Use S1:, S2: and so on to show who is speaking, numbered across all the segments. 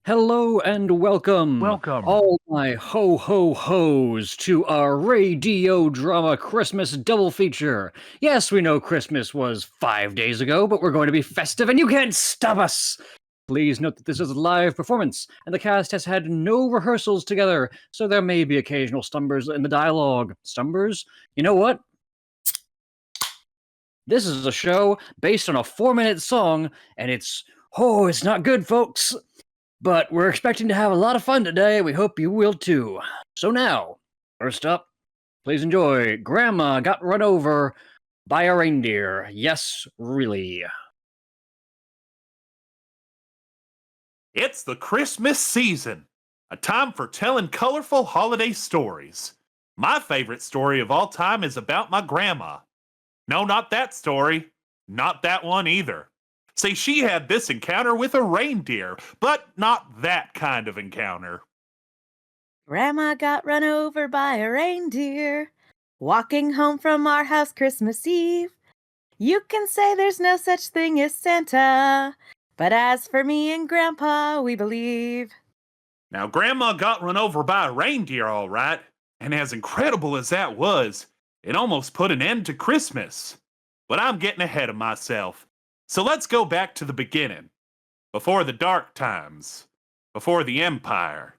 S1: Hello and welcome,
S2: Welcome.
S1: all my ho-ho-hos, to our RaDEEo drama Christmas double feature. Yes, we know Christmas was 5 days ago, but we're going to be festive and you can't stop us! Please note that this is a live performance, and the cast has had no rehearsals together, so there may be occasional stumbers in the dialogue. Stumbers? You know what? This is a show based on a 4-minute song, and it's not good, folks! But we're expecting to have a lot of fun today. We hope you will too. So now, first up, please enjoy Grandma Got Run Over by a Reindeer. Yes, really.
S2: It's the Christmas season, a time for telling colorful holiday stories. My favorite story of all time is about my grandma. No, not that story. Not that one either. See, she had this encounter with a reindeer, but not that kind of encounter.
S3: Grandma got run over by a reindeer. Walking home from our house Christmas Eve. You can say there's no such thing as Santa, but as for me and Grandpa, we believe.
S2: Now, Grandma got run over by a reindeer, all right, and as incredible as that was, it almost put an end to Christmas. But I'm getting ahead of myself. So let's go back to the beginning. Before the dark times. Before the Empire.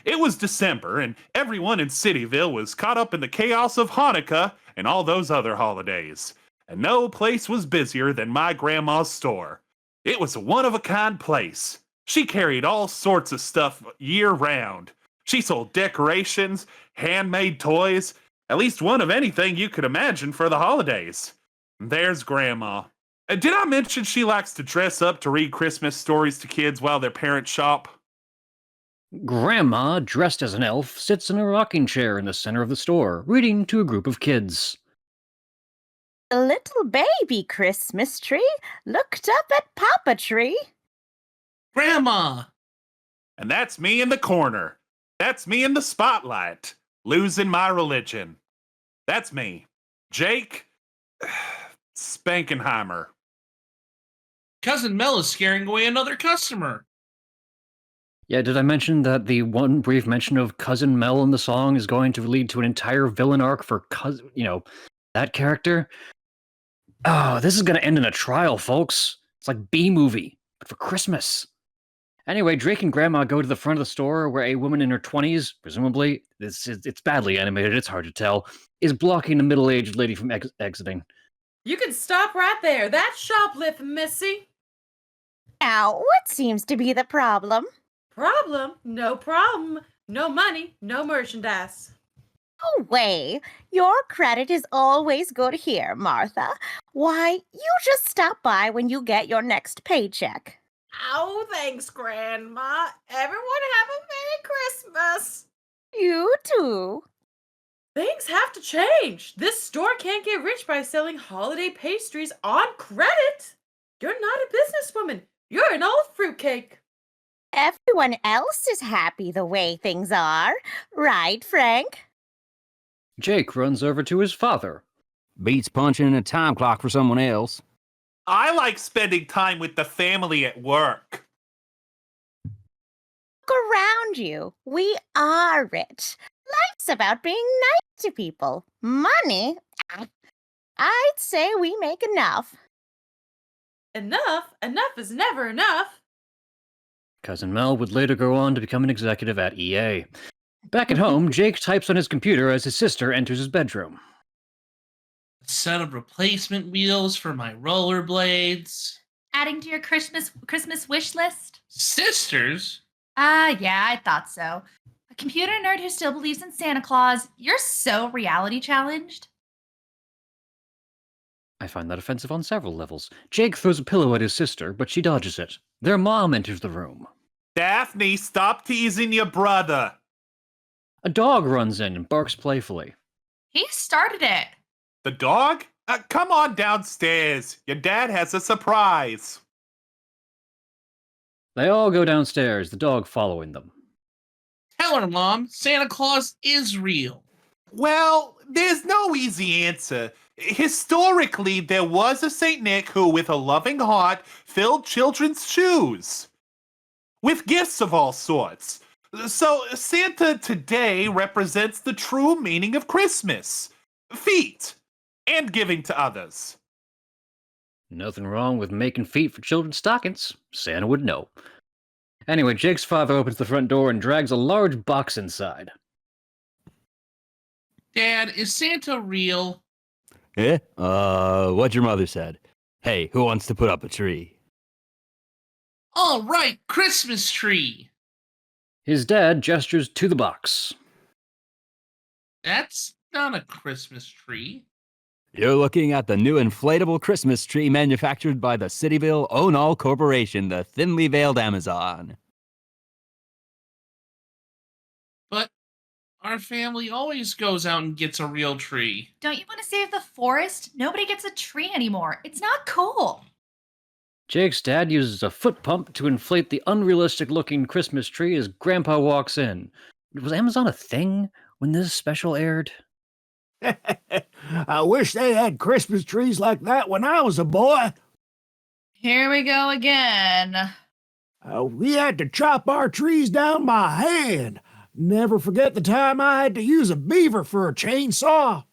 S2: It was December, and everyone in Cityville was caught up in the chaos of Hanukkah and all those other holidays. And no place was busier than my grandma's store. It was a one-of-a-kind place. She carried all sorts of stuff year-round. She sold decorations, handmade toys, at least one of anything you could imagine for the holidays. There's Grandma. Did I mention she likes to dress up to read Christmas stories to kids while their parents shop?
S1: Grandma, dressed as an elf, sits in a rocking chair in the center of the store, reading to a group of kids.
S3: The little baby Christmas tree looked up at Papa Tree.
S4: Grandma!
S2: And that's me in the corner. That's me in the spotlight, losing my religion. That's me, Jake Spankenheimer.
S4: Cousin Mel is scaring away another customer.
S1: Yeah, did I mention that the one brief mention of Cousin Mel in the song is going to lead to an entire villain arc for that character? Oh, this is going to end in a trial, folks. It's like B-movie, but for Christmas. Anyway, Drake and Grandma go to the front of the store where a woman in her 20s, presumably, it's badly animated, it's hard to tell, is blocking a middle-aged lady from exiting.
S5: You can stop right there. That's shoplifting, missy.
S3: Now, what seems to be the problem?
S5: Problem? No problem. No money, no merchandise.
S3: No way. Your credit is always good here, Martha. Why, you just stop by when you get your next paycheck.
S5: Oh, thanks, Grandma. Everyone have a Merry Christmas.
S3: You too.
S5: Things have to change. This store can't get rich by selling holiday pastries on credit. You're not a businesswoman. You're an old fruitcake.
S3: Everyone else is happy the way things are. Right, Frank?
S1: Jake runs over to his father.
S6: Beats punching in a time clock for someone else.
S2: I like spending time with the family at work.
S3: Look around you. We are rich. Life's about being nice to people. Money? I'd say we make enough.
S5: Enough? Enough is never enough.
S1: Cousin Mel would later go on to become an executive at EA. Back at home, Jake types on his computer as his sister enters his bedroom.
S4: A set of replacement wheels for my rollerblades.
S7: Adding to your Christmas wish list?
S4: Sisters?
S7: Yeah, I thought so. A computer nerd who still believes in Santa Claus. You're so reality challenged.
S1: I find that offensive on several levels. Jake throws a pillow at his sister, but she dodges it. Their mom enters the room.
S2: Daphne, stop teasing your brother.
S1: A dog runs in and barks playfully.
S7: He started it.
S2: The dog? Come on downstairs. Your dad has a surprise.
S1: They all go downstairs, the dog following them.
S4: Tell her, Mom, Santa Claus is real.
S2: Well, there's no easy answer. Historically, there was a Saint Nick who, with a loving heart, filled children's shoes. with gifts of all sorts. So Santa today represents the true meaning of Christmas. Feet. And giving to others.
S1: Nothing wrong with making feet for children's stockings. Santa would know. Anyway, Jake's father opens the front door and drags a large box inside.
S4: Dad, is Santa real?
S6: What your mother said. Hey, who wants to put up a tree?
S4: All right, Christmas tree.
S1: His dad gestures to the box.
S4: That's not a Christmas tree.
S6: You're looking at the new inflatable Christmas tree manufactured by the Cityville Own All Corporation, the thinly veiled Amazon.
S4: But our family always goes out and gets a real tree.
S7: Don't you want to save the forest? Nobody gets a tree anymore. It's not cool.
S1: Jake's dad uses a foot pump to inflate the unrealistic-looking Christmas tree as Grandpa walks in. Was Amazon a thing when this special aired?
S8: I wish they had Christmas trees like that when I was a boy.
S7: Here we go again.
S8: We had to chop our trees down by hand. Never forget the time I had to use a beaver for a chainsaw.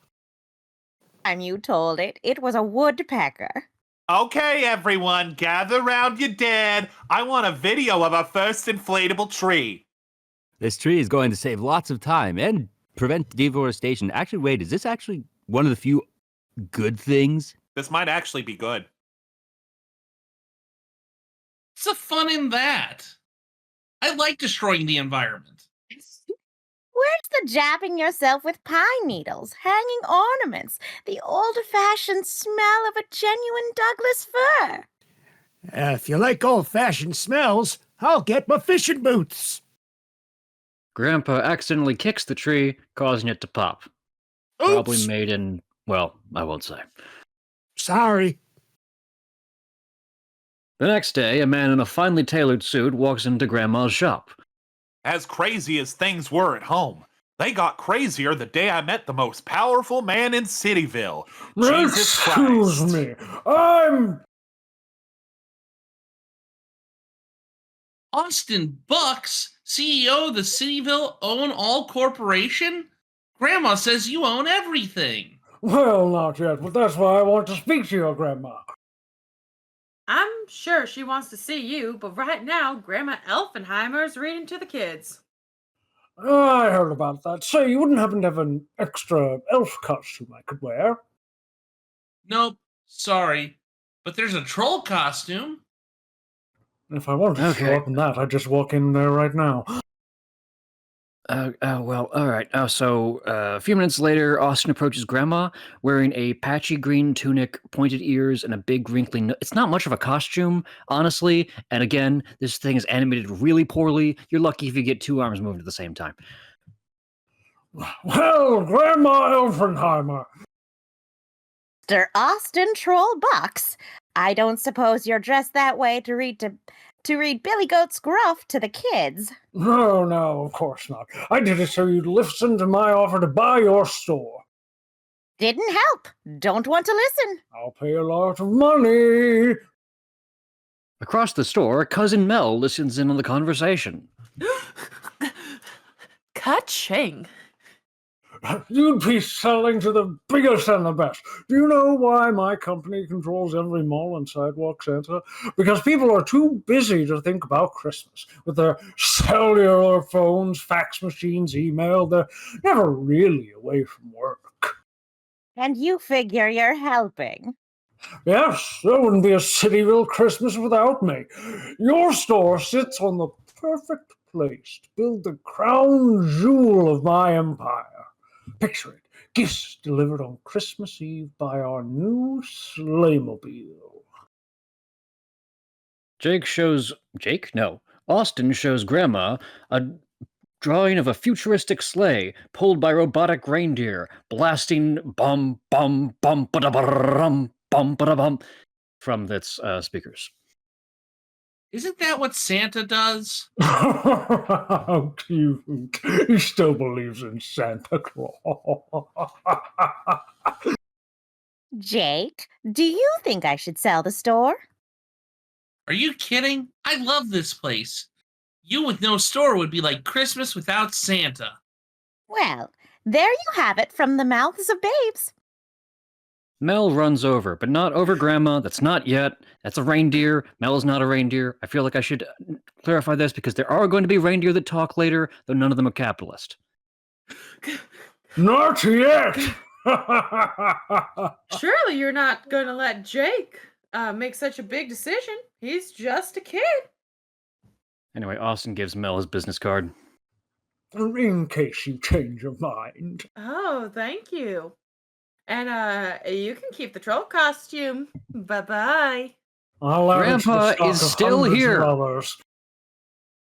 S3: And you told it. It was a woodpecker.
S2: Okay, everyone, gather round your dad. I want a video of our first inflatable tree.
S6: This tree is going to save lots of time and prevent deforestation. Actually, wait, is this actually one of the few good things?
S2: This might actually be good.
S4: What's the fun in that? I like destroying the environment.
S3: Where's the jabbing yourself with pine needles, hanging ornaments, the old-fashioned smell of a genuine Douglas fir?
S8: If you like old-fashioned smells, I'll get my fishing boots.
S1: Grandpa accidentally kicks the tree, causing it to pop.
S8: Oops.
S1: Probably made in, well, I won't say.
S8: Sorry.
S1: The next day, a man in a finely tailored suit walks into Grandma's shop.
S2: As crazy as things were at home, they got crazier the day I met the most powerful man in Cityville. Jesus Christ.
S8: Excuse me, I'm...
S4: Austin Bucks, CEO of the Cityville Own All Corporation? Grandma says you own everything.
S9: Well, not yet, but that's why I want to speak to your grandma.
S5: I'm sure she wants to see you, but right now, Grandma Elfenheimer's reading to the kids.
S9: I heard about that. Say, you wouldn't happen to have an extra elf costume I could wear?
S4: Nope, sorry. But there's a troll costume.
S9: If I wanted to show up in that, I'd just walk in there right now.
S1: Well, all right. So a few minutes later, Austin approaches Grandma wearing a patchy green tunic, pointed ears, and a big wrinkly nose. It's not much of a costume, honestly. And again, this thing is animated really poorly. You're lucky if you get two arms moving at the same time.
S9: Well, Grandma Elfenheimer.
S3: Mr. Austin Troll Bucks, I don't suppose you're dressed that way to read Billy Goat's Gruff to the kids.
S9: No, of course not. I did it so you'd listen to my offer to buy your store.
S3: Didn't help. Don't want to listen.
S9: I'll pay a lot of money.
S1: Across the store, Cousin Mel listens in on the conversation.
S5: Ka-ching.
S9: You'd be selling to the biggest and the best. Do you know why my company controls every mall and sidewalk Santa? Because people are too busy to think about Christmas. With their cellular phones, fax machines, email, they're never really away from work.
S3: And you figure you're helping.
S9: Yes, there wouldn't be a Cityville Christmas without me. Your store sits on the perfect place to build the crown jewel of my empire. Picture it, gifts delivered on Christmas Eve by our new sleigh-mobile.
S1: Austin shows Grandma a drawing of a futuristic sleigh pulled by robotic reindeer, blasting bum bum bum ba-da-bum bum ba-da-bum from its speakers.
S4: Isn't that what Santa does?
S9: How cute. He still believes in Santa Claus.
S3: Jake, do you think I should sell the store?
S4: Are you kidding? I love this place. You with no store would be like Christmas without Santa.
S3: Well, there you have it from the mouths of babes.
S1: Mel runs over, but not over Grandma. That's not yet. That's a reindeer. Mel is not a reindeer. I feel like I should clarify this because there are going to be reindeer that talk later, though none of them are capitalist.
S9: Not yet!
S5: Surely you're not going to let Jake make such a big decision. He's just a kid.
S1: Anyway, Austin gives Mel his business card.
S9: In case you change your mind.
S5: Oh, thank you. And you can keep the troll costume. Bye-bye.
S9: I'll add it to the
S1: Grandpa
S9: stock
S1: is
S9: of
S1: still
S9: hundreds
S1: here.
S9: of others.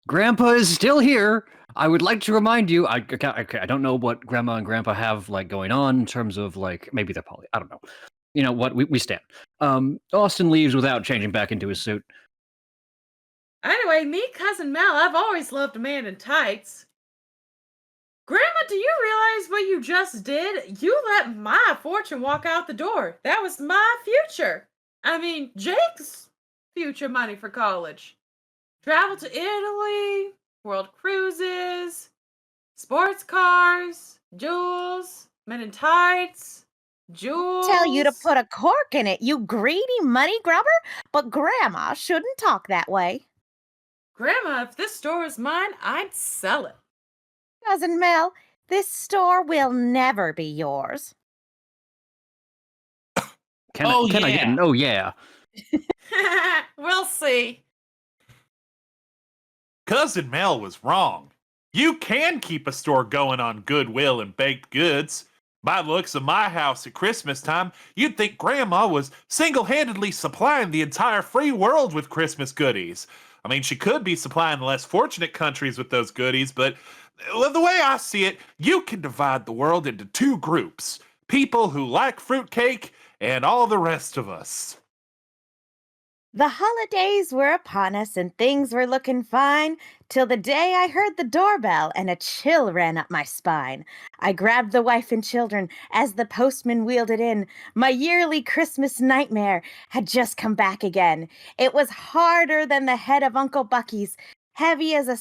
S1: Grandpa is still here. I would like to remind you. I don't know what Grandma and Grandpa have like going on in terms of like maybe they're poly. I don't know. You know what? We stand. Austin leaves without changing back into his suit.
S5: Anyway, me, Cousin Mel, I've always loved a man in tights. Grandma, do you realize what you just did? You let my fortune walk out the door. That was my future. I mean, Jake's future money for college. Travel to Italy, world cruises, sports cars, jewels, men in tights, jewels.
S3: Tell you to put a cork in it, you greedy money grubber. But Grandma shouldn't talk that way.
S5: Grandma, if this store is mine, I'd sell it.
S3: Cousin Mel, this store will never be yours.
S1: Can I get an oh yeah?
S5: We'll see.
S2: Cousin Mel was wrong. You can keep a store going on goodwill and baked goods. By the looks of my house at Christmas time, you'd think Grandma was single-handedly supplying the entire free world with Christmas goodies. I mean, she could be supplying the less fortunate countries with those goodies, but well, the way I see it, you can divide the world into two groups. People who like fruitcake and all the rest of us.
S3: The holidays were upon us and things were looking fine till the day I heard the doorbell and a chill ran up my spine. I grabbed the wife and children as the postman wheeled it in. My yearly Christmas nightmare had just come back again. It was harder than the head of Uncle Bucky's, heavy as a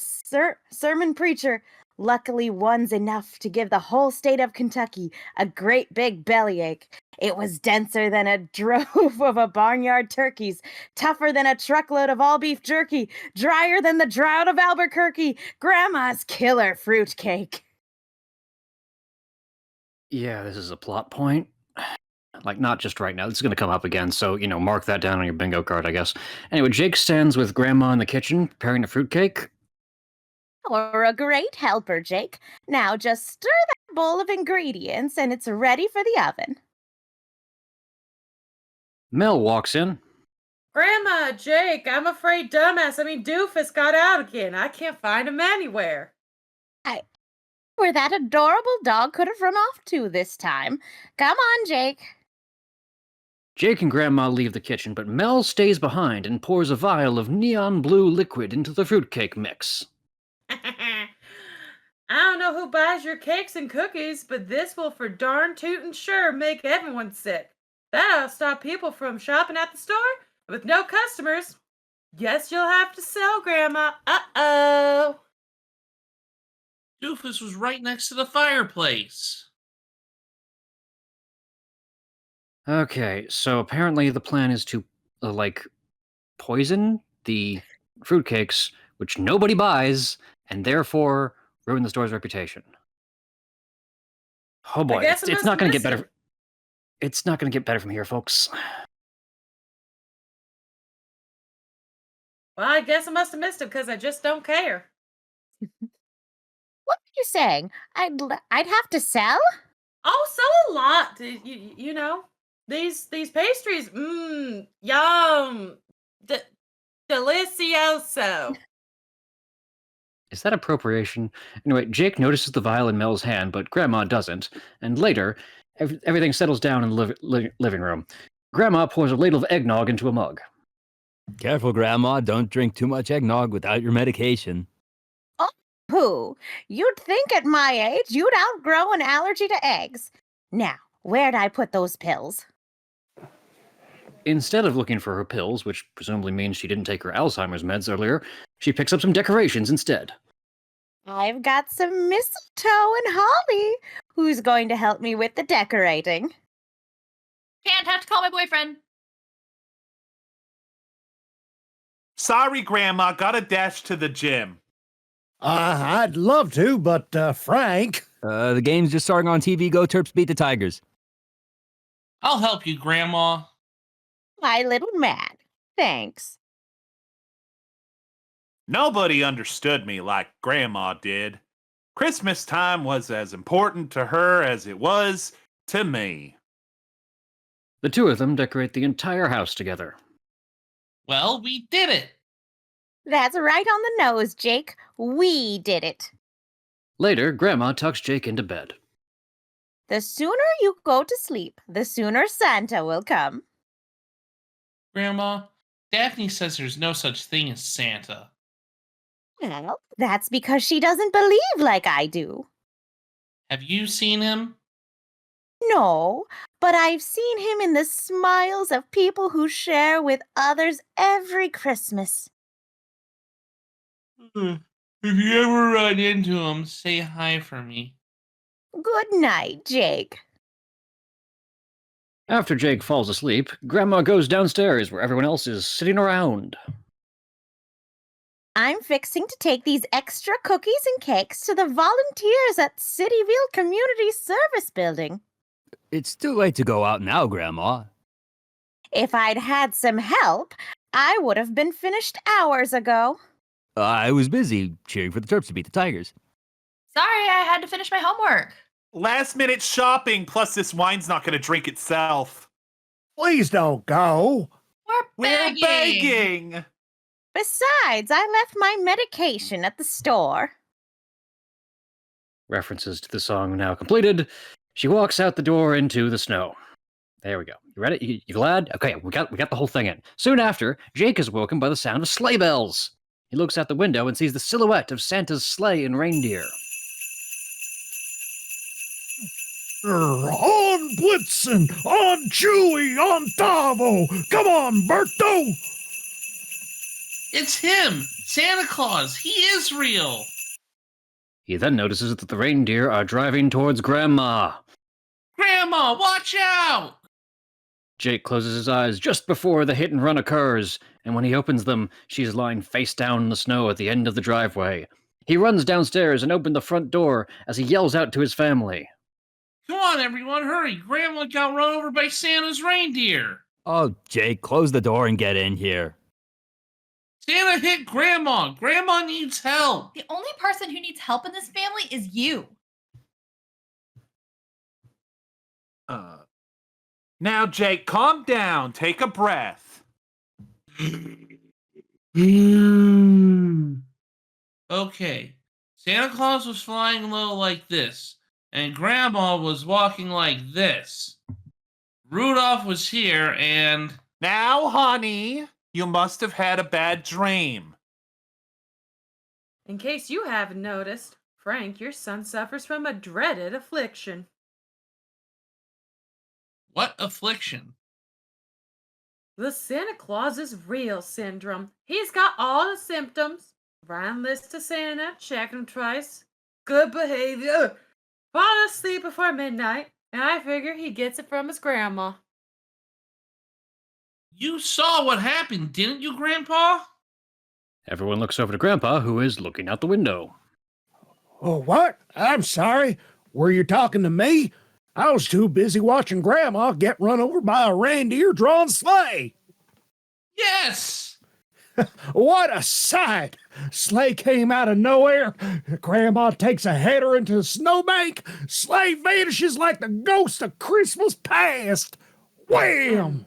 S3: sermon preacher. Luckily, one's enough to give the whole state of Kentucky a great big bellyache. It was denser than a drove of a barnyard turkeys, tougher than a truckload of all-beef jerky, drier than the drought of Albuquerque, Grandma's killer fruitcake.
S1: Yeah, this is a plot point. Like, not just right now. This is going to come up again, so, mark that down on your bingo card, I guess. Anyway, Jake stands with Grandma in the kitchen, preparing the fruitcake.
S3: You're a great helper, Jake. Now just stir that bowl of ingredients and it's ready for the oven.
S1: Mel walks in.
S5: Grandma, Jake, I'm afraid Doofus got out again. I can't find him anywhere.
S3: Where that adorable dog could have run off to this time. Come on, Jake.
S1: Jake and Grandma leave the kitchen, but Mel stays behind and pours a vial of neon blue liquid into the fruitcake mix.
S5: I don't know who buys your cakes and cookies, but this will for darn tootin' sure make everyone sick. That'll stop people from shopping at the store with no customers. Guess you'll have to sell, Grandma. Uh-oh.
S4: Doofus was right next to the fireplace.
S1: Okay, so apparently the plan is to, poison the fruitcakes, which nobody buys, and therefore ruin the store's reputation. Oh boy, it's not going to get better. It's not going to get better from here, folks.
S5: Well, I guess I must have missed it because I just don't care.
S3: What are you saying? I'd have to sell?
S5: Oh, sell a lot. You know, these pastries, yum, delicioso.
S1: Is that appropriation? Anyway, Jake notices the vial in Mel's hand, but Grandma doesn't. And later, everything settles down in the living room. Grandma pours a ladle of eggnog into a mug.
S6: Careful, Grandma. Don't drink too much eggnog without your medication.
S3: Oh, pooh. You'd think at my age you'd outgrow an allergy to eggs. Now, where'd I put those pills?
S1: Instead of looking for her pills, which presumably means she didn't take her Alzheimer's meds earlier, she picks up some decorations instead.
S3: I've got some mistletoe and holly. Who's going to help me with the decorating?
S7: Can't have to call my boyfriend.
S2: Sorry, Grandma, gotta dash to the gym.
S8: I'd love to, but Frank.
S6: The game's just starting on TV. Go Terps beat the Tigers.
S4: I'll help you, Grandma.
S3: My little man. Thanks.
S2: Nobody understood me like Grandma did. Christmas time was as important to her as it was to me.
S1: The two of them decorate the entire house together.
S4: Well, we did it.
S3: That's right on the nose, Jake. We did it.
S1: Later, Grandma tucks Jake into bed.
S3: The sooner you go to sleep, the sooner Santa will come.
S4: Grandma, Daphne says there's no such thing as Santa.
S3: Well, that's because she doesn't believe like I do.
S4: Have you seen him?
S3: No, but I've seen him in the smiles of people who share with others every Christmas.
S4: If you ever run into him, say hi for me.
S3: Good night, Jake.
S1: After Jake falls asleep, Grandma goes downstairs where everyone else is sitting around.
S3: I'm fixing to take these extra cookies and cakes to the volunteers at Cityville Community Service Building.
S6: It's too late to go out now, Grandma.
S3: If I'd had some help, I would have been finished hours ago.
S6: I was busy cheering for the Terps to beat the Tigers.
S7: Sorry, I had to finish my homework.
S2: Last minute shopping, plus this wine's not gonna drink itself.
S8: Please don't go.
S7: We're
S2: begging.
S3: Besides, I left my medication at the store.
S1: References to the song now completed. She walks out the door into the snow. There we go. You ready? You glad? Okay, we got the whole thing in. Soon after, Jake is woken by the sound of sleigh bells. He looks out the window and sees the silhouette of Santa's sleigh and reindeer.
S8: On Blitzen, on Chewy, on Tavo. Come on, Berto.
S4: It's him! Santa Claus! He is real!
S1: He then notices that the reindeer are driving towards Grandma.
S4: Grandma, watch out!
S1: Jake closes his eyes just before the hit and run occurs, and when he opens them, she's lying face down in the snow at the end of the driveway. He runs downstairs and opens the front door as he yells out to his family.
S4: Come on, everyone, hurry! Grandma got run over by Santa's reindeer!
S6: Oh, Jake, close the door and get in here.
S4: Santa hit Grandma! Grandma needs help!
S7: The only person who needs help in this family is you.
S2: Now, Jake, calm down. Take a breath.
S4: Okay, Santa Claus was flying low like this, and Grandma was walking like this. Rudolph was here, and...
S2: Now, honey, you must have had a bad dream.
S5: In case you haven't noticed, Frank, your son suffers from a dreaded affliction.
S4: What affliction?
S5: The Santa Claus is real syndrome. He's got all the symptoms. Ryan list to Santa, check him twice. Good behavior. Fall asleep before midnight, and I figure he gets it from his grandma.
S4: You saw what happened, didn't you, Grandpa?
S1: Everyone looks over to Grandpa, who is looking out the window.
S8: Oh, what? I'm sorry. Were you talking to me? I was too busy watching Grandma get run over by a reindeer-drawn sleigh.
S4: Yes!
S8: What a sight! Sleigh came out of nowhere. Grandma takes a header into the snowbank. Sleigh vanishes like the ghost of Christmas past. Wham!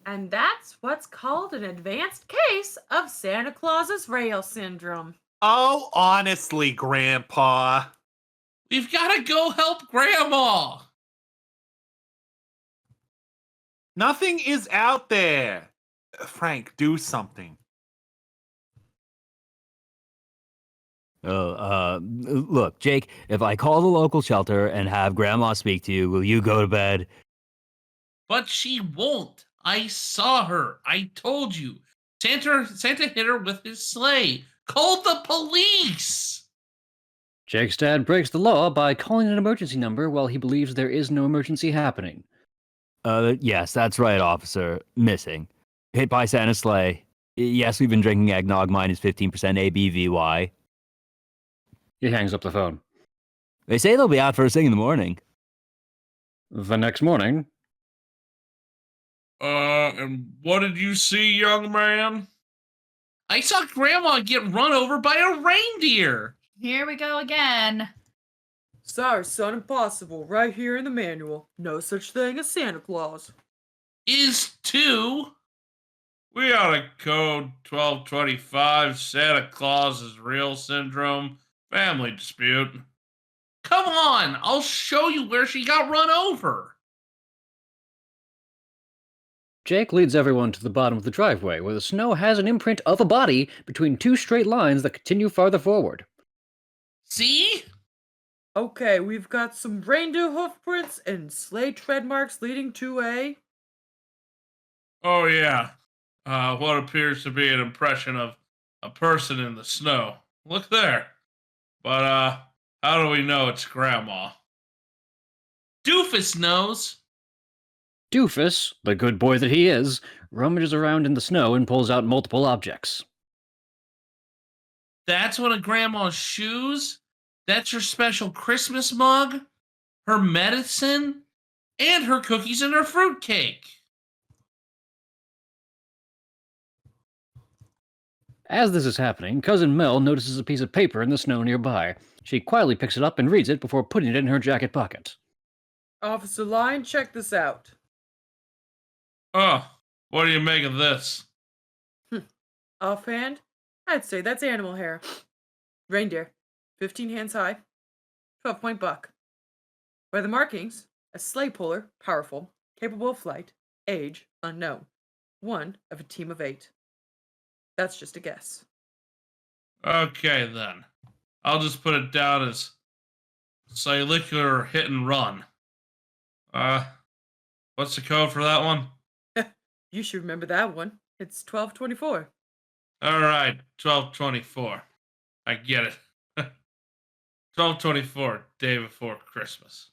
S5: And that's what's called an advanced case of Santa Claus's rail syndrome.
S2: Oh, honestly, Grandpa.
S4: We've got to go help Grandma!
S2: Nothing is out there. Frank, do something.
S6: Look, Jake, if I call the local shelter and have Grandma speak to you, will you go to bed?
S4: But she won't. I saw her. I told you. Santa hit her with his sleigh. Called the police.
S1: Jake's dad breaks the law by calling an emergency number while he believes there is no emergency happening.
S6: Yes, that's right, officer. Missing. Hit by Santa's sleigh. Yes, we've been drinking eggnog minus 15% ABVY.
S1: He hangs up the phone.
S6: They say they'll be out first thing in the morning.
S1: The next morning,
S4: And what did you see, young man? I saw Grandma get run over by a reindeer.
S7: Here we go again.
S5: Sorry, son, impossible. Right here in the manual. No such thing as Santa Claus.
S4: Is 2. We ought to code 1225 Santa Claus is real syndrome family dispute. Come on, I'll show you where she got run over.
S1: Jake leads everyone to the bottom of the driveway, where the snow has an imprint of a body between two straight lines that continue farther forward.
S4: See?
S5: Okay, we've got some reindeer hoof prints and sleigh tread marks leading to a...
S4: Oh yeah. What appears to be an impression of a person in the snow. Look there. But how do we know it's Grandma? Doofus knows.
S1: Doofus, the good boy that he is, rummages around in the snow and pulls out multiple objects.
S4: That's one of Grandma's shoes. That's her special Christmas mug, her medicine, and her cookies and her fruitcake.
S1: As this is happening, Cousin Mel notices a piece of paper in the snow nearby. She quietly picks it up and reads it before putting it in her jacket pocket.
S5: Officer Lyon, check this out.
S4: Oh, what do you make of this?
S5: Offhand, I'd say that's animal hair. Reindeer, 15 hands high, 12-point buck. By the markings, a sleigh puller, powerful, capable of flight, age, unknown. One of a team of 8. That's just a guess.
S4: Okay, then. I'll just put it down as cellular hit and run. What's the code for that one?
S5: You should remember that one. It's 1224.
S4: All right, 1224. I get it. 1224, day before Christmas.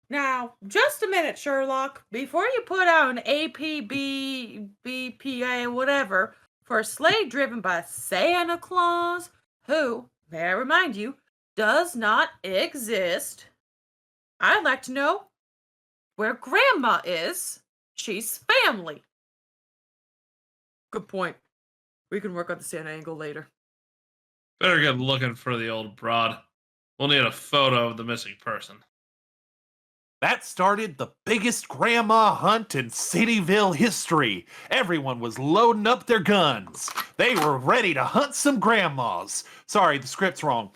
S5: Now, just a minute, Sherlock. Before you put out an APB, BPA, whatever, for a sleigh driven by Santa Claus, who, may I remind you, does not exist, I'd like to know where Grandma is. She's family. Good point. We can work on the Santa angle later.
S4: Better get looking for the old broad. We'll need a photo of the missing person.
S2: That started the biggest grandma hunt in Cityville history. Everyone was loading up their guns. They were ready to hunt some grandmas. Sorry, the script's wrong.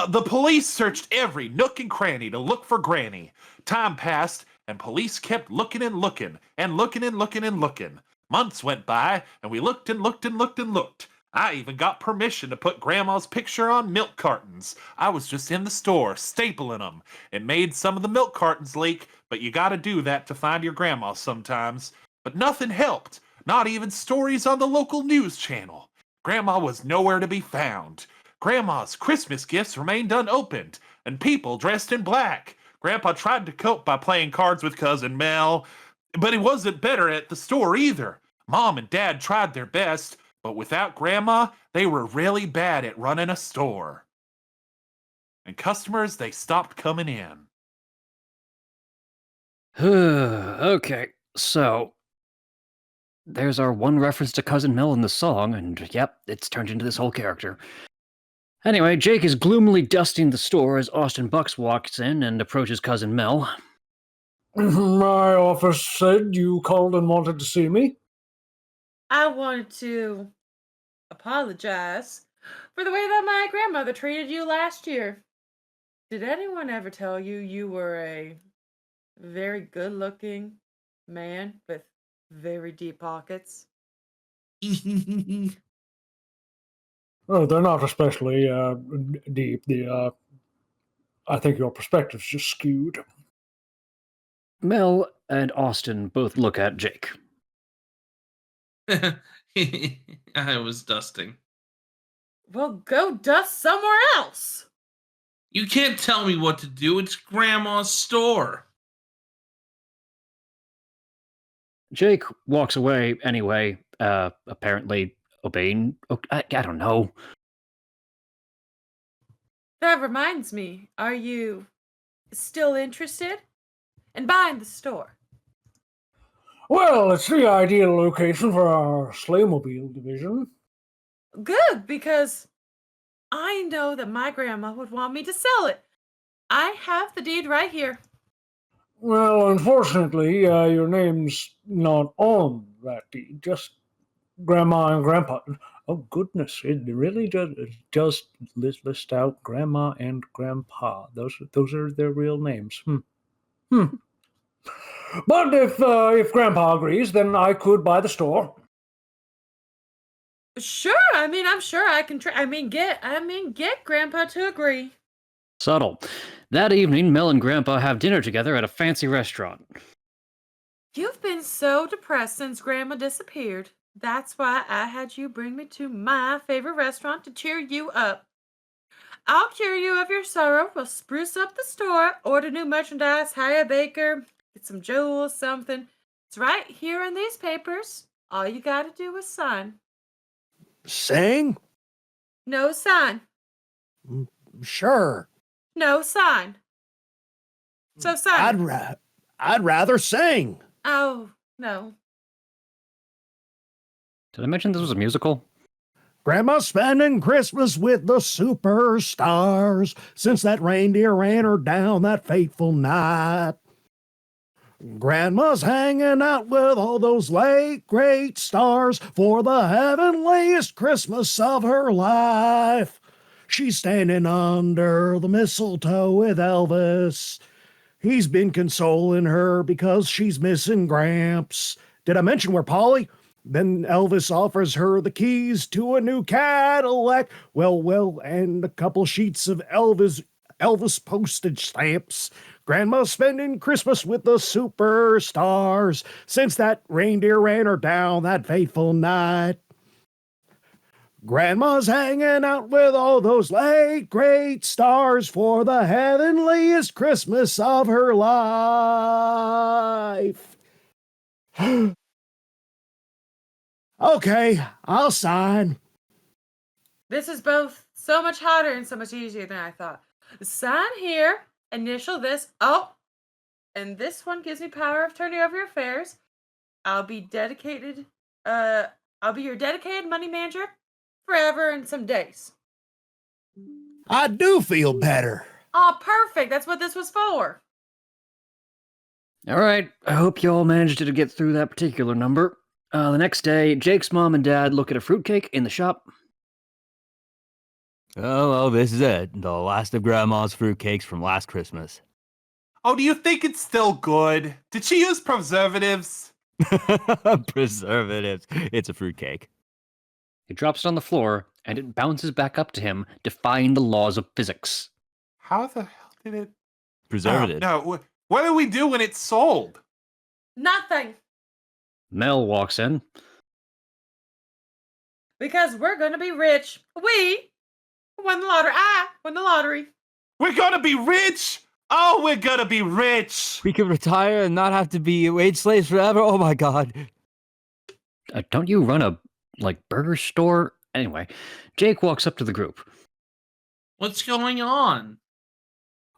S2: The police searched every nook and cranny to look for Granny. Time passed, and police kept looking and looking, and looking and looking and looking. Months went by, and we looked and looked and looked and looked. I even got permission to put Grandma's picture on milk cartons. I was just in the store, stapling them. It made some of the milk cartons leak, but you gotta do that to find your grandma sometimes. But nothing helped, not even stories on the local news channel. Grandma was nowhere to be found. Grandma's Christmas gifts remained unopened, and people dressed in black. Grandpa tried to cope by playing cards with Cousin Mel, but he wasn't better at the store either. Mom and Dad tried their best, but without Grandma, they were really bad at running a store. And customers, they stopped coming in.
S1: Okay, so there's our one reference to Cousin Mel in the song, and yep, it's turned into this whole character. Anyway, Jake is gloomily dusting the store as Austin Bucks walks in and approaches Cousin Mel.
S9: My office said you called and wanted to see me.
S5: I wanted to apologize for the way that my grandmother treated you last year. Did anyone ever tell you you were a very good-looking man with very deep pockets?
S9: Oh, they're not especially deep. I think your perspective's just skewed.
S1: Mel and Austin both look at Jake.
S4: I was dusting.
S5: Well, go dust somewhere else.
S4: You can't tell me what to do. It's Grandma's store.
S1: Jake walks away anyway, apparently obeying. I don't know.
S5: That reminds me, are you still interested in buying the store?
S9: Well, it's the ideal location for our Sleighmobile division.
S5: Good, because I know that my grandma would want me to sell it. I have the deed right here.
S9: Well, unfortunately, your name's not on that deed, just Grandma and Grandpa. Oh, goodness, it really does list out Grandma and Grandpa. Those are their real names. But if Grandpa agrees, then I could buy the store.
S5: Sure, I'm sure I can get Grandpa to agree.
S1: Subtle. That evening, Mel and Grandpa have dinner together at a fancy restaurant.
S5: You've been so depressed since Grandma disappeared. That's why I had you bring me to my favorite restaurant to cheer you up. I'll cure you of your sorrow. We'll spruce up the store, order new merchandise, hire a baker, get some jewels, something. It's right here in these papers. All you gotta do is sign.
S8: Sing?
S5: No sign.
S8: Sure.
S5: No sign. So sign.
S8: I'd rather sing.
S5: Oh, no.
S1: Did I mention this was a musical?
S8: Grandma's spending Christmas with the superstars since that reindeer ran her down that fateful night. Grandma's hanging out with all those late great stars for the heavenliest Christmas of her life. She's standing under the mistletoe with Elvis. He's been consoling her because she's missing Gramps. Did I mention where Polly? Then Elvis offers her the keys to a new Cadillac. Well, and a couple sheets of Elvis postage stamps. Grandma's spending Christmas with the superstars since that reindeer ran her down that fateful night. Grandma's hanging out with all those late great stars for the heavenliest Christmas of her life. Okay, I'll sign.
S5: This is both so much harder and so much easier than I thought. Sign here, initial this. Oh, and this one gives me power of attorney over your affairs. I'll be dedicated. I'll be your dedicated money manager forever and some days.
S8: I do feel better.
S5: Oh, perfect. That's what this was for.
S1: All right, I hope you all managed to get through that particular number. The next day, Jake's mom and dad look at a fruitcake in the shop.
S6: Oh, well, this is it. The last of Grandma's fruitcakes from last Christmas.
S2: Oh, do you think it's still good? Did she use preservatives?
S6: Preservatives. It's a fruitcake.
S1: He drops it on the floor, and it bounces back up to him, defying the laws of physics.
S2: How the hell did it?
S6: Preservative.
S2: No, what do we do when it's sold?
S5: Nothing.
S1: Mel walks in.
S5: Because we're going to be rich. We won the lottery. I won the lottery.
S2: We're gonna be rich! Oh, we're gonna be rich!
S6: We could retire and not have to be wage slaves forever. Oh my god.
S1: Don't you run a, burger store? Anyway, Jake walks up to the group.
S4: What's going on?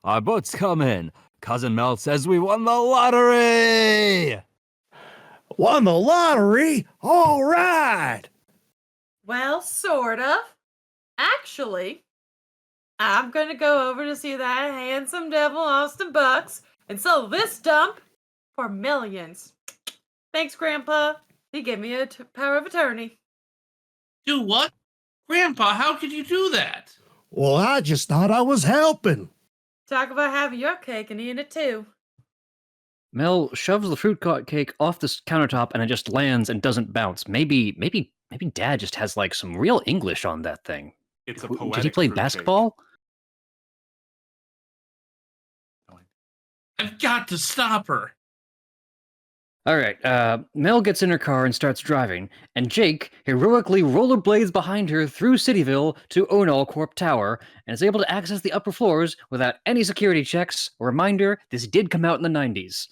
S6: Our boat's come in. Cousin Mel says we won the lottery!
S8: Won the lottery? All right.
S5: Well, sort of. Actually, I'm going to go over to see that handsome devil Austin Bucks and sell this dump for millions. Thanks, Grandpa. He gave me a power of attorney.
S4: Do what? Grandpa, how could you do that?
S8: Well, I just thought I was helping.
S5: Talk about having your cake and eating it too.
S1: Mel shoves the fruit cake off the countertop and it just lands and doesn't bounce. Maybe Dad just has some real English on that thing.
S2: It's a
S1: Did he
S2: poetic
S1: play
S2: fruitcake.
S1: basketball?
S4: I've got to stop her.
S1: All right, Mel gets in her car and starts driving, and Jake heroically rollerblades behind her through Cityville to Onal Corp Tower and is able to access the upper floors without any security checks. A reminder, this did come out in the 90s.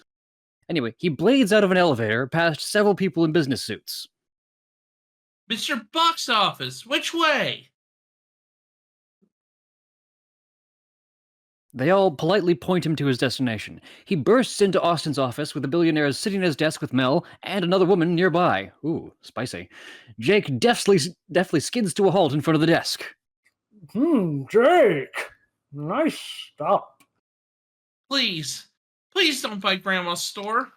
S1: Anyway, he blades out of an elevator past several people in business suits.
S4: Mr. Box Office, which way?
S1: They all politely point him to his destination. He bursts into Austin's office with the billionaire sitting at his desk with Mel and another woman nearby. Ooh, spicy. Jake deftly skids to a halt in front of the desk.
S9: Jake. Nice stop.
S4: Please don't fight Grandma's store.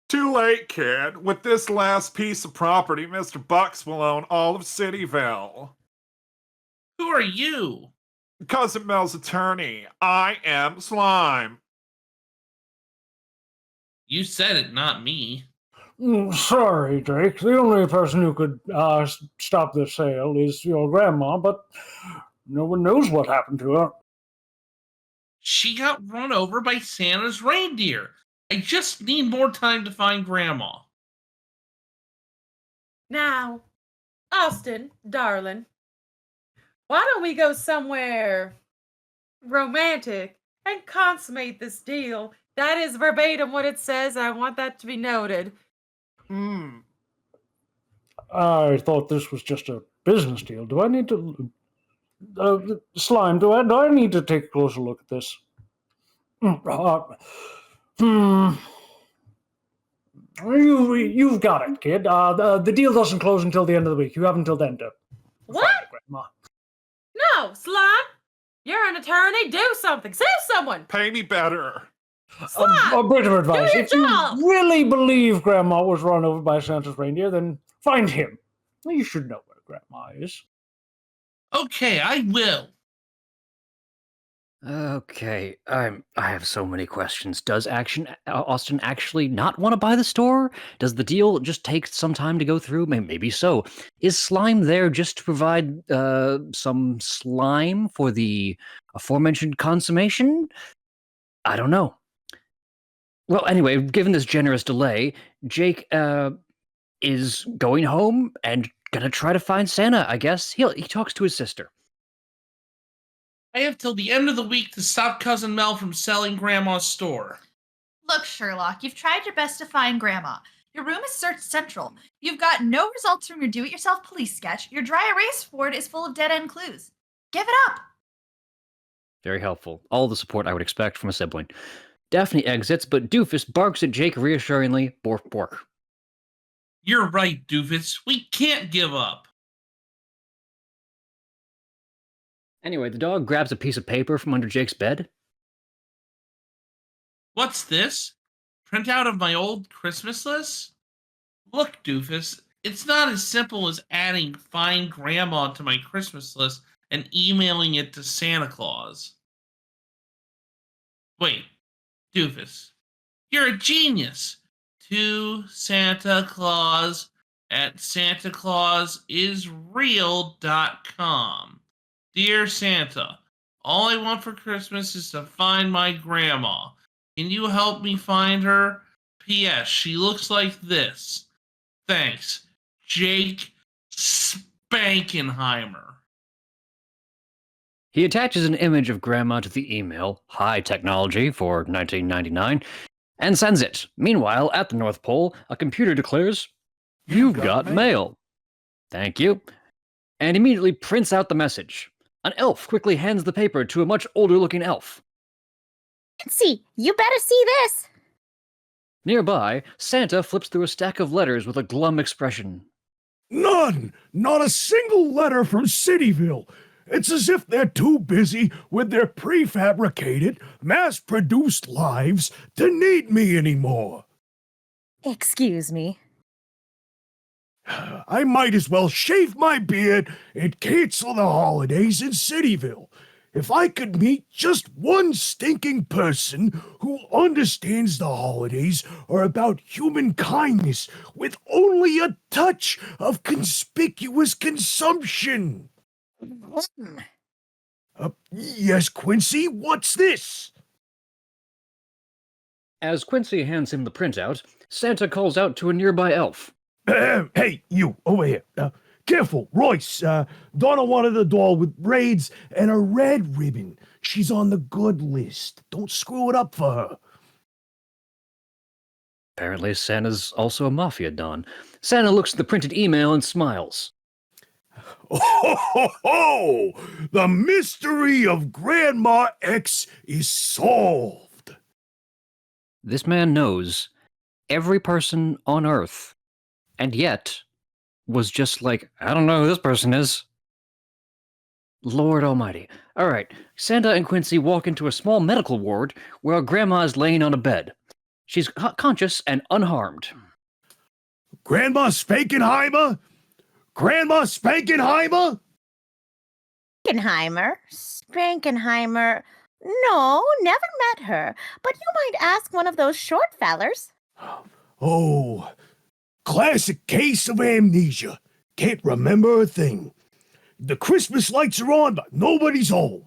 S2: Too late, kid. With this last piece of property, Mr. Bucks will own all of Cityville.
S4: Who are you?
S2: Cousin Mel's attorney. I am Slime.
S4: You said it, not me.
S9: Sorry, Jake. The only person who could stop the sale is your grandma, but no one knows what happened to her.
S4: She got run over by Santa's reindeer. I just need more time to find Grandma.
S5: Now, Austin, darling, why don't we go somewhere romantic and consummate this deal? That is verbatim what it says. I want that to be noted.
S9: I thought this was just a business deal. Do I need to... Slime, do I need to take a closer look at this? You've got it, kid. The deal doesn't close until the end of the week. You have until then to...
S5: What?
S9: find it, Grandma.
S5: No, Slime! You're an attorney. Do something. Sue someone.
S2: Pay me better.
S5: Slime!
S9: A bit of advice.
S5: your
S9: If you
S5: job!
S9: really believe Grandma was run over by Santa's reindeer, then find him. You should know where Grandma is.
S4: Okay, I will.
S1: Okay, I have so many questions. Does Austin actually not want to buy the store? Does the deal just take some time to go through? Maybe so. Is Slime there just to provide some slime for the aforementioned consummation? I don't know. Well, anyway, given this generous delay, Jake is going home and gonna try to find Santa, I guess. He talks to his sister.
S4: I have till the end of the week to stop Cousin Mel from selling Grandma's store.
S7: Look, Sherlock, you've tried your best to find Grandma. Your room is search central. You've got no results from your do-it-yourself police sketch. Your dry erase board is full of dead-end clues. Give it up.
S1: Very helpful. All the support I would expect from a sibling. Daphne exits, but Doofus barks at Jake reassuringly, bork bork.
S4: You're right, Doofus. We can't give up.
S1: Anyway, the dog grabs a piece of paper from under Jake's bed.
S4: What's this? Printout of my old Christmas list? Look, Doofus, it's not as simple as adding Find Grandma to my Christmas list and emailing it to Santa Claus. Wait, Doofus, you're a genius. To Santa Claus at santaclausisreal.com. Dear Santa, all I want for Christmas is to find my grandma. Can you help me find her? P.S. She looks like this. Thanks, Jake Spankenheimer.
S1: He attaches an image of Grandma to the email, high technology for 1999, and sends it. Meanwhile, at the North Pole, a computer declares, "You've got mail." Thank you. And immediately prints out the message. An elf quickly hands the paper to a much older-looking elf.
S3: See, you better see this.
S1: Nearby, Santa flips through a stack of letters with a glum expression.
S8: None! Not a single letter from Cityville. It's as if they're too busy with their prefabricated, mass-produced lives to need me anymore.
S3: Excuse me.
S8: I might as well shave my beard and cancel the holidays in Cityville. If I could meet just one stinking person who understands the holidays are about human kindness with only a touch of conspicuous consumption. Yes, Quincy, what's this?
S1: As Quincy hands him the printout, Santa calls out to a nearby elf.
S8: Hey, you, over here. Careful, Royce. Donna wanted a doll with braids and a red ribbon. She's on the good list. Don't screw it up for her.
S1: Apparently, Santa's also a mafia don. Santa looks at the printed email and smiles.
S8: Oh, ho, ho! The mystery of Grandma X is solved.
S1: This man knows every person on Earth, and yet was just like, I don't know who this person is. Lord Almighty. All right, Santa and Quincy walk into a small medical ward where Grandma is laying on a bed. She's conscious and unharmed.
S8: Grandma Spankenheimer? Grandma Spankenheimer?
S3: Spankenheimer. No, never met her. But you might ask one of those short fellers.
S8: Oh, classic case of amnesia. Can't remember a thing. The Christmas lights are on, but nobody's home.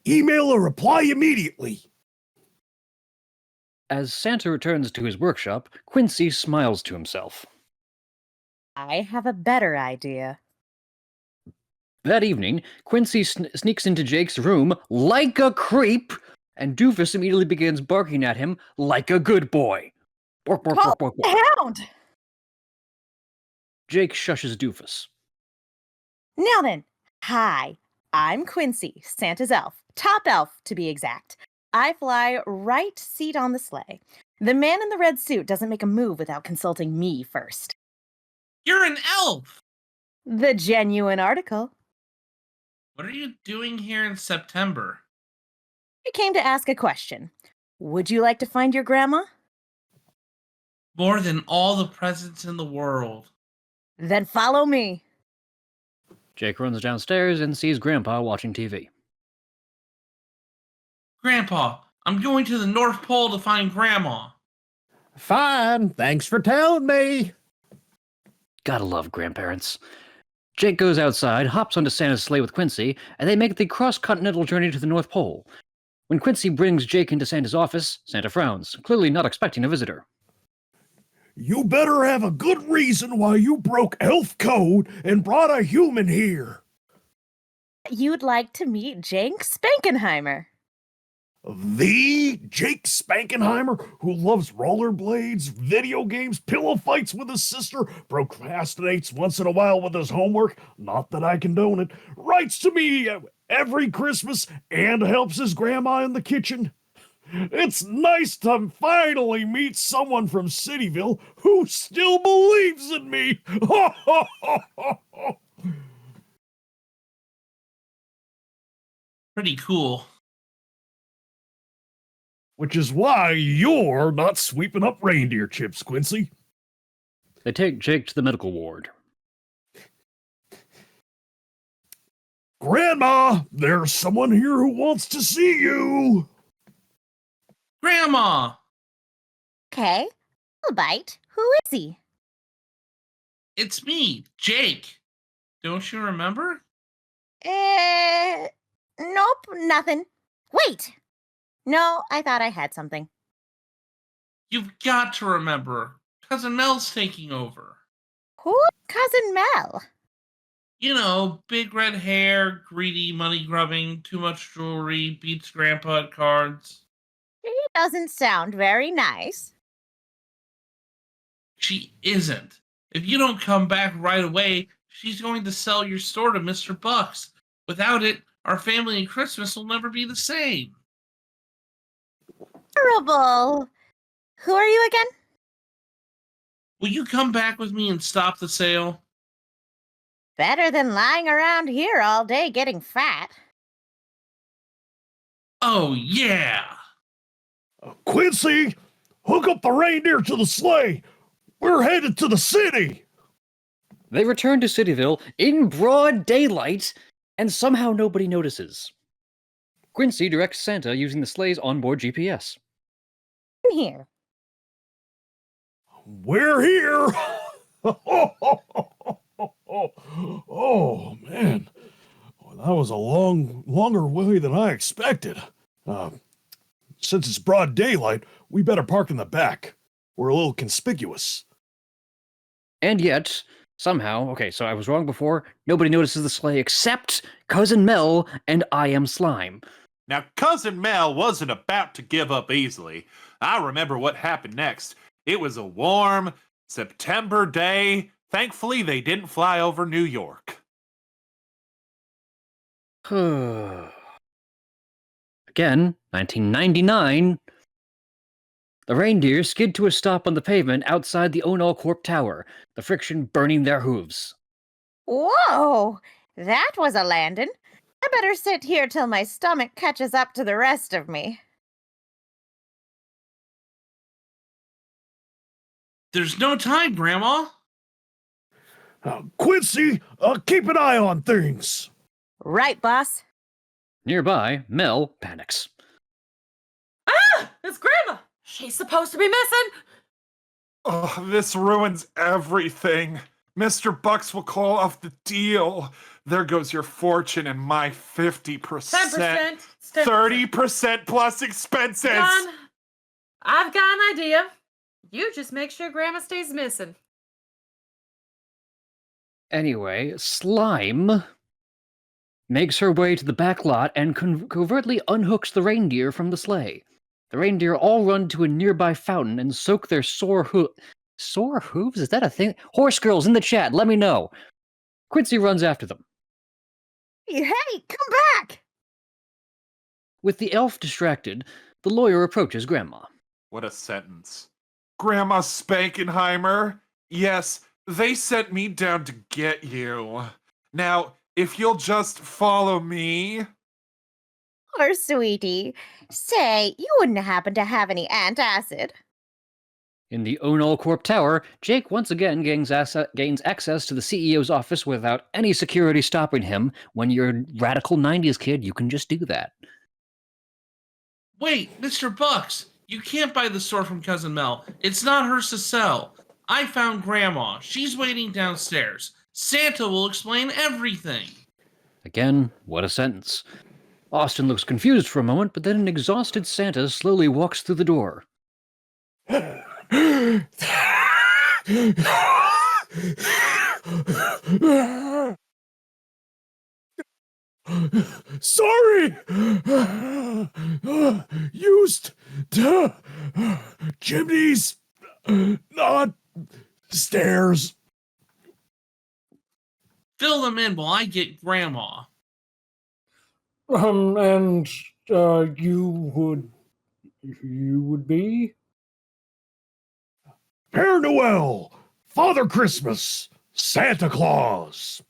S8: Email a reply immediately.
S1: As Santa returns to his workshop, Quincy smiles to himself.
S3: I have a better idea.
S1: That evening, Quincy sneaks into Jake's room like a creep, and Doofus immediately begins barking at him like a good boy. Bork, bork, bork, bork, bork.
S3: Hound!
S1: Jake shushes Doofus.
S3: Now then, hi, I'm Quincy, Santa's elf, top elf to be exact. I fly right seat on the sleigh. The man in the red suit doesn't make a move without consulting me first.
S4: You're an elf!
S3: The genuine article.
S4: What are you doing here in September?
S3: I came to ask a question. Would you like to find your grandma?
S4: More than all the presents in the world.
S3: Then follow me.
S1: Jake runs downstairs and sees Grandpa watching TV.
S4: Grandpa, I'm going to the North Pole to find Grandma.
S8: Fine, thanks for telling me.
S1: Gotta love grandparents. Jake goes outside, hops onto Santa's sleigh with Quincy, and they make the cross-continental journey to the North Pole. When Quincy brings Jake into Santa's office, Santa frowns, clearly not expecting a visitor.
S8: You better have a good reason why you broke elf code and brought a human here.
S3: You'd like to meet Jake Spankenheimer.
S8: The Jake Spankenheimer, who loves rollerblades, video games, pillow fights with his sister, procrastinates once in a while with his homework, not that I condone it, writes to me every Christmas, and helps his grandma in the kitchen. It's nice to finally meet someone from Cityville who still believes in me.
S4: Pretty cool.
S8: Which is why you're not sweeping up reindeer chips, Quincy.
S1: They take Jake to the medical ward.
S8: Grandma, there's someone here who wants to see you.
S4: Grandma!
S3: Okay, I'll bite. Who is he?
S4: It's me, Jake. Don't you remember?
S3: Nope, nothing. Wait! No, I thought I had something.
S4: You've got to remember. Cousin Mel's taking over.
S3: Who's Cousin Mel?
S4: You know, big red hair, greedy, money grubbing, too much jewelry, beats Grandpa at cards.
S3: She doesn't sound very nice.
S4: She isn't. If you don't come back right away, she's going to sell your store to Mr. Bucks. Without it, our family and Christmas will never be the same.
S3: Terrible. Who are you again?
S4: Will you come back with me and stop the sale?
S3: Better than lying around here all day getting fat.
S4: Oh, yeah!
S8: Quincy, hook up the reindeer to the sleigh. We're headed to the city.
S1: They return to Cityville in broad daylight, and somehow nobody notices. Quincy directs Santa using the sleigh's onboard GPS.
S3: In here.
S8: We're here. Oh, man. Well, that was a longer way than I expected. Since it's broad daylight, we better park in the back. We're a little conspicuous.
S1: And yet, somehow, okay, so I was wrong before, nobody notices the sleigh except Cousin Mel and I Am Slime.
S2: Now, Cousin Mel wasn't about to give up easily. I remember what happened next. It was a warm September day. Thankfully, they didn't fly over New York.
S1: Again, 1999. The reindeer skid to a stop on the pavement outside the Onal Corp Tower, the friction burning their hooves.
S3: Whoa! That was a landing. I better sit here till my stomach catches up to the rest of me.
S4: There's no time, Grandma.
S8: Quincy, keep an eye on things.
S3: Right, boss?
S1: Nearby, Mel panics.
S5: Ah! It's Grandma! She's supposed to be missing!
S2: Oh, this ruins everything. Mr. Bucks will call off the deal. There goes your fortune and my 50%.
S5: 10%.
S2: 30% plus expenses.
S5: Done. I've got an idea. You just make sure Grandma stays missing.
S1: Anyway, Slime makes her way to the back lot and covertly unhooks the reindeer from the sleigh. The reindeer all run to a nearby fountain and soak their sore hooves? Is that a thing? Horse girls in the chat, let me know. Quincy runs after them.
S3: Hey, come back!
S1: With the elf distracted, the lawyer approaches Grandma.
S2: What a sentence. Grandma Spankenheimer? Yes, they sent me down to get you. Now, if you'll just follow me.
S3: Poor sweetie. Say, you wouldn't happen to have any antacid?
S1: In the Onal Corp Tower, Jake once again gains access to the CEO's office without any security stopping him. When you're a radical 90s kid, you can just do that.
S4: Wait, Mr. Bucks, you can't buy the store from Cousin Mel. It's not hers to sell. I found Grandma. She's waiting downstairs. Santa will explain everything.
S1: Again, what a sentence. Austin looks confused for a moment, but then an exhausted Santa slowly walks through the door.
S8: Sorry! Used to chimneys, not stairs.
S4: Fill them in while I get Grandma.
S9: And you would be?
S8: Père Noel, Father Christmas, Santa Claus.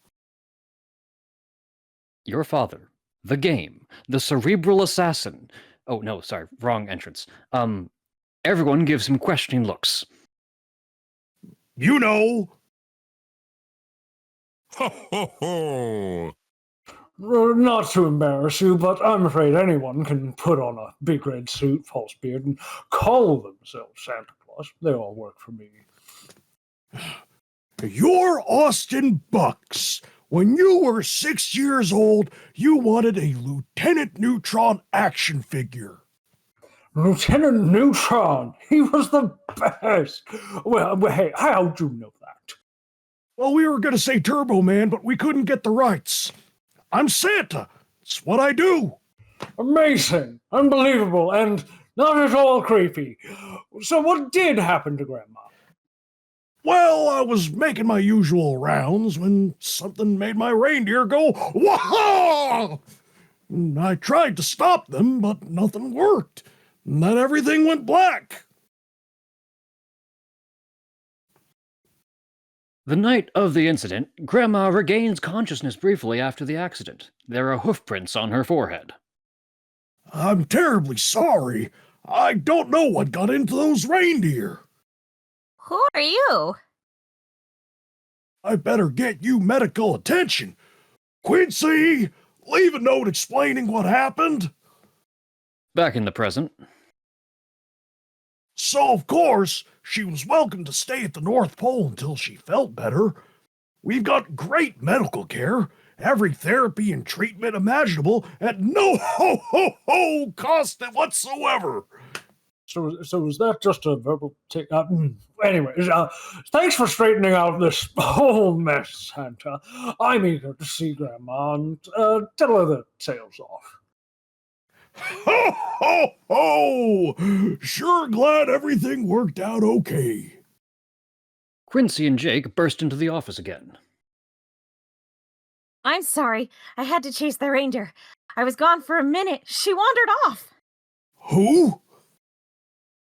S1: Your father, the game, the cerebral assassin. Oh, no, sorry, wrong entrance. Everyone gives him questioning looks.
S8: You know.
S10: Ho, ho, ho.
S9: Not to embarrass you, but I'm afraid anyone can put on a big red suit, false beard, and call themselves Santa Claus. They all work for me.
S8: You're Austin Bucks. When you were 6 years old, you wanted a Lieutenant Neutron action figure.
S9: Lieutenant Neutron! He was the best! Well, hey, how'd you know that?
S8: Well, we were going to say Turbo Man, but we couldn't get the rights. I'm Santa. It's what I do.
S9: Amazing! Unbelievable, and not at all creepy. So what did happen to Grandma?
S8: Well, I was making my usual rounds when something made my reindeer go, wah! I tried to stop them, but nothing worked. And then everything went black.
S1: The night of the incident, Grandma regains consciousness briefly after the accident. There are hoof prints on her forehead.
S8: I'm terribly sorry. I don't know what got into those reindeer.
S3: Who are you?
S8: I better get you medical attention. Quincy, leave a note explaining what happened.
S1: Back in the present.
S8: So, of course, she was welcome to stay at the North Pole until she felt better. We've got great medical care, every therapy and treatment imaginable, at no cost whatsoever.
S9: So is that just a verbal tick? Anyways, thanks for straightening out this whole mess, Santa. I'm eager to see Grandma and tell her the sale's off.
S8: Ho, ho, ho! Sure glad everything worked out okay.
S1: Quincy and Jake burst into the office again.
S3: I'm sorry. I had to chase the reindeer. I was gone for a minute. She wandered off.
S8: Who?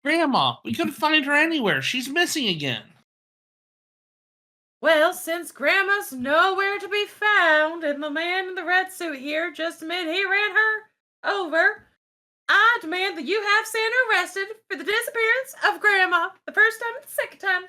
S4: Grandma, we couldn't find her anywhere. She's missing again.
S5: Well, since Grandma's nowhere to be found, and the man in the red suit here just admitted he ran her over, I demand that you have Santa arrested for the disappearance of Grandma the first time and the second time.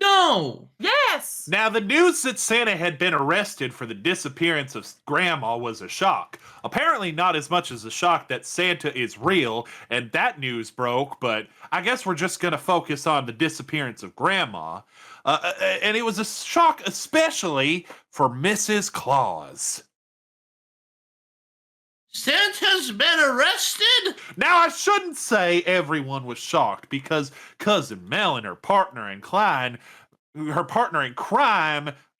S4: No!
S5: Yes!
S2: Now, the news that Santa had been arrested for the disappearance of Grandma was a shock. Apparently not as much as a shock that Santa is real, and that news broke, but I guess we're just gonna focus on the disappearance of Grandma. And it was a shock especially for Mrs. Claus.
S4: Santa's been arrested?
S2: Now, I shouldn't say everyone was shocked, because Cousin Mel and her partner in crime,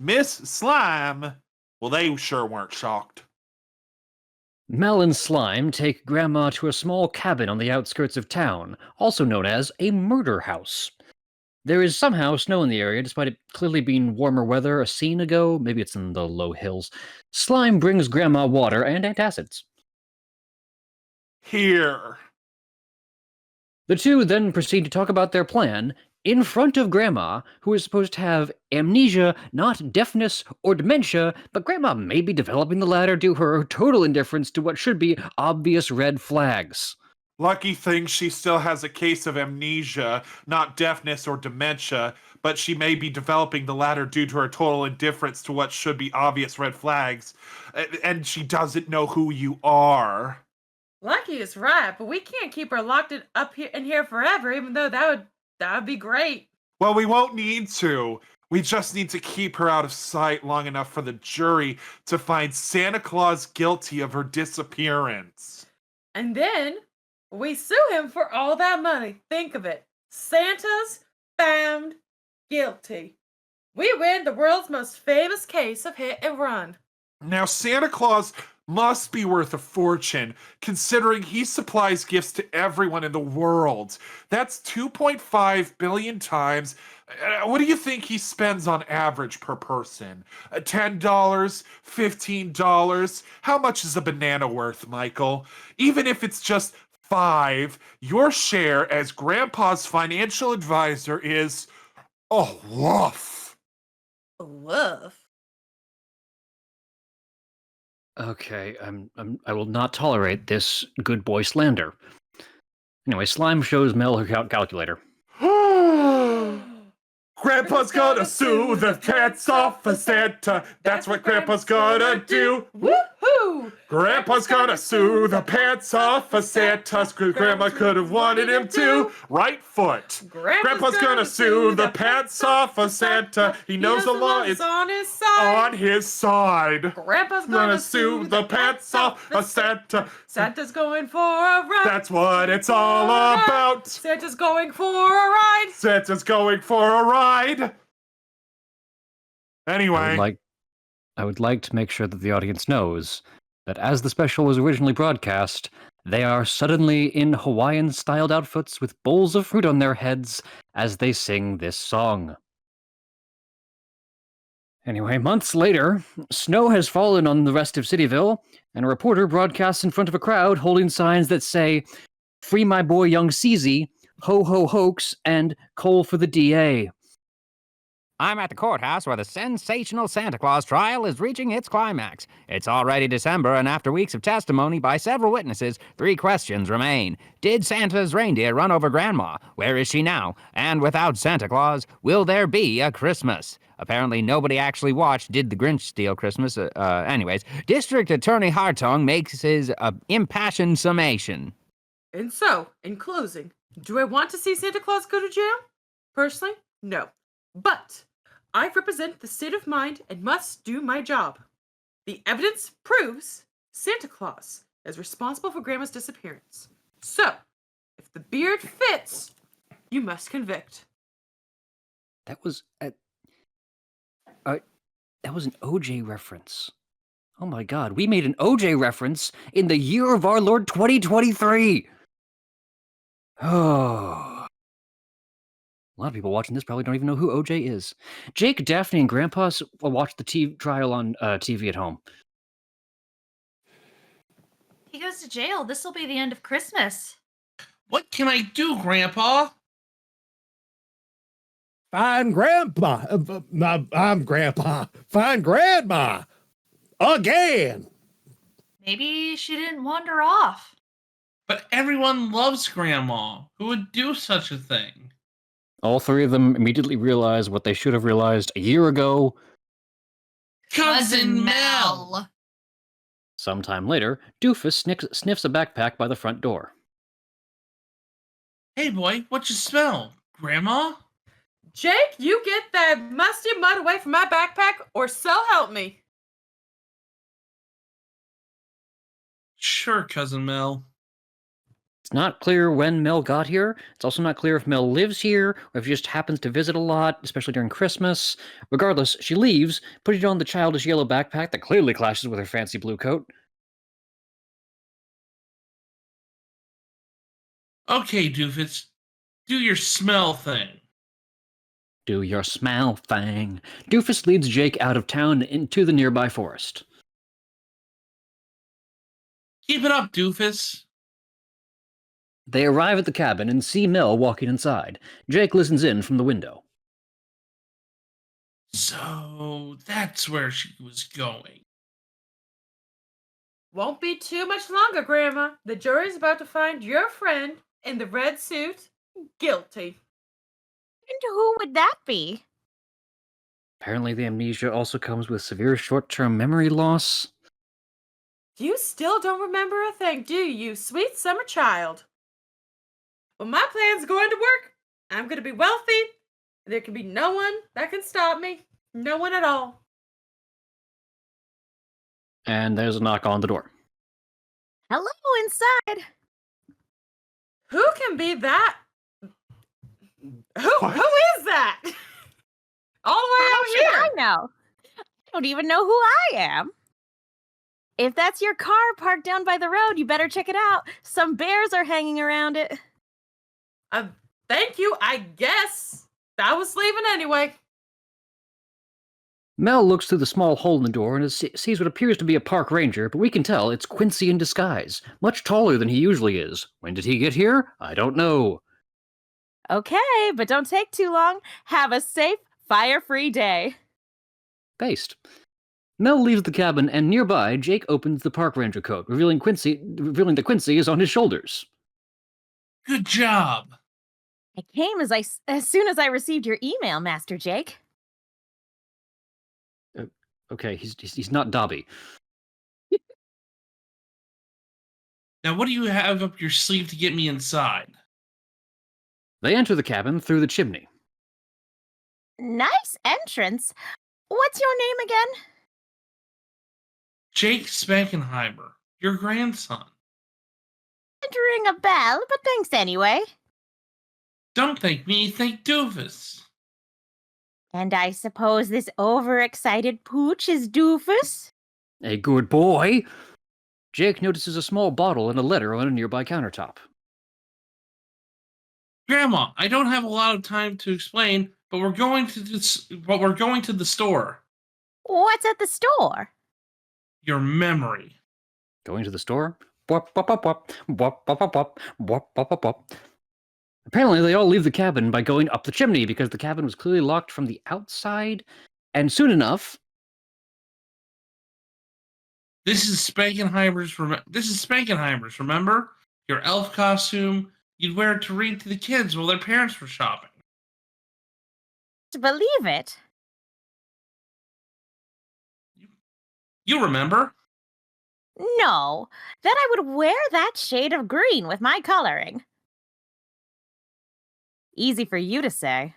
S2: Miss Slime, well, they sure weren't shocked.
S1: Mel and Slime take Grandma to a small cabin on the outskirts of town, also known as a murder house. There is somehow snow in the area, despite it clearly being warmer weather a scene ago. Maybe it's in the low hills. Slime brings Grandma water and antacids.
S2: Here.
S1: The two then proceed to talk about their plan in front of Grandma, who is supposed to have amnesia, not deafness or dementia, but Grandma may be developing the latter due to her total indifference to what should be obvious red flags.
S2: Lucky thing she still has a case of amnesia, not deafness or dementia, but she may be developing the latter due to her total indifference to what should be obvious red flags, and she doesn't know who you are.
S5: Lucky is right, but we can't keep her locked up here in here forever, even though that would be great.
S2: Well, we won't need to. We just need to keep her out of sight long enough for the jury to find Santa Claus guilty of her disappearance.
S5: And then we sue him for all that money. Think of it. Santa's found guilty. We win the world's most famous case of hit and run.
S2: Now, Santa Claus must be worth a fortune, considering he supplies gifts to everyone in the world. That's 2.5 billion times. What do you think he spends on average per person? $10? $15? How much is a banana worth, Michael? Even if it's just 5, your share as Grandpa's financial advisor is a woof.
S5: Woof.
S1: Okay, I will not tolerate this good boy slander. Anyway, Slime shows Mel her calculator.
S2: Grandpa's gonna sue the cats off of Santa. That's what Grandpa's gonna do.
S5: Woohoo!
S2: Grandpa's gonna sue the pants off of Santa. Grandma could have wanted him to. Right foot. Grandpa's gonna sue the pants off of Santa. He knows the law is
S5: on his side.
S2: on his side.
S5: Grandpa's
S2: Gonna sue the pants off of Santa.
S5: Santa's going for a ride.
S2: That's what it's all about.
S5: Santa's going for a ride.
S2: Santa's going for a ride. Anyway.
S1: I would like to make sure that the audience knows that as the special was originally broadcast, they are suddenly in Hawaiian-styled outfits with bowls of fruit on their heads as they sing this song. Anyway, months later, snow has fallen on the rest of Cityville, and a reporter broadcasts in front of a crowd holding signs that say, "Free my boy young CZ, ho ho hoax, and coal for the DA."
S6: I'm at the courthouse where the sensational Santa Claus trial is reaching its climax. It's already December, and after weeks of testimony by several witnesses, 3 questions remain. Did Santa's reindeer run over Grandma? Where is she now? And without Santa Claus, will there be a Christmas? Apparently nobody actually watched Did the Grinch Steal Christmas? Anyways, District Attorney Hartung makes his impassioned summation.
S5: And so, in closing, do I want to see Santa Claus go to jail? Personally, no. But I represent the state of mind and must do my job. The evidence proves Santa Claus is responsible for Grandma's disappearance. So, if The beard fits. You must convict.
S1: That was that was an OJ reference. Oh my God, we made an OJ reference in the year of our Lord 2023. Oh. A lot of people watching this probably don't even know who OJ is. Jake, Daphne, and Grandpa watched the trial on TV at home.
S7: He goes to jail. This will be the end of Christmas.
S4: What can I do, Grandpa?
S8: Find Grandpa. I'm Grandpa. Find Grandma. Again.
S7: Maybe she didn't wander off.
S4: But everyone loves Grandma. Who would do such a thing?
S1: All three of them immediately realize what they should have realized a year ago.
S4: Cousin Mel!
S1: Sometime later, Doofus sniffs a backpack by the front door.
S4: Hey boy, what you smell? Grandma?
S5: Jake, you get that musty mud away from my backpack, or so help me.
S4: Sure, Cousin Mel.
S1: It's not clear when Mel got here. It's also not clear if Mel lives here or if she just happens to visit a lot, especially during Christmas. Regardless, she leaves, putting on the childish yellow backpack that clearly clashes with her fancy blue coat.
S4: Okay, Doofus. Do your smell thing.
S1: Do your smell thing. Doofus leads Jake out of town into the nearby forest.
S4: Keep it up, Doofus.
S1: They arrive at the cabin and see Mel walking inside. Jake listens in from the window.
S4: So, that's where she was going.
S5: Won't be too much longer, Grandma. The jury's about to find your friend in the red suit guilty.
S3: And who would that be?
S1: Apparently, the amnesia also comes with severe short-term memory loss.
S5: You still don't remember a thing, do you, sweet summer child? Well, my plan's going to work. I'm going to be wealthy. There can be no one that can stop me. No one at all.
S1: And there's a knock on the door.
S3: Hello inside.
S5: Who can be that? Who is that? All the way
S3: How
S5: out
S3: should
S5: here.
S3: I know? I don't even know who I am. If that's your car parked down by the road, you better check it out. Some bears are hanging around it.
S5: Thank you, I guess. I was leaving anyway.
S1: Mel looks through the small hole in the door and sees what appears to be a park ranger, but we can tell it's Quincy in disguise, much taller than he usually is. When did he get here? I don't know.
S3: Okay, but don't take too long. Have a safe, fire-free day.
S1: Based. Mel leaves the cabin, and nearby, Jake opens the park ranger coat, revealing that Quincy is on his shoulders.
S4: Good job.
S3: I came as soon as I received your email, Master Jake.
S1: Okay, he's not Dobby.
S4: Now, what do you have up your sleeve to get me inside?
S1: They enter the cabin through the chimney.
S3: Nice entrance. What's your name again?
S4: Jake Spankenheimer, your grandson.
S3: Didn't ring a bell, but thanks anyway.
S4: Don't thank me, thank Doofus.
S3: And I suppose this overexcited pooch is Doofus?
S1: A good boy. Jake notices a small bottle and a letter on a nearby countertop.
S4: Grandma, I don't have a lot of time to explain, but we're going to the store.
S3: What's at the store?
S4: Your memory.
S1: Going to the store? Bwop, bwop, bwop, bwop, bwop, bwop, bwop, bwop, bwop, bwop, bwop. Apparently, they all leave the cabin by going up the chimney because the cabin was clearly locked from the outside. And soon enough,
S4: This is Spankenheimer's. Remember your elf costume? You'd wear it to read to the kids while their parents were shopping.
S3: To believe it.
S4: You remember?
S3: No, that I would wear that shade of green with my coloring. Easy for you to say.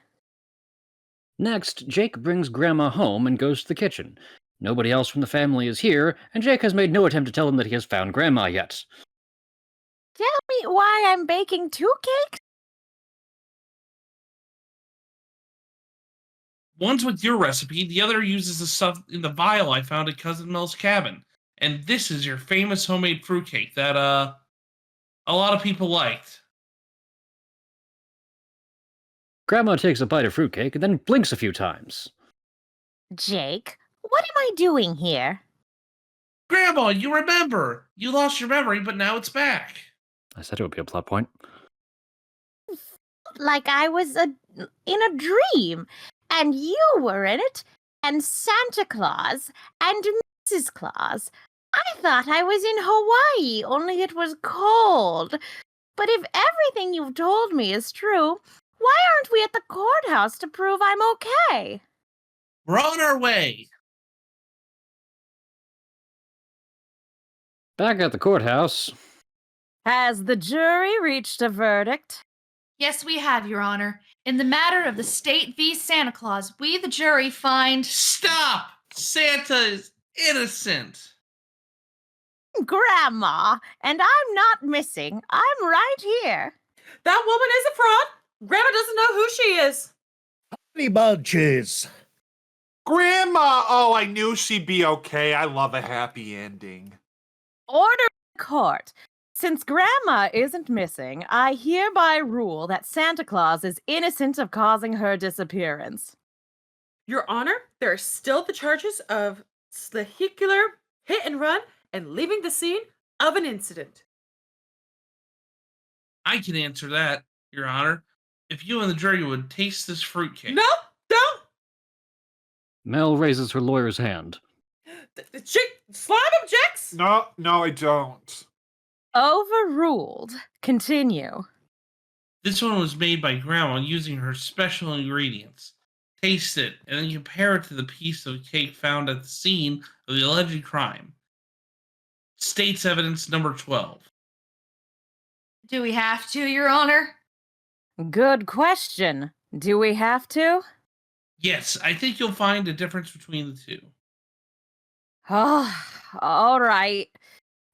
S1: next, Jake brings Grandma home and goes to the kitchen. Nobody else from the family is here, and Jake has made no attempt to tell them that he has found Grandma yet.
S3: Tell me why I'm baking 2 cakes?
S4: One's with your recipe, the other uses the stuff in the vial I found at Cousin Mel's cabin. And this is your famous homemade fruitcake that a lot of people liked.
S1: Grandma takes a bite of fruitcake and then blinks a few times.
S3: Jake, what am I doing here?
S4: Grandma, you remember! You lost your memory, but now it's back.
S1: I said it would be a plot point.
S3: Like I was in a dream, and you were in it, and Santa Claus, and Mrs. Claus. I thought I was in Hawaii, only it was cold. But if everything you've told me is true, why aren't we at the courthouse to prove I'm okay?
S4: We're on our way.
S1: Back at the courthouse,
S3: Has the jury reached a verdict?
S7: Yes, we have, Your Honor. In the matter of the state v. Santa Claus, we, the jury, find.
S4: Stop! Santa is innocent.
S3: Grandma, and I'm not missing. I'm right here.
S5: That woman is a fraud. Grandma doesn't know who she is.
S8: Honey bunches.
S2: Grandma! Oh, I knew she'd be okay. I love a happy ending.
S3: Order in court. Since Grandma isn't missing, I hereby rule that Santa Claus is innocent of causing her disappearance.
S5: Your Honor, there are still the charges of vehicular hit and run and leaving the scene of an incident.
S4: I can answer that, Your Honor. If you and the jury would taste this fruitcake.
S5: No, don't!
S1: Mel raises her lawyer's hand.
S5: Slime objects?
S2: No, I don't.
S3: Overruled. Continue.
S4: This one was made by Grandma using her special ingredients. Taste it, and then compare it to the piece of cake found at the scene of the alleged crime. State's evidence number 12.
S7: Do we have to, Your Honor?
S3: Good question. Do we have to?
S4: Yes, I think you'll find a difference between the two.
S3: Oh, all right.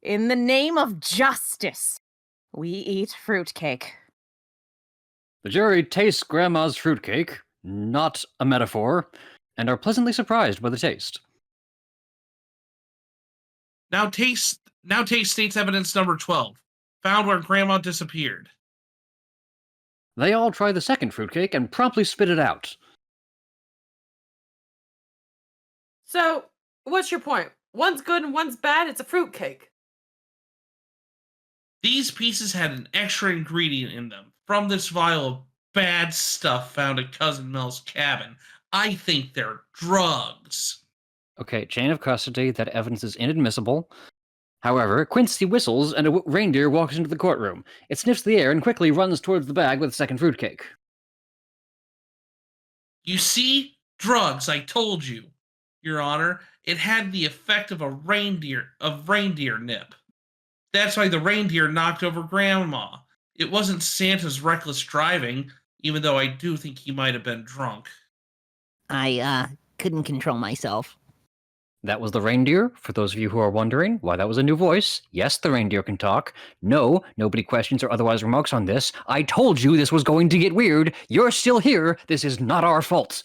S3: In the name of justice, we eat fruitcake.
S1: The jury tastes Grandma's fruitcake, not a metaphor, and are pleasantly surprised by the taste.
S4: Now taste state's evidence number 12. Found where Grandma disappeared.
S1: They all try the second fruitcake and promptly spit it out.
S5: So, what's your point? One's good and one's bad. It's a fruitcake.
S4: These pieces had an extra ingredient in them from this vial of bad stuff found at Cousin Mel's cabin. I think they're drugs.
S1: Okay, chain of custody, that evidence is inadmissible. However, Quincy whistles and a reindeer walks into the courtroom. It sniffs the air and quickly runs towards the bag with the second fruitcake.
S4: You see? Drugs, I told you, Your Honor. It had the effect of reindeer nip. That's why the reindeer knocked over Grandma. It wasn't Santa's reckless driving, even though I do think he might have been drunk.
S11: I couldn't control myself.
S1: That was the reindeer, for those of you who are wondering why that was a new voice. Yes, the reindeer can talk. No, nobody questions or otherwise remarks on this. I told you this was going to get weird. You're still here. This is not our fault.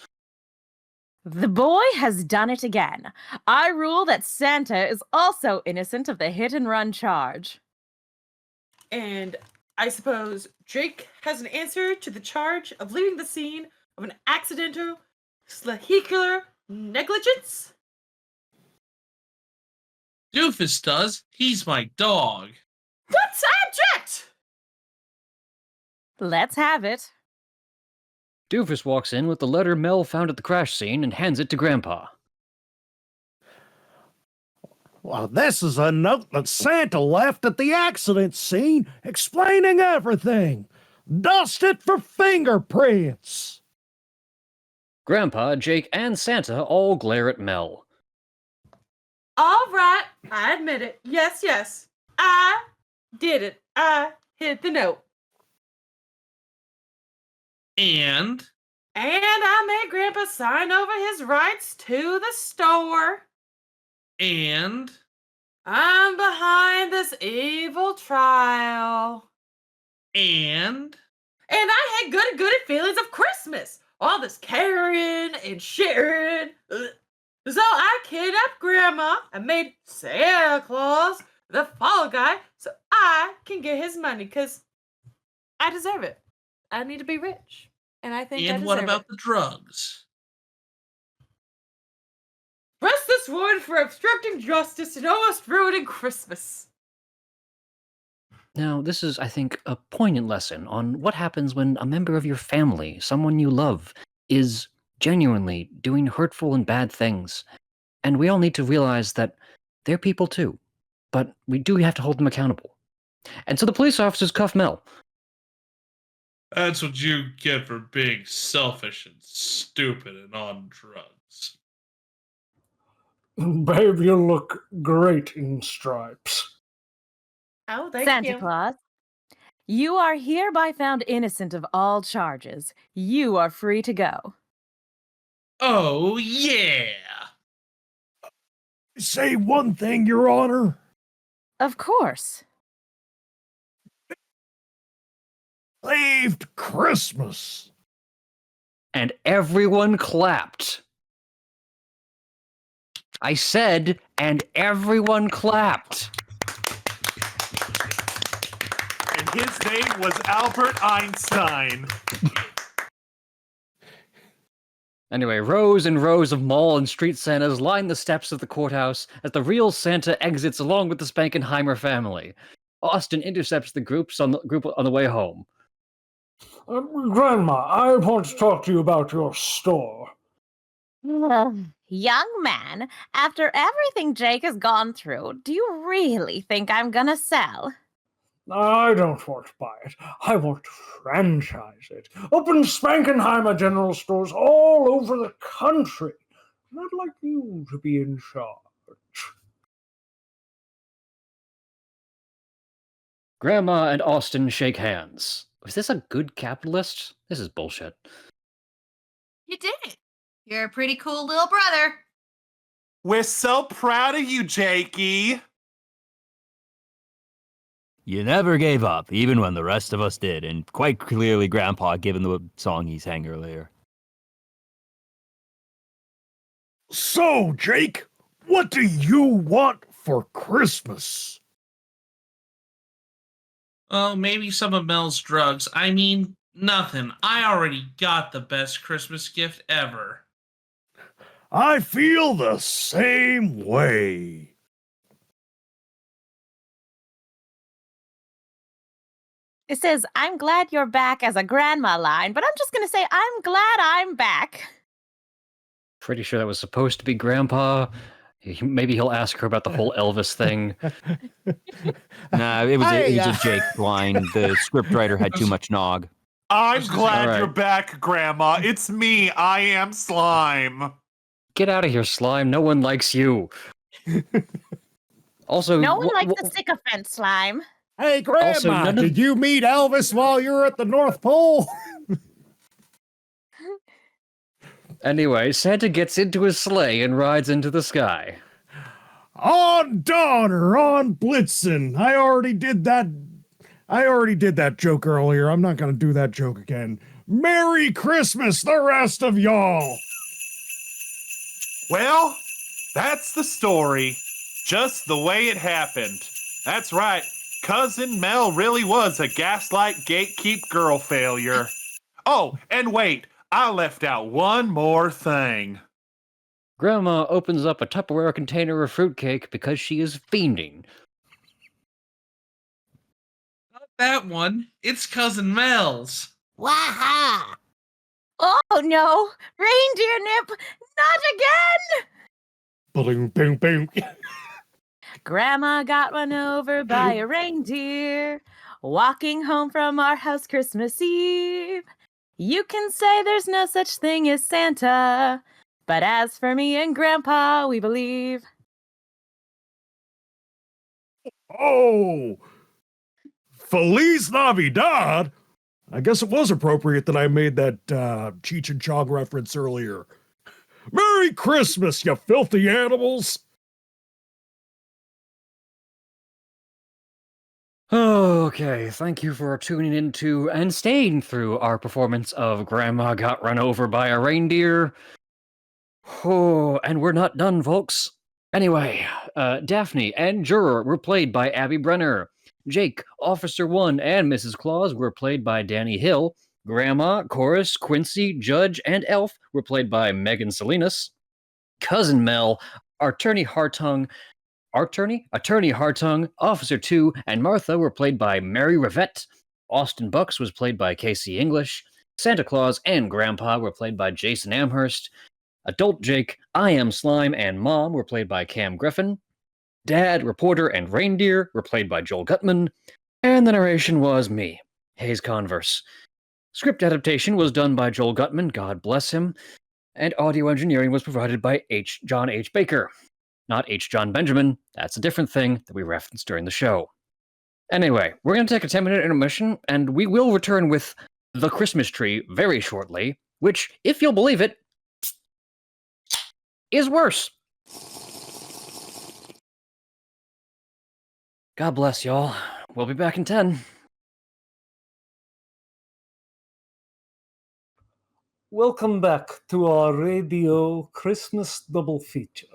S3: The boy has done it again. I rule that Santa is also innocent of the hit-and-run charge.
S5: And I suppose Jake has an answer to the charge of leaving the scene of an accidental vehicular negligence?
S4: Doofus does. He's my dog.
S5: That's abject!
S3: Let's have it.
S1: Doofus walks in with the letter Mel found at the crash scene and hands it to Grandpa.
S8: Well, this is a note that Santa left at the accident scene explaining everything. Dust it for fingerprints.
S1: Grandpa, Jake, and Santa all glare at Mel.
S5: All right, I admit it. Yes. I did it. I hid the note.
S4: And
S5: I made Grandpa sign over his rights to the store.
S4: And
S5: I'm behind this evil trial.
S4: And
S5: I had good feelings of Christmas. All this caring and sharing. Ugh. So I kidnapped Grandma and made Santa Claus the fall guy so I can get his money because I deserve it. I need to be rich. And I think I
S4: and
S5: deserve
S4: what about
S5: it.
S4: the drugs?
S5: Press this warrant for obstructing justice and almost ruining Christmas.
S1: Now, this is, I think, a poignant lesson on what happens when a member of your family, someone you love, is genuinely doing hurtful and bad things. And we all need to realize that they're people too, but we do have to hold them accountable. And so the police officers cuff Mel.
S4: That's what you get for being selfish and stupid and on drugs.
S9: Babe, you look great in stripes.
S5: Oh, thank
S3: Santa
S5: you.
S3: Claus, you are hereby found innocent of all charges. You are free to go.
S4: Oh, yeah!
S8: Say one thing, Your Honor.
S3: Of course.
S8: Saved Christmas.
S1: And everyone clapped. I said, and everyone clapped.
S2: And his name was Albert Einstein.
S1: Anyway, rows and rows of mall and street Santas line the steps of the courthouse as the real Santa exits along with the Spankenheimer family. Austin intercepts the group on the way home.
S9: Grandma, I want to talk to you about your store.
S3: Young man, after everything Jake has gone through, do you really think I'm gonna sell?
S9: I don't want to buy it. I want to franchise it. Open Spankenheimer general stores all over the country. And I'd like you to be in charge.
S1: Grandma and Austin shake hands. Was this a good capitalist? This is bullshit.
S7: You did it. You're a pretty cool little brother.
S2: We're so proud of you, Jakey.
S6: You never gave up, even when the rest of us did, and quite clearly Grandpa, given the song he sang earlier.
S8: So, Jake, what do you want for Christmas?
S4: Oh, maybe some of Mel's drugs. I mean, nothing. I already got the best Christmas gift ever.
S8: I feel the same way.
S3: It says, I'm glad you're back as a grandma line, but I'm just gonna say, I'm glad I'm back.
S1: Pretty sure that was supposed to be Grandpa. Maybe he'll ask her about the whole Elvis thing.
S6: Nah, it was a Jake line. The scriptwriter had too much nog.
S2: I'm glad
S1: All
S2: you're
S1: right.
S2: back, Grandma. It's me. I am Slime.
S1: Get out of here, Slime. No one likes you. Also,
S3: No one likes the sycophant slime.
S8: Hey, Grandma,
S1: Also, none of-
S8: did you meet Elvis while you were at the North Pole?
S1: Anyway, Santa gets into his sleigh and rides into the sky.
S8: On Donner, on Blitzen. I already did that joke earlier. I'm not going to do that joke again. Merry Christmas, the rest of y'all.
S2: Well, that's the story. Just the way it happened. That's right. Cousin Mel really was a gaslight gatekeep girl failure. Oh, and wait, I left out one more thing.
S1: Grandma opens up a Tupperware container of fruitcake because she is fiending.
S4: Not that one. It's Cousin Mel's.
S11: Waha!
S3: Oh no! Reindeer nip! Not again!
S8: Boom, boom, boom.
S3: Grandma got run over by a reindeer walking home from our house Christmas Eve. You can say there's no such thing as Santa, but as for me and Grandpa, we believe.
S8: Oh, Feliz Navidad. I guess it was appropriate that I made that Cheech and Chong reference earlier. Merry Christmas, you filthy animals.
S1: Okay, thank you for tuning into and staying through our performance of Grandma Got Run Over by a Reindeer. Oh, and we're not done, folks. Anyway, Daphne and Juror were played by Abby Brenner. Jake, Officer 1, and Mrs. Claus were played by Danny Hill. Grandma, Chorus, Quincy, Judge, and Elf were played by Megan Salinas. Cousin Mel, Attorney Hartung, Officer 2, and Martha were played by Mary Rivette. Austin Bucks was played by Casey English. Santa Claus and Grandpa were played by Jason Amherst. Adult Jake, I Am Slime, and Mom were played by Cam Griffin. Dad, Reporter, and Reindeer were played by Joel Guttman. And the narration was me, Hayes Converse. Script adaptation was done by Joel Guttman, God bless him. And audio engineering was provided by John H. Baker. Not H. John Benjamin. That's a different thing that we referenced during the show. Anyway, we're going to take a 10-minute intermission, and we will return with The Christmas Tree very shortly, which, if you'll believe it, is worse. God bless y'all. We'll be back in 10.
S9: Welcome back to our RaDEEo Christmas double feature.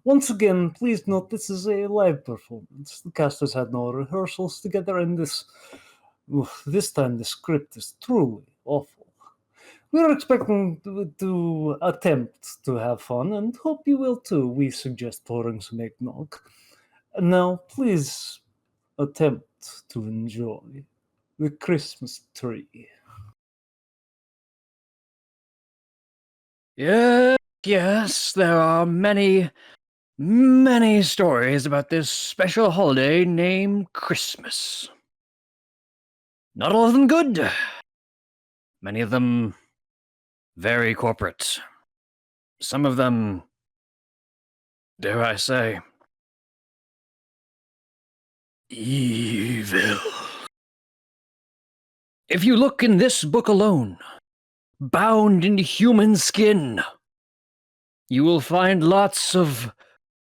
S9: Once again, please note this is a live performance. The cast has had no rehearsals together, and this time the script is truly awful. We are expecting to attempt to have fun, and hope you will too. We suggest pouring some eggnog. And now, please attempt to enjoy the Christmas tree.
S1: Yes, there are many stories about this special holiday named Christmas. Not all of them good. Many of them very corporate. Some of them, dare I say, evil. If you look in this book alone, bound in human skin, you will find lots of,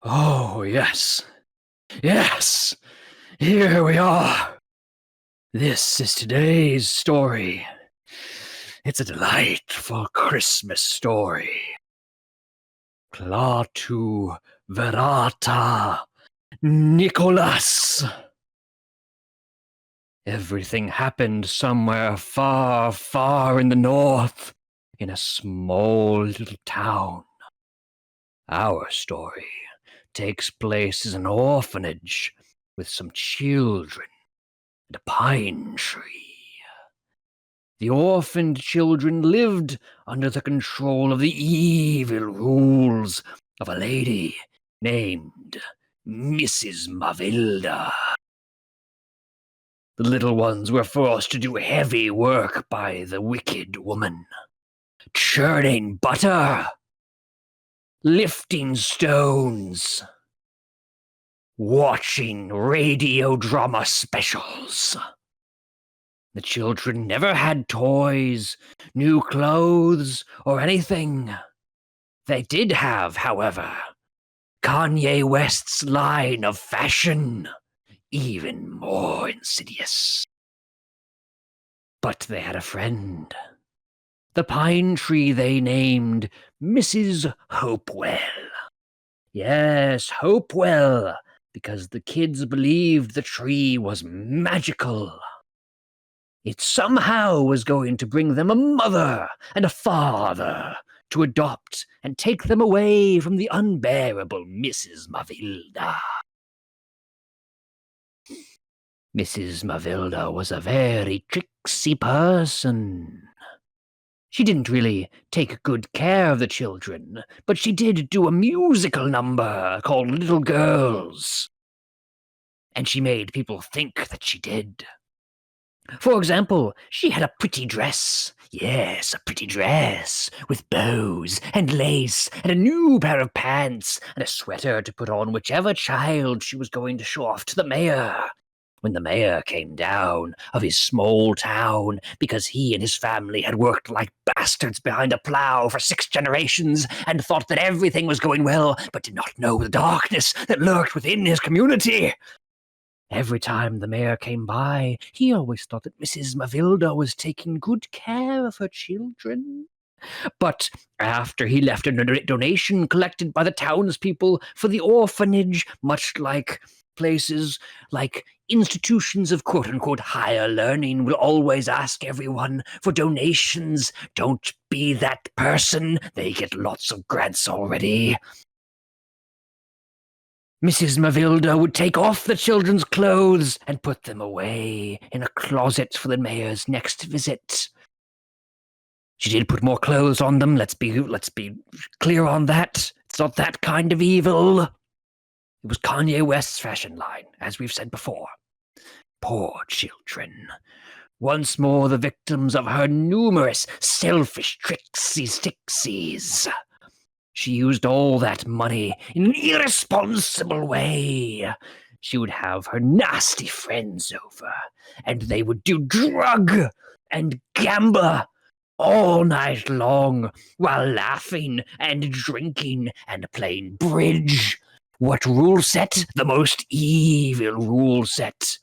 S1: oh yes, here we are. This is today's story. It's a delightful Christmas story. Klaatu Verata Nicholas. Everything happened somewhere far, far in the north, in a small little town. Our story takes place in an orphanage with some children and a pine tree. The orphaned children lived under the control of the evil rules of a lady named Mrs. Mavilda. The little ones were forced to do heavy work by the wicked woman, churning butter, lifting stones, watching radio drama specials. The children never had toys, new clothes, or anything. They did have, however, Kanye West's line of fashion, even more insidious. But they had a friend. The pine tree they named Mrs. Hopewell. Yes, Hopewell, because the kids believed the tree was magical. It somehow was going to bring them a mother and a father to adopt and take them away from the unbearable Mrs. Mavilda. Mrs. Mavilda was a very tricksy person. She didn't really take good care of the children, but she did do a musical number called Little Girls. And she made people think that she did. For example, she had a pretty dress. Yes, a pretty dress, with bows and lace and a new pair of pants and a sweater to put on whichever child she was going to show off to the mayor. When the mayor came down of his small town because he and his family had worked like bastards behind a plow for 6 generations and thought that everything was going well, but did not know the darkness that lurked within his community. Every time the mayor came by, he always thought that Mrs. Mavilda was taking good care of her children. But after he left a donation collected by the townspeople for the orphanage, much like places like institutions of quote-unquote higher learning will always ask everyone for donations. Don't be that person. They get lots of grants already. Mrs. Mavilda would take off the children's clothes and put them away in a closet for the mayor's next visit. She did put more clothes on them. Let's be clear on that. It's not that kind of evil. It was Kanye West's fashion line, as we've said before. Poor children. Once more the victims of her numerous selfish trixies. She used all that money in an irresponsible way. She would have her nasty friends over, and they would do drug and gamble all night long while laughing and drinking and playing bridge. What rule set? The most evil rule set.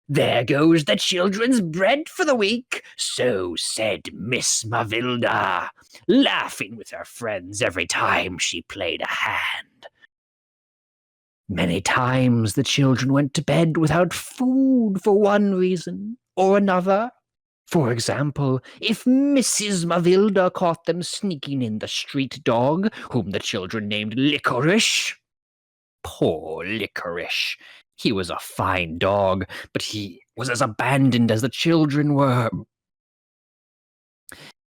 S1: There goes the children's bread for the week, so said Miss Mavilda, laughing with her friends every time she played a hand. Many times the children went to bed without food for one reason or another. For example, if Mrs. Mavilda caught them sneaking in the street dog, whom the children named Licorice. Poor Licorice. He was a fine dog, but he was as abandoned as the children were.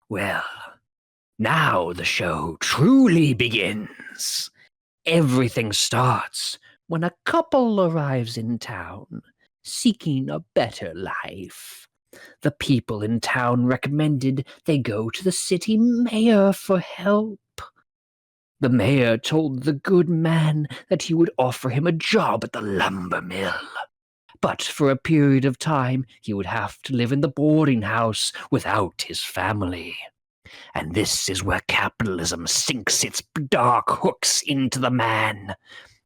S1: Well, now the show truly begins. Everything starts when a couple arrives in town, seeking a better life. The people in town recommended they go to the city mayor for help. The mayor told the good man that he would offer him a job at the lumber mill. But for a period of time, he would have to live in the boarding house without his family. And this is where capitalism sinks its dark hooks into the man,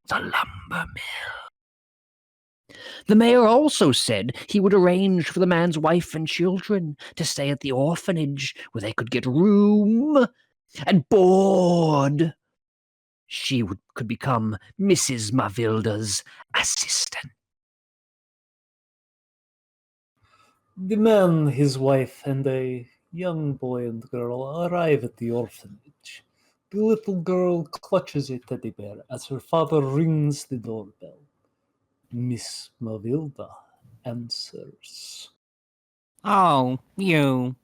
S1: the lumber mill. The mayor also said he would arrange for the man's wife and children to stay at the orphanage where they could get room and board. She could become Mrs. Mavilda's assistant.
S9: The man, his wife, and a young boy and girl arrive at the orphanage. The little girl clutches a teddy bear as her father rings the doorbell. Miss Mavilda answers.
S6: Oh, you.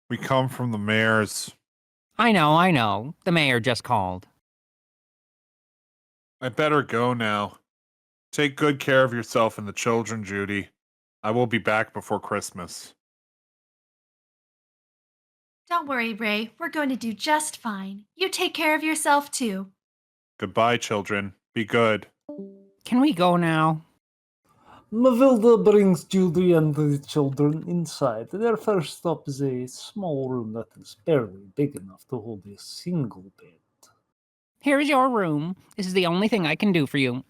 S10: We come from the mayor's.
S6: I know. The mayor just called.
S10: I better go now. Take good care of yourself and the children, Judy. I will be back before Christmas.
S7: Don't worry, Ray. We're going to do just fine. You take care of yourself, too.
S10: Goodbye, children. Be good.
S6: Can we go now?
S9: Mavilda brings Judy and the children inside. Their first stop is a small room that is barely big enough to hold a single bed.
S6: Here is your room. This is the only thing I can do for you.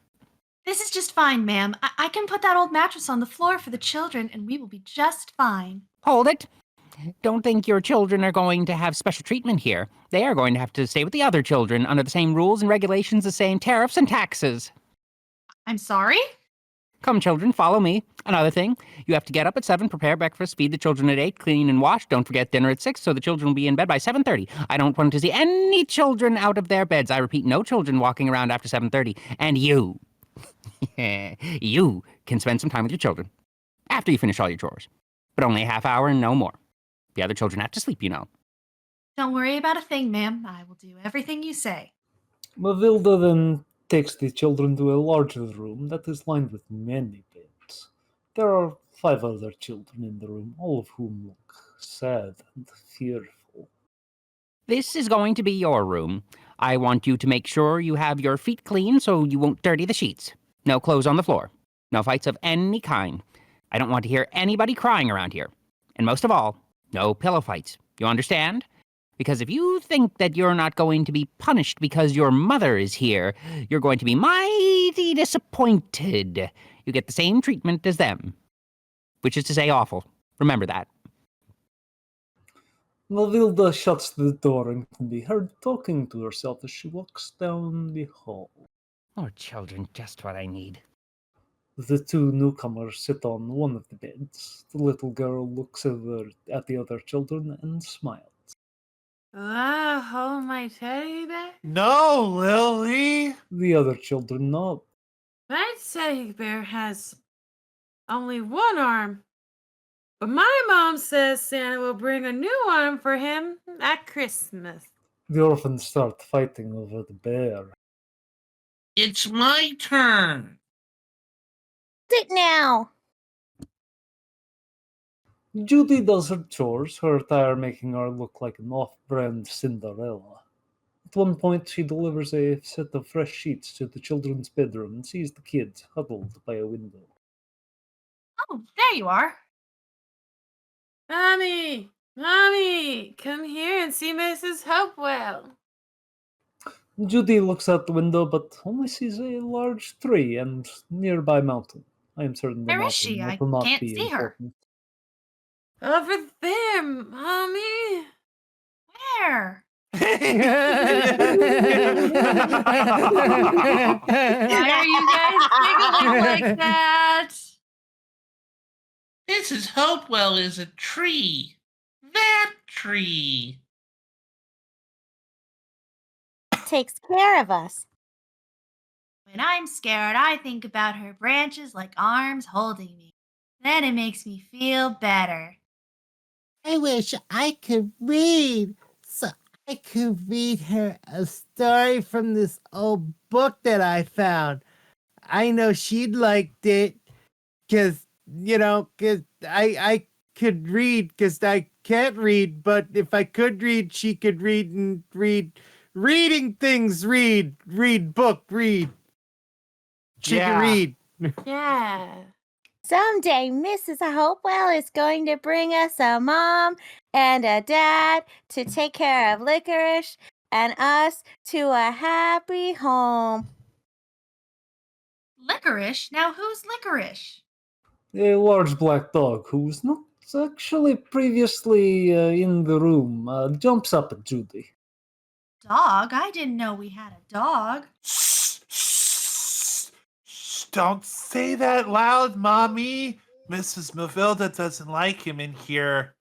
S7: This is just fine, ma'am. I can put that old mattress on the floor for the children, and we will be just fine.
S6: Hold it. Don't think your children are going to have special treatment here. They are going to have to stay with the other children under the same rules and regulations, the same tariffs and taxes.
S7: I'm sorry?
S6: Come, children, follow me. Another thing, you have to get up at 7, prepare breakfast, feed the children at 8, clean and wash. Don't forget dinner at 6, so the children will be in bed by 7:30. I don't want to see any children out of their beds. I repeat, no children walking around after 7:30. And you, you can spend some time with your children after you finish all your chores. But only a half hour and no more. The other children have to sleep, you know.
S7: Don't worry about a thing, ma'am. I will do everything you say.
S9: Mavilda then takes the children to a larger room that is lined with many beds. There are 5 other children in the room, all of whom look sad and fearful.
S6: This is going to be your room. I want you to make sure you have your feet clean so you won't dirty the sheets. No clothes on the floor. No fights of any kind. I don't want to hear anybody crying around here. And most of all, no pillow fights. You understand? Because if you think that you're not going to be punished because your mother is here, you're going to be mighty disappointed. you get the same treatment as them. Which is to say awful. Remember that.
S9: Mavilda shuts the door and can be heard talking to herself as she walks down the hall.
S6: More children, just what I need.
S9: The two newcomers sit on one of the beds. The little girl looks over at the other children and smiles.
S5: Hold my teddy bear?
S10: No, Lily.
S9: The other children nod.
S5: My teddy bear has only one arm. But my mom says Santa will bring a new one for him at Christmas.
S9: The orphans start fighting over the bear.
S4: It's my turn.
S3: Sit now.
S9: Judy does her chores, her attire making her look like an off-brand Cinderella. At one point, she delivers a set of fresh sheets to the children's bedroom and sees the kids huddled by a window.
S7: Oh, there you are.
S5: Mommy, come here and see Mrs. Hopewell.
S9: Judy looks out the window but only sees a large tree and nearby mountain. I am certain the
S7: Where
S9: mountain
S7: is she? I
S9: will not
S7: can't
S9: be
S7: see her.
S9: important.
S5: Over there, Mommy.
S7: Where? Why are you guys giggling like that?
S4: Mrs. Hopewell is a tree. That tree.
S3: Takes care of us.
S7: When I'm scared, I think about her branches like arms holding me. Then it makes me feel better.
S11: I wish I could read, so I could read her a story from this old book that I found. I know she'd liked it, because I could read, because I can't read, but if I could read, she could read and read. Reading things, read book, read. She can read.
S5: Yeah.
S3: Someday, Mrs. Hopewell is going to bring us a mom and a dad to take care of Licorice and us to a happy home.
S7: Licorice? Now who's Licorice?
S9: A large black dog who was not actually previously in the room jumps up at Judy.
S7: Dog? I didn't know we had a dog.
S10: Shh, don't say that loud, Mommy. Mrs. Mavilda doesn't like him in here.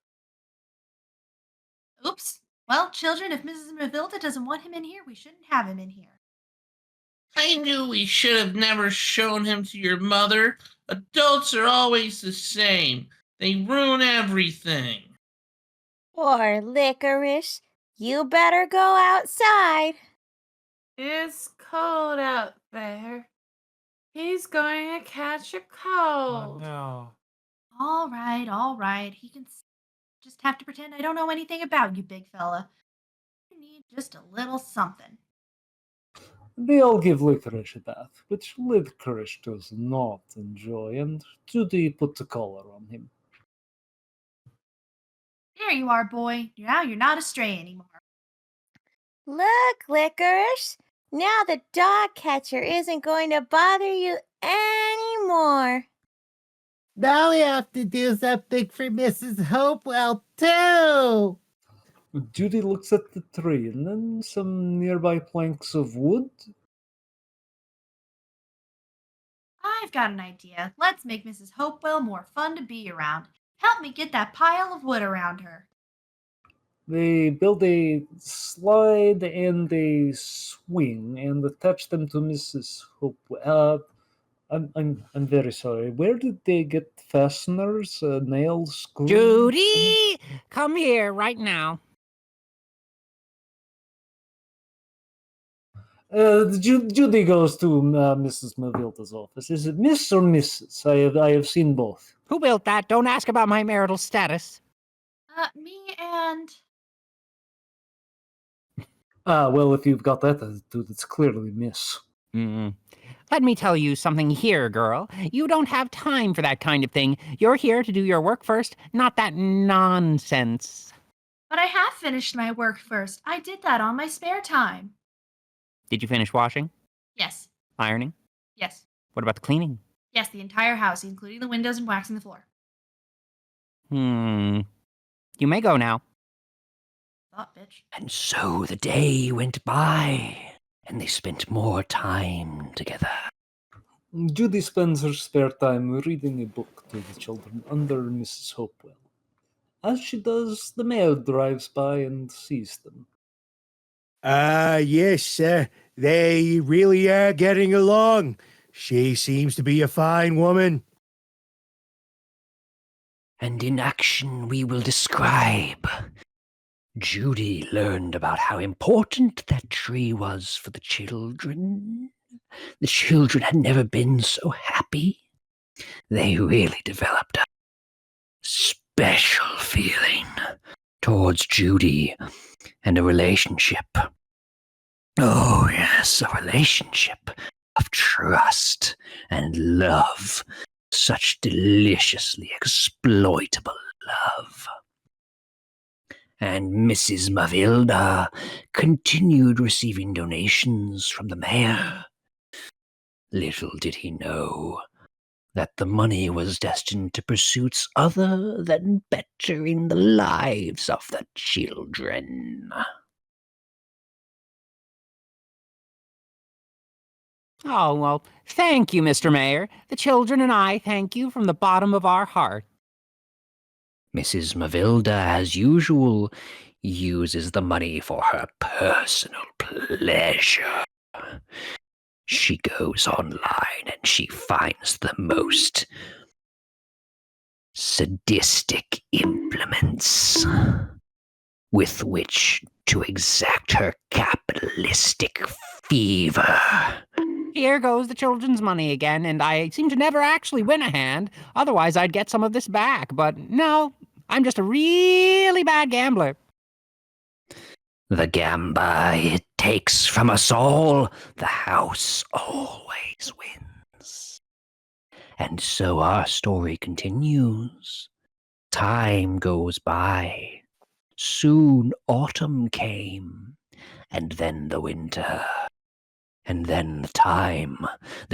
S7: Oops. Well, children, if Mrs. Mavilda doesn't want him in here, we shouldn't have him in here.
S4: I knew we should have never shown him to your mother. Adults are always the same. They ruin everything.
S3: Poor Licorice. You better go outside.
S5: It's cold out there. He's going to catch a
S10: Oh,
S5: cold.
S10: no.
S7: All right. He can just have to pretend I don't know anything about you, big fella. You need just a little something.
S9: They all give Licorice a bath, which Licorice does not enjoy, and Judy puts a collar on him.
S7: There you are, boy. Now you're not astray anymore.
S3: Look, Licorice. Now the dog catcher isn't going to bother you anymore.
S11: Now we have to do something for Mrs. Hopewell, too.
S9: Judy looks at the tree and then some nearby planks of wood.
S7: I've got an idea. Let's make Mrs. Hopewell more fun to be around. Help me get that pile of wood around her.
S9: They build a slide and a swing and attach them to Mrs. Hopewell. I'm very sorry. Where did they get fasteners, nails, screws?
S6: Judy! Come here right now.
S9: Judy goes to Mrs. Mavilda's office. Is it Miss or Mrs.? I have seen both.
S6: Who built that? Don't ask about my marital status.
S7: Me and...
S9: Well, if you've got that attitude, it's clearly Miss.
S6: Let me tell you something here, girl. You don't have time for that kind of thing. You're here to do your work first, not that nonsense.
S7: But I have finished my work first. I did that on my spare time.
S6: Did you finish washing?
S7: Yes.
S6: Ironing?
S7: Yes.
S6: What about the cleaning?
S7: Yes, the entire house, including the windows and waxing the floor.
S6: You may go now.
S7: Thought, bitch.
S1: And so the day went by, and they spent more time together.
S9: Judy spends her spare time reading a book to the children under Mrs. Hopewell. As she does, the mayor drives by and sees them.
S8: Yes, they really are getting along. She seems to be a fine woman.
S1: And in action we will describe. Judy learned about how important that tree was for the children. The children had never been so happy. They really developed a special feeling towards Judy and a relationship. Oh, yes, a relationship of trust and love. Such deliciously exploitable love. And Mrs. Mavilda continued receiving donations from the mayor. Little did he know that the money was destined to pursuits other than bettering the lives of the children.
S6: Oh, well, thank you, Mr. Mayor. The children and I thank you from the bottom of our heart.
S1: Mrs. Mavilda, as usual, uses the money for her personal pleasure. She goes online and she finds the most sadistic implements with which to exact her capitalistic fever.
S6: Here goes the children's money again, and I seem to never actually win a hand. Otherwise, I'd get some of this back. But no, I'm just a really bad gambler.
S1: The gamba it takes from us all, the house always wins. And so our story continues. Time goes by. Soon autumn came, and then the winter. And then the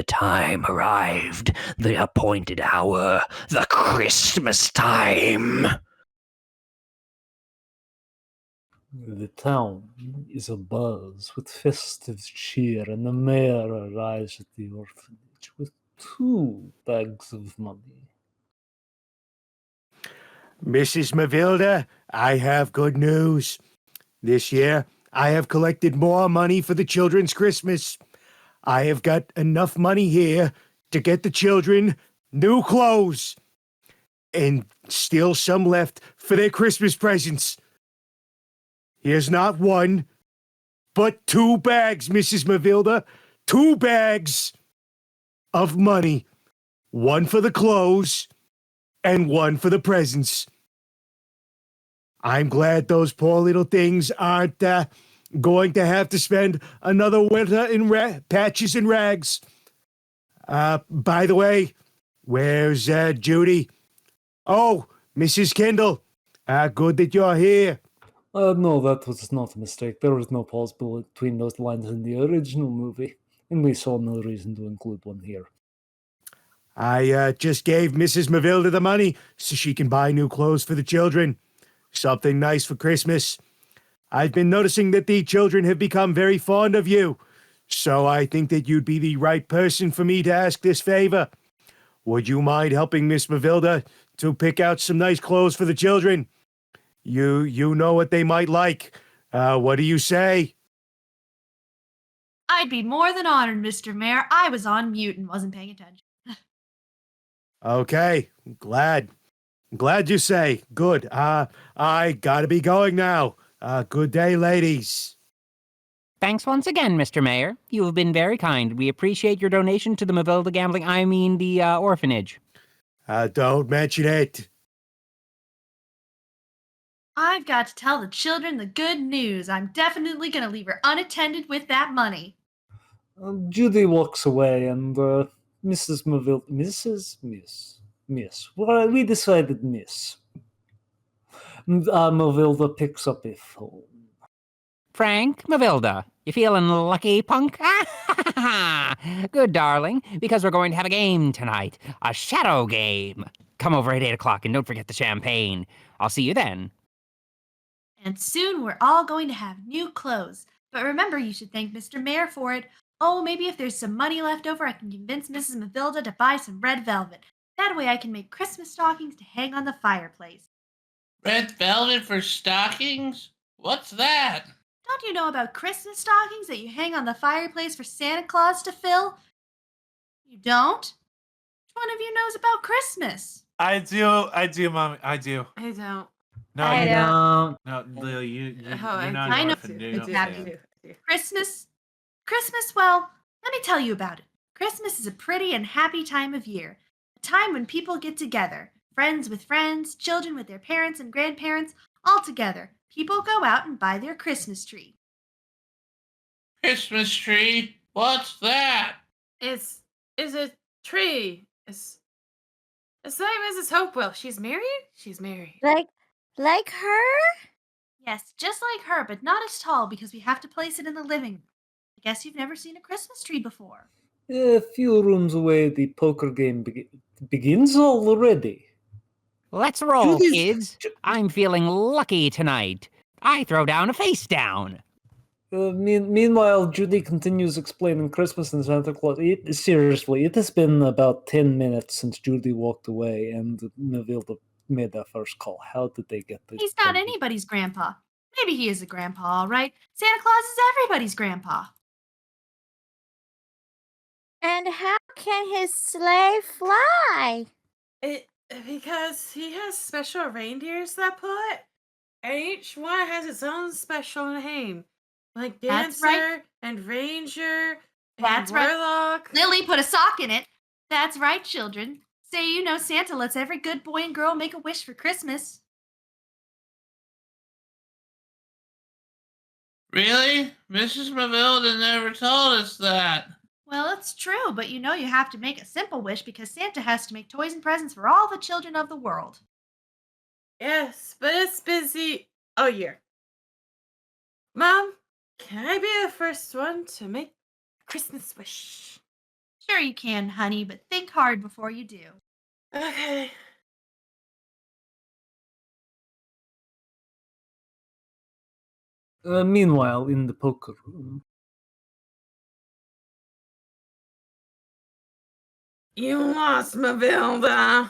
S1: time arrived, the appointed hour, the Christmas time.
S9: The town is abuzz with festive cheer, and the mayor arrives at the orphanage with 2 bags of money.
S8: Mrs. Mavilda, I have good news. This year, I have collected more money for the children's Christmas. I have got enough money here to get the children new clothes and still some left for their Christmas presents. Here's not 1, but 2 bags, Mrs. Mavilda. 2 bags of money. 1 for the clothes and 1 for the presents. I'm glad those poor little things aren't going to have to spend another winter in patches and rags. By the way, where's Judy? Oh, Mrs. Kendall. Good that you're here.
S9: No, that was not a mistake. There was no pause between those lines in the original movie, and we saw no reason to include one here.
S8: I just gave Mrs. Mavilda the money so she can buy new clothes for the children. Something nice for Christmas. I've been noticing that the children have become very fond of you, so I think that you'd be the right person for me to ask this favor. Would you mind helping Miss Mavilda to pick out some nice clothes for the children? You know what they might like. What do you say?
S7: I'd be more than honored, Mr. Mayor. I was on mute and wasn't paying attention.
S8: Okay, glad you say. Good. I gotta be going now. Good day, ladies.
S6: Thanks once again, Mr. Mayor. You have been very kind. We appreciate your donation to the Mavilda the orphanage.
S8: Don't mention it.
S7: I've got to tell the children the good news. I'm definitely going to leave her unattended with that money.
S9: Judy walks away, and Mrs. Mavilda... Miss. Well, we decided Miss. Mavilda picks up a phone.
S6: Frank, Mavilda, you feeling lucky, punk? Good, darling, because we're going to have a game tonight. A shadow game. Come over at 8 o'clock and don't forget the champagne. I'll see you then.
S7: And soon we're all going to have new clothes. But remember, you should thank Mr. Mayor for it. Oh, maybe if there's some money left over, I can convince Mrs. Mavilda to buy some red velvet. That way I can make Christmas stockings to hang on the fireplace.
S4: Red velvet for stockings? What's that?
S7: Don't you know about Christmas stockings that you hang on the fireplace for Santa Claus to fill? You don't? Which one of you knows about Christmas?
S10: I do, Mommy. I do.
S5: I don't.
S10: No,
S3: I
S10: you
S3: don't.
S10: No, Lil, you're
S5: I
S10: not
S7: I
S10: an
S7: know.
S10: orphan.
S5: I
S10: You
S5: do.
S10: don't
S5: I
S10: say
S5: do.
S10: it.
S7: Christmas, well, let me tell you about it. Christmas is a pretty and happy time of year. A time when people get together. Friends with friends, children with their parents and grandparents, all together. People go out and buy their Christmas tree.
S4: Christmas tree? What's that?
S5: It's a tree. It's like Mrs. Hopewell. She's married? She's married.
S3: Like her?
S7: Yes, just like her, but not as tall because we have to place it in the living room. I guess you've never seen a Christmas tree before.
S9: A few rooms away, the poker game begins already.
S6: Let's roll,
S9: Judy's-
S6: kids. I'm feeling lucky tonight. I throw down a face down.
S9: Meanwhile, Judy continues explaining Christmas and Santa Claus. Seriously, it has been about 10 minutes since Judy walked away and Mavilda made that first call. How did they get this?
S7: He's not anybody's grandpa. Maybe he is a grandpa, all right. Santa Claus is everybody's grandpa.
S3: And how can his sleigh fly?
S5: Because he has special reindeers that put, and each one has its own special name. Like
S7: That's
S5: Dancer
S7: right.
S5: and Ranger and
S7: That's right.
S5: Warlock.
S7: Lily put a sock in it. That's right, children. Say you know Santa lets every good boy and girl make a wish for Christmas.
S4: Really? Mrs. Mavilda never told us that.
S7: Well, it's true, but you know you have to make a simple wish because Santa has to make toys and presents for all the children of the world.
S5: Yes, but it's busy all year. Mom, can I be the first one to make a Christmas wish?
S7: Sure you can, honey, but think hard before you do.
S5: Okay.
S9: Meanwhile, in the poker room,
S5: You lost, Mavilda.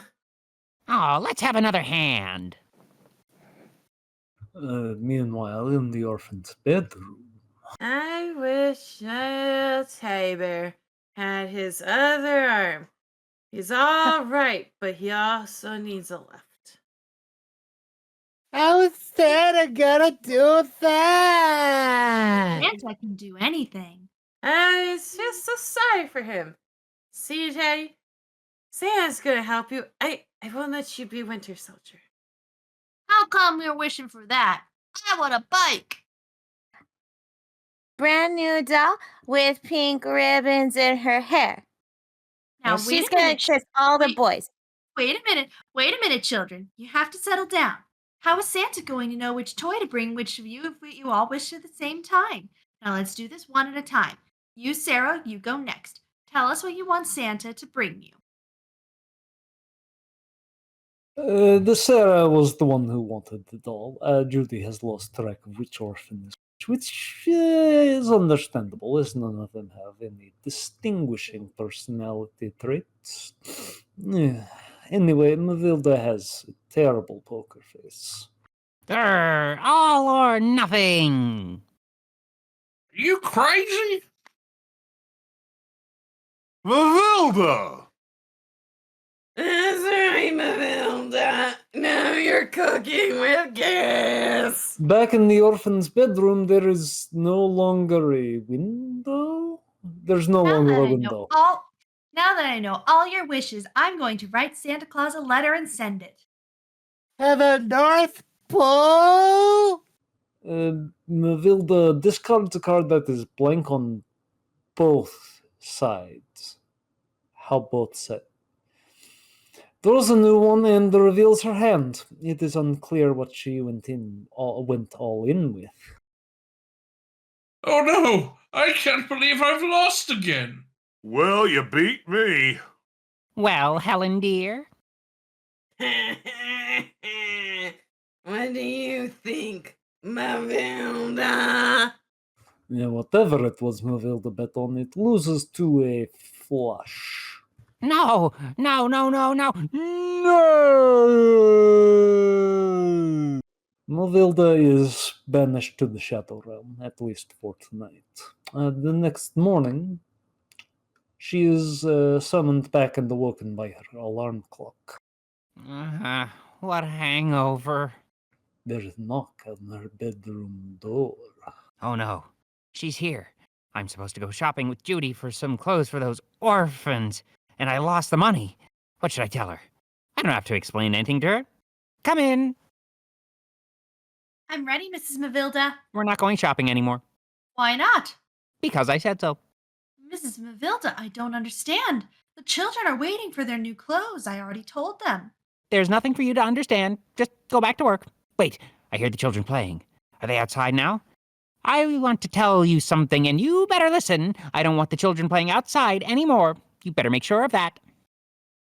S6: Oh, let's have another hand.
S9: meanwhile, in the orphan's bedroom,
S5: I wish Teddy Bear had his other arm. He's all right, but he also needs a left.
S11: How is Santa gonna do that?
S7: Santa can do anything.
S5: I was just so sorry for him. See, Teddy? Santa's gonna help you. I won't let you be Winter Soldier.
S7: How come you're wishing for that? I want a bike.
S3: Brand new doll with pink ribbons in her hair.
S7: Now,
S3: And
S7: wait
S3: she's
S7: a
S3: gonna
S7: minute.
S3: kiss all the
S7: Wait.
S3: boys.
S7: Wait a minute, children. You have to settle down. How is Santa going to know which toy to bring which of you if you all wish at the same time? Now let's do this one at a time. You, Sarah, you go next. Tell us what you want Santa to bring you.
S9: the Sarah was the one who wanted the doll. Judy has lost track of which orphan is which is understandable, as none of them have any distinguishing personality traits. Anyway, Mavilda has a terrible poker face.
S6: Grr, all or nothing.
S4: Are you crazy?
S10: Mavilda!
S5: That's right, Mavilda. Now you're cooking with gas.
S9: Back in the orphan's bedroom, there is no longer a window? There's no longer a window.
S7: Now that I know all your wishes, I'm going to write Santa Claus a letter and send it.
S11: To the North Pole?
S9: Mavilda discards a card that is blank on both sides. How both sides? Draws a new one and reveals her hand. It is unclear what she went all in with.
S4: Oh no! I can't believe I've lost again.
S10: Well, you beat me.
S6: Well, Helen dear,
S5: What do you think, Mavilda?
S9: Yeah, whatever it was Mavilda bet on, it loses to a flush.
S6: no, no, no, no, no, no!
S9: Mavilda is banished to the Shadow Realm, at least for tonight. The next morning, she is summoned back and awoken by her alarm clock.
S6: What hangover.
S9: There's a knock on her bedroom door.
S6: Oh no, she's here. I'm supposed to go shopping with Judy for some clothes for those orphans, and I lost the money. What should I tell her? I don't have to explain anything to her. Come in.
S7: I'm ready, Mrs. Mavilda.
S6: We're not going shopping anymore.
S7: Why not?
S6: Because I said so.
S7: Mrs. Mavilda, I don't understand. The children are waiting for their new clothes. I already told them.
S6: There's nothing for you to understand. Just go back to work. Wait, I hear the children playing. Are they outside now? I want to tell you something, and you better listen. I don't want the children playing outside anymore. You better make sure of that.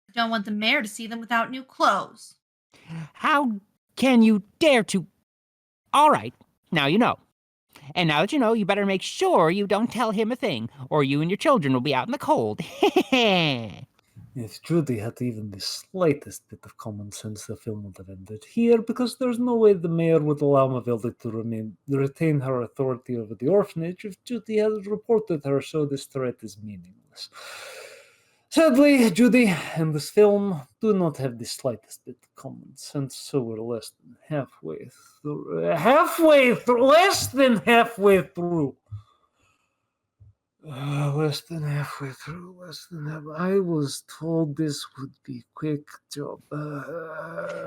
S7: I don't want the mayor to see them without new clothes.
S6: How can you dare to? All right, now you know. And now that you know, you better make sure you don't tell him a thing, or you and your children will be out in the cold.
S9: If Judy had even the slightest bit of common sense, the film would have ended here, because there's no way the mayor would allow Mavilda to retain her authority over the orphanage if Judy had reported her, so this threat is meaningless. Sadly, Judy and this film do not have the slightest bit of common sense, so we're less than halfway through. Less than halfway through. Less than halfway through. I was told this would be quick job.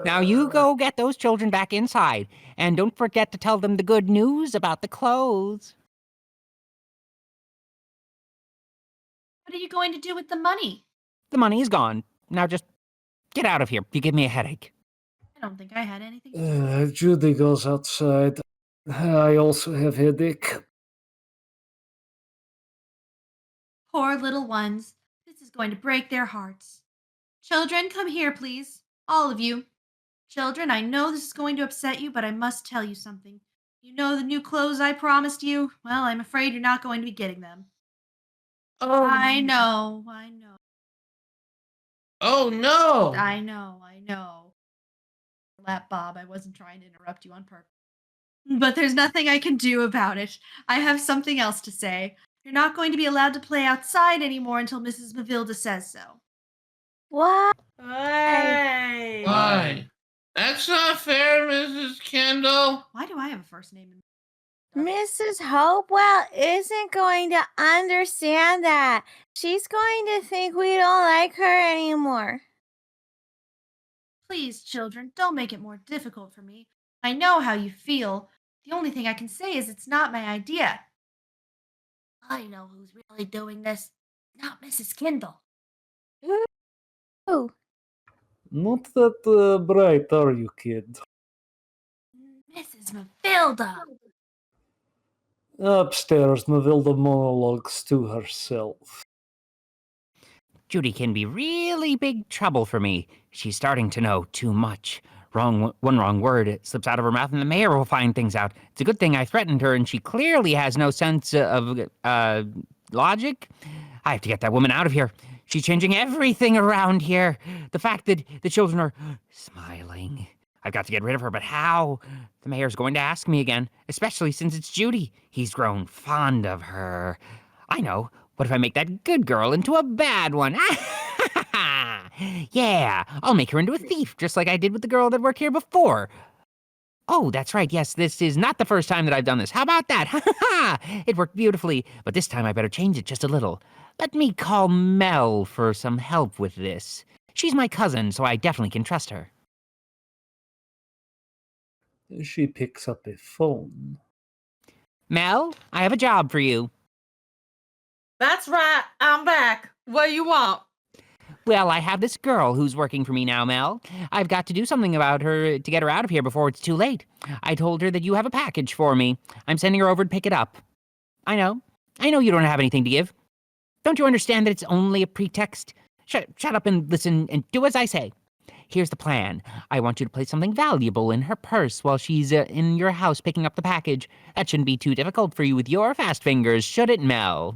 S6: Now you go get those children back inside, and don't forget to tell them the good news about the clothes.
S7: What are you going to do with the money?
S6: The money is gone. Now just get out of here. You give me a headache.
S7: I don't think I had anything to do with it.
S9: Judy goes outside. I also have headache.
S7: Poor little ones. This is going to break their hearts. Children, come here, please. All of you. Children, I know this is going to upset you, but I must tell you something. You know the new clothes I promised you? Well, I'm afraid you're not going to be getting them.
S4: Oh,
S7: I know.
S4: Oh no!
S7: I know. Lap Bob, I wasn't trying to interrupt you on purpose. But there's nothing I can do about it. I have something else to say. You're not going to be allowed to play outside anymore until Mrs. Mavilda says so.
S3: What?
S5: Hey.
S4: Why? That's not fair, Mrs. Kendall.
S7: Why do I have a first name?
S3: Mrs. Hopewell isn't going to understand that. She's going to think we don't like her anymore.
S7: Please, children, don't make it more difficult for me. I know how you feel. The only thing I can say is it's not my idea. I know who's really doing this. Not Mrs. Kendall.
S3: Who?
S9: Not that bright, are you, kid?
S7: Mrs. Mavilda.
S9: Upstairs, Mavilda monologues to herself.
S6: Judy can be really big trouble for me. She's starting to know too much. One wrong word slips out of her mouth and the mayor will find things out. It's a good thing I threatened her and she clearly has no sense of logic. I have to get that woman out of here. She's changing everything around here. The fact that the children are smiling. I've got to get rid of her, but how? The mayor's going to ask me again, especially since it's Judy. He's grown fond of her. I know. What if I make that good girl into a bad one? Yeah, I'll make her into a thief, just like I did with the girl that worked here before. Oh, that's right. Yes, this is not the first time that I've done this. How about that? It worked beautifully, but this time I better change it just a little. Let me call Mel for some help with this. She's my cousin, so I definitely can trust her.
S9: She picks up a phone.
S6: Mel, I have a job for you.
S5: That's right. I'm back. What do you want?
S6: Well, I have this girl who's working for me now, Mel. I've got to do something about her to get her out of here before it's too late. I told her that you have a package for me. I'm sending her over to pick it up. I know you don't have anything to give. Don't you understand that it's only a pretext? Shut up and listen and do as I say. Here's the plan. I want you to place something valuable in her purse while she's in your house picking up the package. That shouldn't be too difficult for you with your fast fingers, should it, Mel?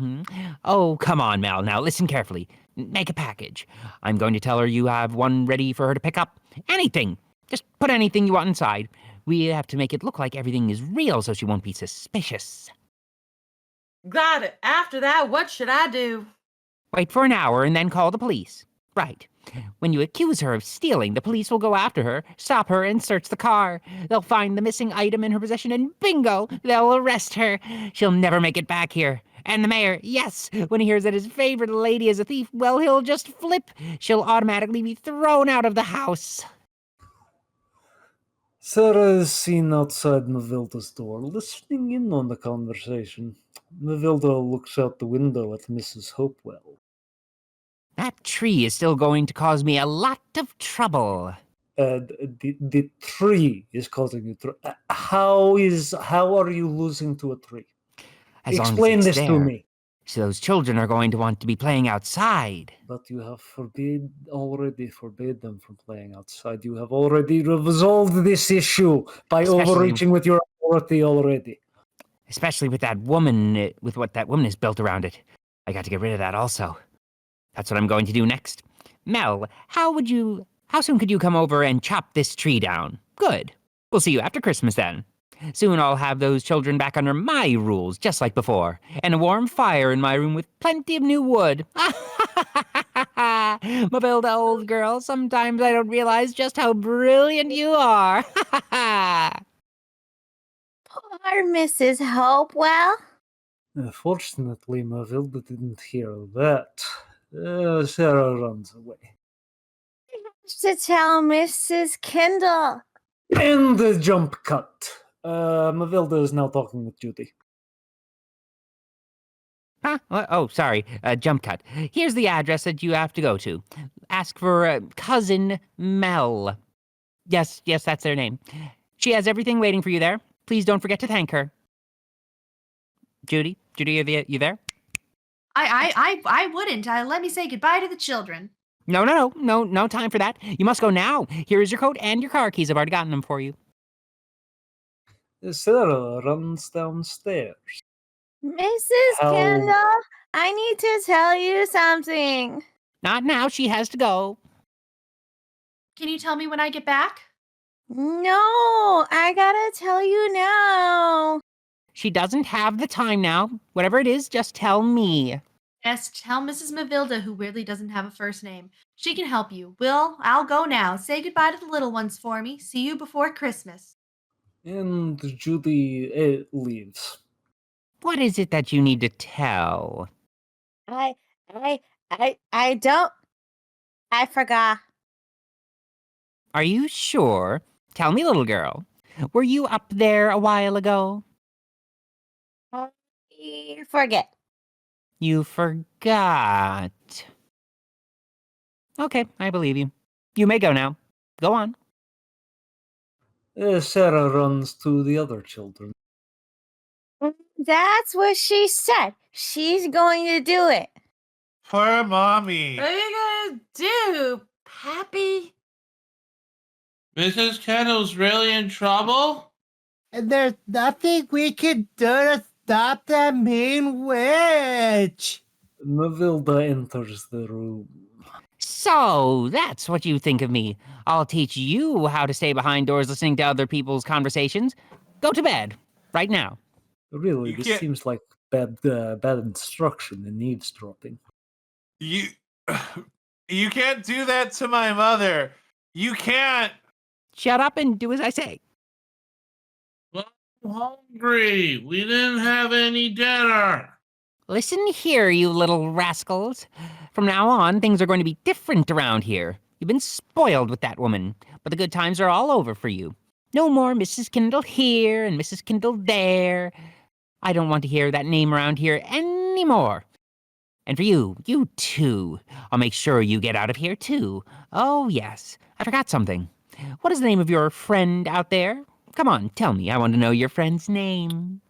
S6: Oh, come on, Mel. Now listen carefully. Make a package. I'm going to tell her you have one ready for her to pick up. Anything. Just put anything you want inside. We have to make it look like everything is real so she won't be suspicious.
S5: Got it. After that, what should I do?
S6: Wait for an hour and then call the police. Right. When you accuse her of stealing, the police will go after her, stop her, and search the car. They'll find the missing item in her possession, and bingo, they'll arrest her. She'll never make it back here. And the mayor, yes, when he hears that his favorite lady is a thief, well, he'll just flip. She'll automatically be thrown out of the house.
S9: Sarah is seen outside Mavilda's door, listening in on the conversation. Mavilda looks out the window at Mrs. Hopewell.
S6: That tree is still going to cause me a lot of trouble.
S9: The tree is causing you trouble. How are you losing to a tree?
S6: As long as
S9: Explain
S6: it's
S9: this to
S6: there.
S9: me.
S6: So those children are going to want to be playing outside.
S9: But you have already forbade them from playing outside. You have already resolved this issue by overreaching with your authority already.
S6: Especially with that woman, with what that woman has built around it. I got to get rid of that also. That's what I'm going to do next. Mel, how soon could you come over and chop this tree down? Good. We'll see you after Christmas then. Soon I'll have those children back under my rules, just like before, and a warm fire in my room with plenty of new wood. Mavilda, old girl, sometimes I don't realize just how brilliant you are.
S3: Poor Mrs. Hopewell.
S9: Fortunately, Mavilda didn't hear that. Sarah runs away.
S3: To tell Mrs. Kendall.
S9: And the jump cut. Mavilda is now talking with Judy.
S6: Huh? Oh, sorry. Jump cut. Here's the address that you have to go to. Ask for Cousin Mel. Yes, that's their name. She has everything waiting for you there. Please don't forget to thank her. Judy, you there?
S7: I wouldn't. Let me say goodbye to the children.
S6: No time for that. You must go now. Here is your coat and your car keys. I've already gotten them for you.
S9: Sarah runs downstairs.
S3: Mrs. Kendall, I need to tell you something.
S6: Not now. She has to go.
S7: Can you tell me when I get back?
S3: No, I gotta tell you now.
S6: She doesn't have the time now. Whatever it is, just tell me.
S7: Yes, tell Mrs. Mavilda, who weirdly doesn't have a first name. She can help you. Will, I'll go now. Say goodbye to the little ones for me. See you before Christmas.
S9: And Judy leaves.
S6: What is it that you need to tell?
S3: I don't. I forgot.
S6: Are you sure? Tell me, little girl. Were you up there a while ago?
S3: I forget.
S6: You forgot. Okay, I believe you. You may go now. Go on.
S9: Sarah runs to the other children.
S3: That's what she said. She's going to do it.
S10: Poor mommy.
S5: What are you gonna do, Pappy?
S4: Mrs. Kendall's really in trouble?
S11: And there's nothing we can do to stop that mean witch.
S9: Mavilda enters the room.
S6: So, that's what you think of me. I'll teach you how to stay behind doors listening to other people's conversations. Go to bed. Right now.
S9: Really,
S10: You
S9: this
S10: can't-
S9: seems like bad instruction and eavesdropping.
S10: You can't do that to my mother. You can't.
S6: Shut up and do as I say.
S4: Well, I'm hungry. We didn't have any dinner.
S6: Listen here, you little rascals. From now on, things are going to be different around here. You've been spoiled with that woman, but the good times are all over for you. No more Mrs. Kendall here and Mrs. Kendall there. I don't want to hear that name around here anymore. And for you too. I'll make sure you get out of here too. Oh, yes. I forgot something. What is the name of your friend out there? Come on, tell me. I want to know your friend's name.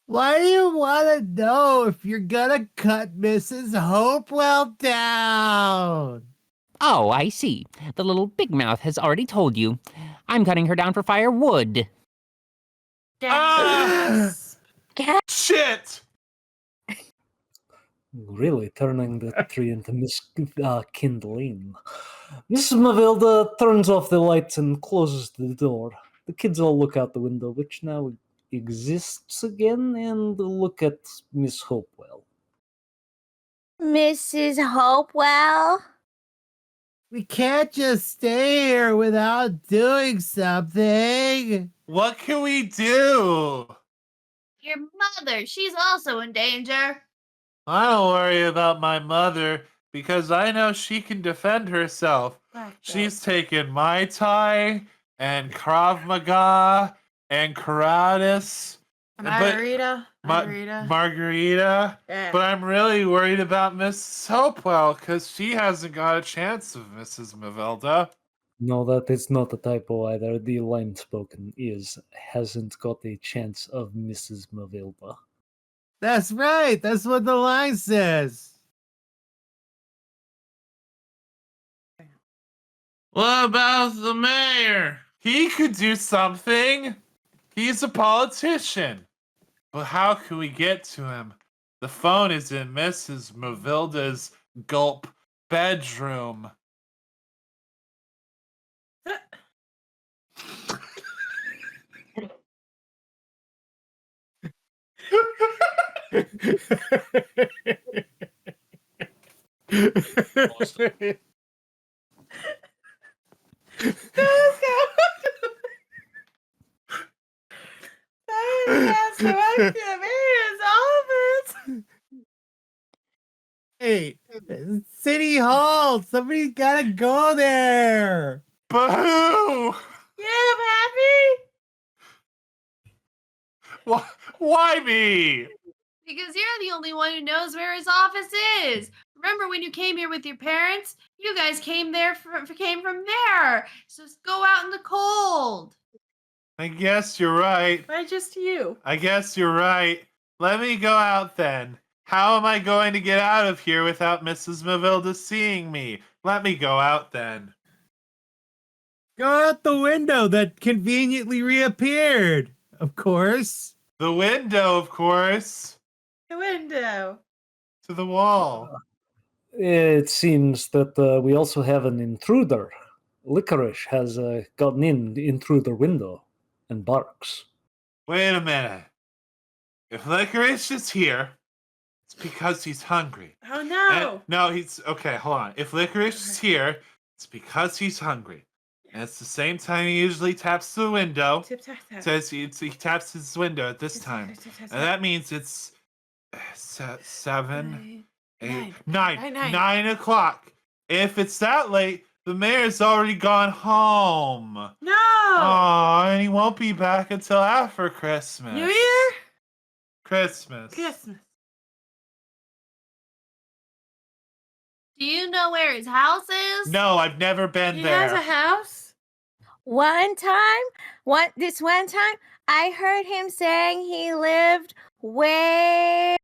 S11: Why do you want to know if you're gonna cut Mrs. Hopewell down?
S6: Oh, I see. The little big mouth has already told you. I'm cutting her down for firewood.
S2: Ah! Shit!
S9: Really turning the tree into kindling. Mrs. Mavilda turns off the lights and closes the door. The kids all look out the window, which now exists again, and look at Miss Hopewell.
S3: Mrs. Hopewell?
S11: We can't just stay here without doing something.
S10: What can we do?
S7: Your mother, she's also in danger.
S10: I don't worry about my mother because I know she can defend herself. She's taken Muay Thai and Krav Maga and Karatis.
S5: Margarita.
S10: Margarita.
S5: Yeah.
S10: But I'm really worried about Miss Hopewell because she hasn't got a chance of Mrs. Mavilda.
S9: No, that is not a typo either. The line spoken is hasn't got a chance of Mrs. Mavilda.
S11: That's right. That's what the line says.
S4: What about the mayor?
S10: He could do something. He's a politician. But how can we get to him? The phone is in Mrs. Mavilda's gulp bedroom.
S11: Hey, City Hall. Somebody's gotta go there.
S10: Boo!
S5: Yeah, I'm happy.
S10: Why me?
S7: Because you're the only one who knows where his office is. Remember when you came here with your parents? You guys came from there. So just go out in the cold.
S10: I guess you're right.
S5: Why just you?
S10: I guess you're right. Let me go out then. How am I going to get out of here without Mrs. Mavilda seeing me? Let me go out then.
S11: Go out the window that conveniently reappeared. Of course.
S10: The window, of course.
S5: The window.
S10: To the wall.
S9: It seems that we also have an intruder. Licorice has gotten in through the window and barks.
S10: Wait a minute. If Licorice is here, it's because he's hungry.
S5: Oh no.
S10: No, he's okay. Hold on. If Licorice is here, it's because he's hungry. And it's the same time he usually taps the window.
S5: Tip, tap, tap.
S10: Says he taps his window at this
S5: Tip,
S10: time.
S5: tap, tap, tap,
S10: And
S5: tap.
S10: that means it's 7, 8,
S5: Nine.
S10: 9 o'clock. If it's that late, the mayor's already gone home.
S5: No.
S10: Oh, and he won't be back until after Christmas.
S5: New Year?
S10: Christmas.
S5: Christmas.
S7: Do you know where his house is?
S10: No, I've never been
S5: He
S10: there.
S5: has a house?
S3: One time, I heard him saying he lived way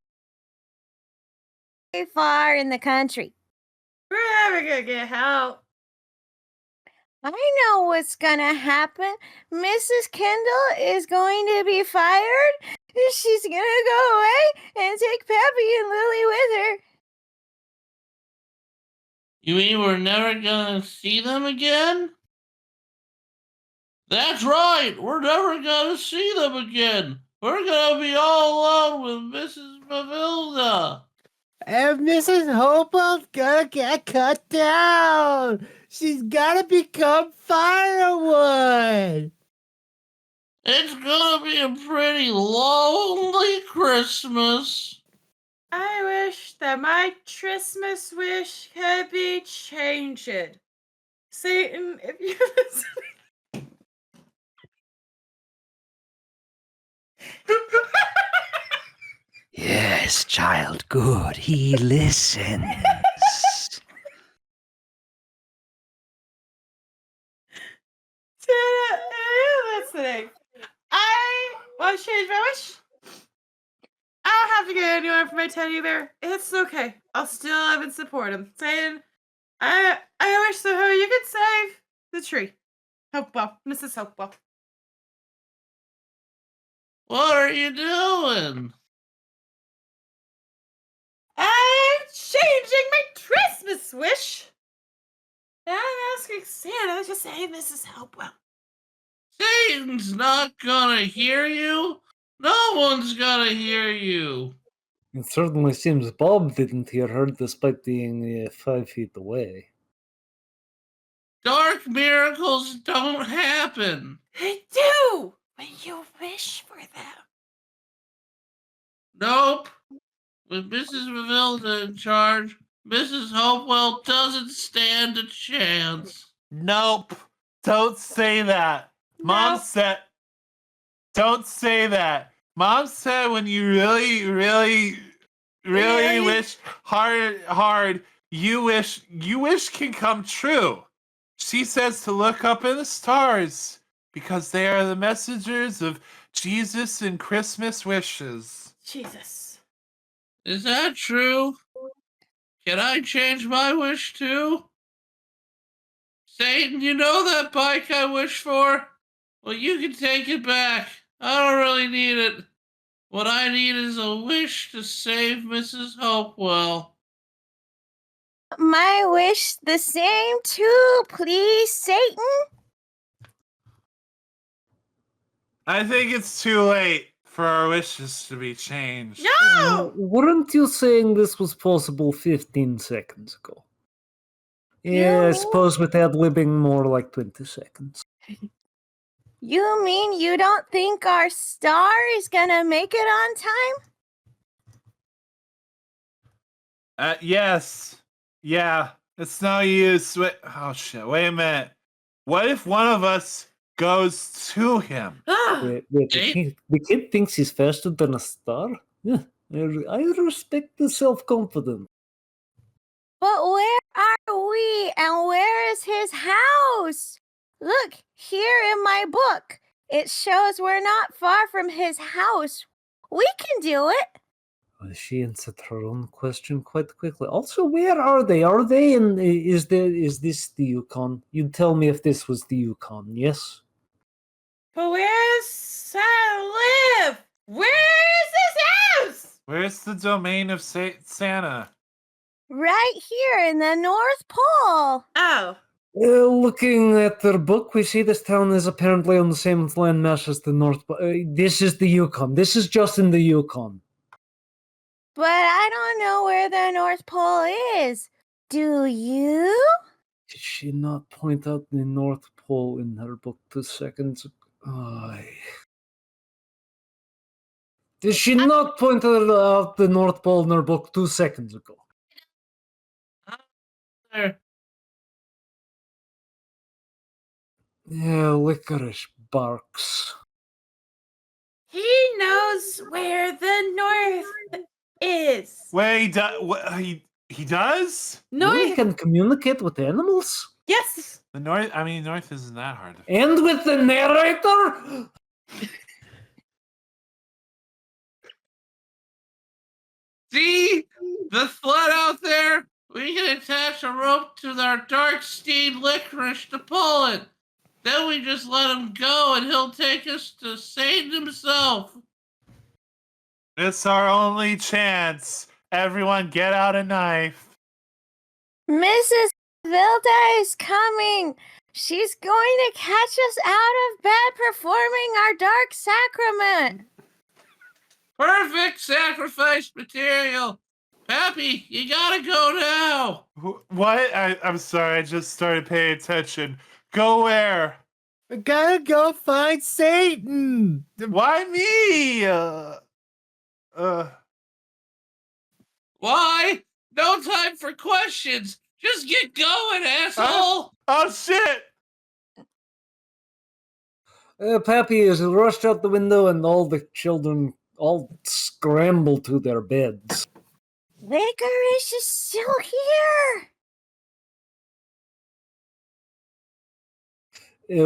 S3: far in the country.
S5: We're never gonna get help.
S3: I know what's gonna happen. Mrs. Kendall is going to be fired. She's gonna go away and take Peppy and Lily with her.
S4: You mean we're never gonna see them again? That's right, we're never gonna see them again. We're gonna be all alone with Mrs. Mavilda.
S11: And Mrs. Hopewell's gonna get cut down. She's gotta become firewood.
S4: It's gonna be a pretty lonely Christmas.
S5: I wish that my Christmas wish could be changed. Satan, if you're listening.
S6: Yes, child, good. He listens.
S5: Santa, if you're listening. I want to change my wish. time for my teddy bear. It's okay. I'll still love and support him. Saying, I wish somehow you could save the tree. Hopewell, Mrs. Hopewell.
S4: What are you doing?
S5: I'm changing my Christmas wish. And I'm asking Santa to save Mrs. Hopewell.
S4: Satan's not gonna hear you. No one's gonna hear you.
S9: It certainly seems Bob didn't hear her despite being 5 feet away.
S4: Dark miracles don't happen.
S5: They do when you wish for them.
S4: Nope. With Mrs. Mavilda in charge, Mrs. Hopewell doesn't stand a chance.
S10: Nope. Don't say that. Mom
S5: Nope.
S10: said. Don't say that. Mom said when you really
S5: Really?
S10: wish hard, you wish can come true. She says to look up in the stars because they are the messengers of Jesus and Christmas wishes.
S5: Jesus.
S4: Is that true? Can I change my wish too? Satan, you know that bike I wish for? Well, you can take it back. I don't really need it. What I need is a wish to save Mrs. Hopewell.
S3: My wish the same too, please, Satan.
S10: I think it's too late for our wishes to be changed.
S5: No!
S9: Weren't you saying this was possible 15 seconds ago? Yeah, I
S3: You
S9: suppose with ad-libbing more like 20 seconds.
S3: You mean you don't think our star is gonna make it on time?
S10: Yes. Yeah. It's no use. Oh shit. Wait a minute. What if one of us goes to him?
S9: Wait, the kid thinks he's faster than a star? Yeah, I respect the self-confidence.
S3: But where are we and where is his house? Look, here in my book, it shows we're not far from his house. We can do it.
S9: She answered her own question quite quickly. Also, where are they? Are they in? Is this the Yukon? You'd tell me if this was the Yukon. Yes.
S5: But where's Santa live? Where is his house?
S10: Where's the domain of Santa?
S3: Right here in the North Pole.
S5: Oh.
S9: Looking at their book, we see this town is apparently on the same landmass as the North Pole. This is the Yukon. This is just in the Yukon.
S3: But I don't know where the North Pole is. Do you?
S9: Did she not point out the North Pole in her book 2 seconds ago? Did she not point out the North Pole in her book 2 seconds ago?
S4: There.
S9: Yeah, licorice barks.
S5: He knows where the North is.
S10: Wait, he does?
S5: No,
S9: He can communicate with animals?
S5: yes.
S10: The North. I mean, North isn't that hard.
S9: And with the narrator?
S4: See? The sled out there? We can attach a rope to our dark steed licorice to pull it. Then we just let him go and he'll take us to Satan himself.
S10: It's our only chance. Everyone, get out a knife.
S3: Mrs. Vilda is coming. She's going to catch us out of bed performing our dark sacrament.
S4: Perfect sacrifice material. Pappy, you gotta go now.
S10: What? I'm sorry. I just started paying attention. Go where?
S11: We gotta go find Satan.
S10: Why me?
S4: Why? No time for questions. Just get going, asshole.
S10: Oh shit!
S9: Pappy is rushed out the window and all the children all scramble to their beds.
S3: Licorice is still here.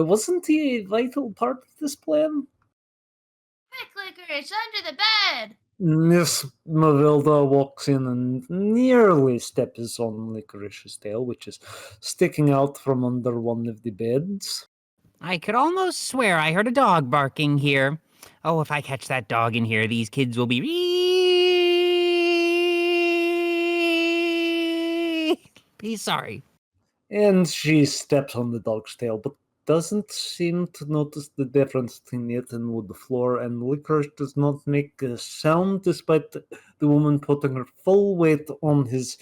S9: Wasn't he a vital part of this plan?
S7: Quick, Licorice, under the bed.
S9: Miss Mavilda walks in and nearly steps on Licorice's tail, which is sticking out from under one of the beds.
S6: I could almost swear I heard a dog barking here. Oh, if I catch that dog in here, these kids will be sorry.
S9: And she steps on the dog's tail, but doesn't seem to notice the difference between it and wood floor, and Licorice does not make a sound despite the woman putting her full weight on his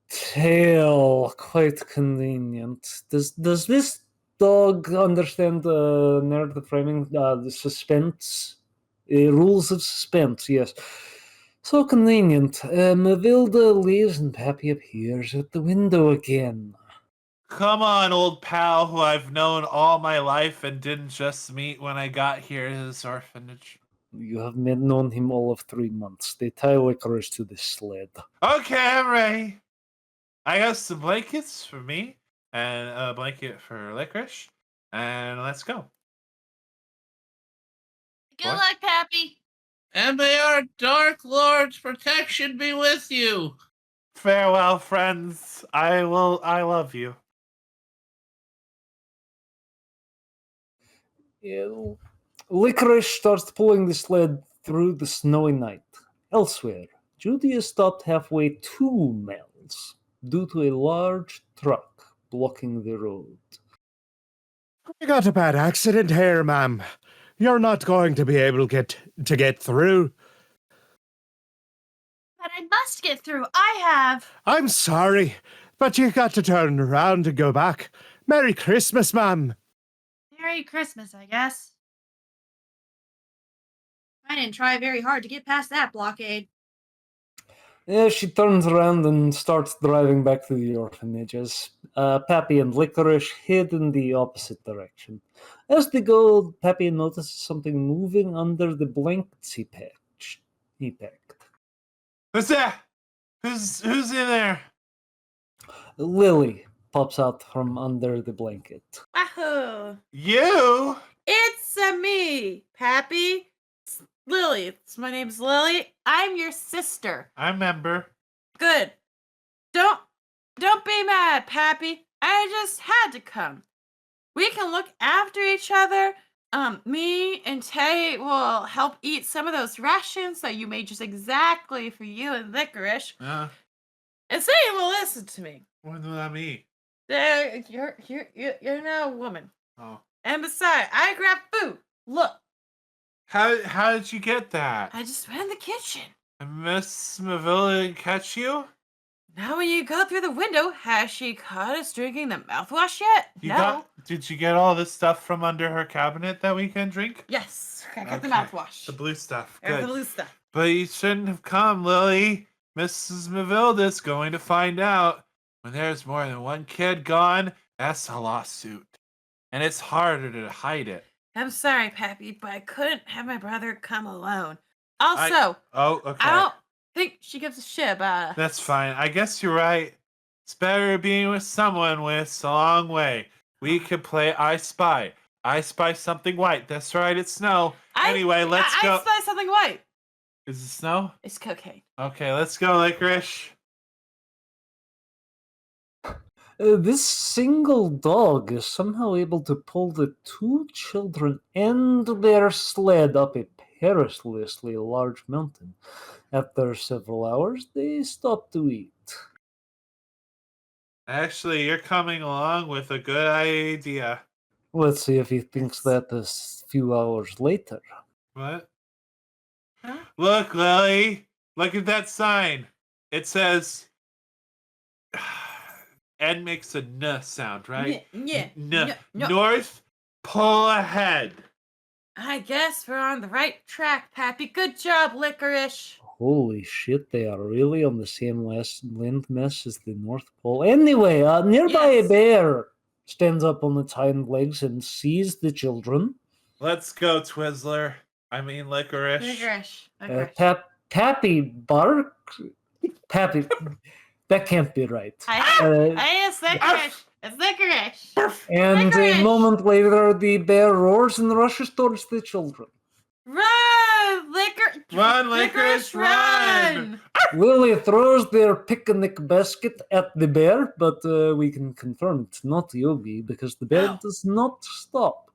S9: tail. Quite convenient. Does this dog understand narrative framing, the suspense, rules of suspense? Yes. So convenient. Mavilda leaves and Pappy appears at the window again.
S10: Come on, old pal who I've known all my life and didn't just meet when I got here to this orphanage.
S9: You have known him all of 3 months. They tie Licorice to the sled.
S10: Okay, I'm ready. I got some blankets for me and a blanket for Licorice, and let's go.
S7: Good
S10: What?
S7: luck, Pappy.
S4: And may our Dark Lord's protection be with you.
S10: Farewell, friends. I love you.
S9: Licorice starts pulling the sled through the snowy night. Elsewhere, Judy is stopped halfway 2 miles due to a large truck blocking the road.
S8: We got a bad accident here, ma'am. You're not going to be able to get through.
S7: But I must get through. I have.
S8: I'm sorry, but you got to turn around and go back. Merry Christmas, ma'am.
S7: Merry Christmas, I guess. I didn't try very hard to get past that blockade.
S9: Yeah, she turns around and starts driving back to the orphanages. Pappy and Licorice head in the opposite direction. As they go, Pappy notices something moving under the blankets he packed.
S10: What's that? Who's in there?
S9: Lily pops out from under the blanket.
S5: Wahoo!
S10: You?
S5: It's me, Pappy. Lily. My name's Lily. I'm your sister.
S10: I remember.
S5: Good. Don't be mad, Pappy. I just had to come. We can look after each other. Me and Tay will help eat some of those rations that you made just exactly for you and Licorice. And say you will listen to me.
S10: What does that mean?
S5: You're now a woman.
S10: Oh.
S5: And besides, I grabbed food. Look,
S10: How did you get that?
S5: I just went in the kitchen.
S10: And Miss Mavilla didn't catch you?
S5: Now when you go through the window, has she caught us drinking the mouthwash yet? No.
S10: Did you get all this stuff from under her cabinet that we can drink?
S5: Yes, I got the
S10: Okay.
S5: mouthwash.
S10: The blue stuff.
S5: There's
S10: Good.
S5: the blue stuff.
S10: But you shouldn't have come, Lily. Mrs. Mavilda's going to find out. When there's more than one kid gone, that's a lawsuit. And it's harder to hide it.
S5: I'm sorry, Pappy, but I couldn't have my brother come alone. Also,
S10: Oh, okay.
S5: I don't think she gives a shit about us.
S10: That's fine. I guess you're right. It's better being with someone with a long way. We could play I Spy. I spy something white. That's right, it's snow. Anyway, let's go.
S5: I spy something white.
S10: Is it snow?
S5: It's cocaine.
S10: Okay, let's go, Licorice.
S9: This single dog is somehow able to pull the 2 children and their sled up a perilously large mountain. After several hours, they stop to eat.
S10: Actually, you're coming along with a good idea.
S9: Let's see if he thinks that a few hours later.
S10: What?
S5: Huh?
S10: Look, Lily. Look at that sign. It says... N makes a N sound, right?
S5: Yeah.
S10: N.
S5: No.
S10: North, pull ahead.
S5: I guess we're on the right track, Pappy. Good job, Licorice.
S9: Holy shit, they are really on the same landmass as the North Pole. Anyway, nearby
S5: Yes.
S9: a bear stands up on its hind legs and sees the children.
S10: Let's go, Twizzler. I mean, Licorice.
S5: Licorice.
S9: Pappy bark. Pappy, that can't be right.
S5: It's Licorice. It's Licorice.
S9: And a
S5: Licorice.
S9: moment later, the bear roars and rushes towards the children.
S5: Run!
S10: Run, licorice, run!
S9: Lily throws their picnic basket at the bear, but we can confirm it's not Yogi because the bear does not stop.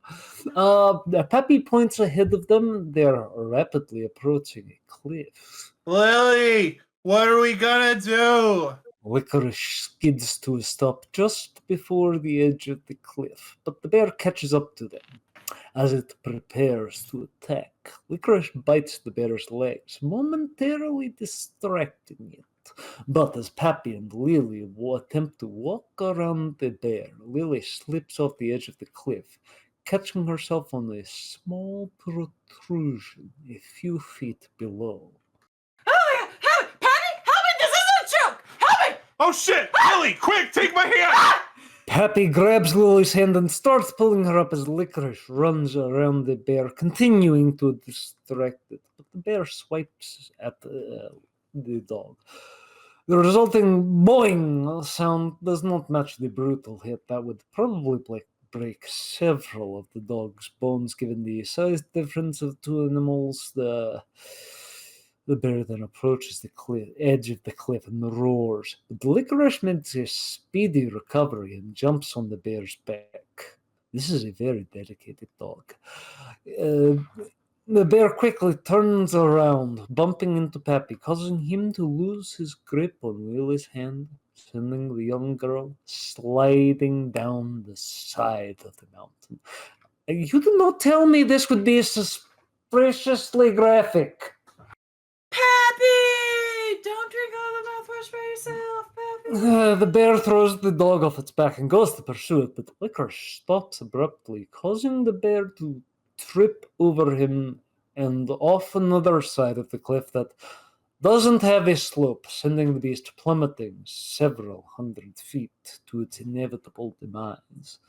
S9: Pappy points ahead of them. They're rapidly approaching a cliff.
S10: Lily, what are we gonna do?
S9: Licorice skids to a stop just before the edge of the cliff, but the bear catches up to them. As it prepares to attack, Licorice bites the bear's legs, momentarily distracting it. But as Pappy and Lily attempt to walk around the bear, Lily slips off the edge of the cliff, catching herself on a small protrusion a few feet below.
S5: Help me! Patty, help me! This isn't a joke! Help me!
S2: Oh shit! Lily, quick, take my hand!
S9: Pappy grabs Lily's hand and starts pulling her up as Licorice runs around the bear, continuing to distract it. But the bear swipes at the dog. The resulting boing sound does not match the brutal hit that would probably break several of the dog's bones given the size difference of two animals. The bear then approaches the edge of the cliff and roars. But Licorice makes a speedy recovery and jumps on the bear's back. This is a very dedicated dog. The bear quickly turns around, bumping into Pappy, causing him to lose his grip on Lily's hand, sending the young girl sliding down the side of the mountain. You did not tell me this would be suspiciously graphic.
S5: Pappy! Don't drink all the mouthwash by yourself, Pappy.
S9: The bear throws the dog off its back and goes to pursue it, but Licorice stops abruptly, causing the bear to trip over him and off another side of the cliff that doesn't have a slope, sending the beast plummeting several hundred feet to its inevitable demise.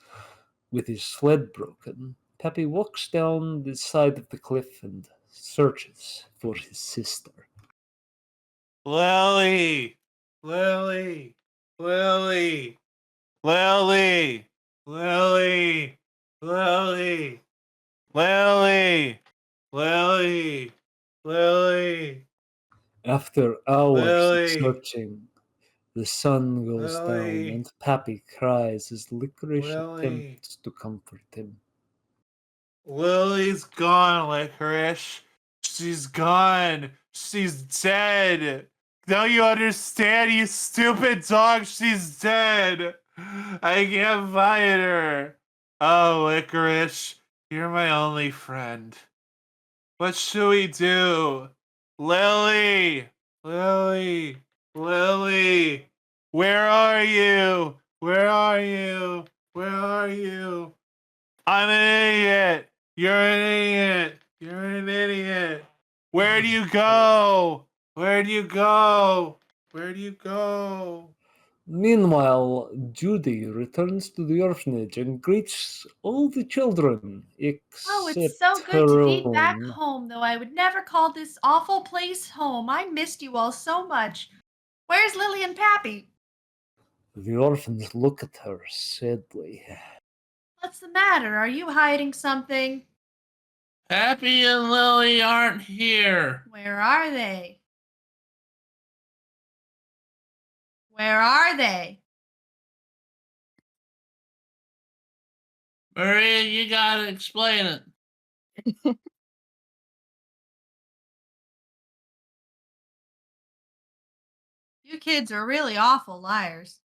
S9: With his sled broken, Pappy walks down the side of the cliff and searches for his sister.
S10: Lily, Lily, Lily, Lily, Lily, Lily, Lily, Lily, Lily.
S9: After hours
S10: Lily.
S9: of searching, the sun goes down
S10: Lily.
S9: and Pappy cries as Licorice
S10: Lily.
S9: attempts to comfort him.
S10: Lily's gone, Licorice. She's gone. She's dead. Don't you understand, you stupid dog? She's dead. I can't find her. Oh, Licorice, you're my only friend. What should we do? Lily! Lily! Lily! Where are you? Where are you? Where are you? I'm an idiot. You're an idiot. You're an idiot. Where do you go? Where do you go? Where do you go?
S9: Meanwhile, Judy returns to the orphanage and greets all the children except
S7: Oh, it's so good
S9: her
S7: to be back
S9: own.
S7: home, though I would never call this awful place home. I missed you all so much. Where's Lily and Pappy?
S9: The orphans look at her sadly.
S7: What's the matter? Are you hiding something?
S4: Pappy and Lily aren't here.
S7: Where are they? Where are they?
S4: Maria, you gotta explain it.
S7: You kids are really awful liars.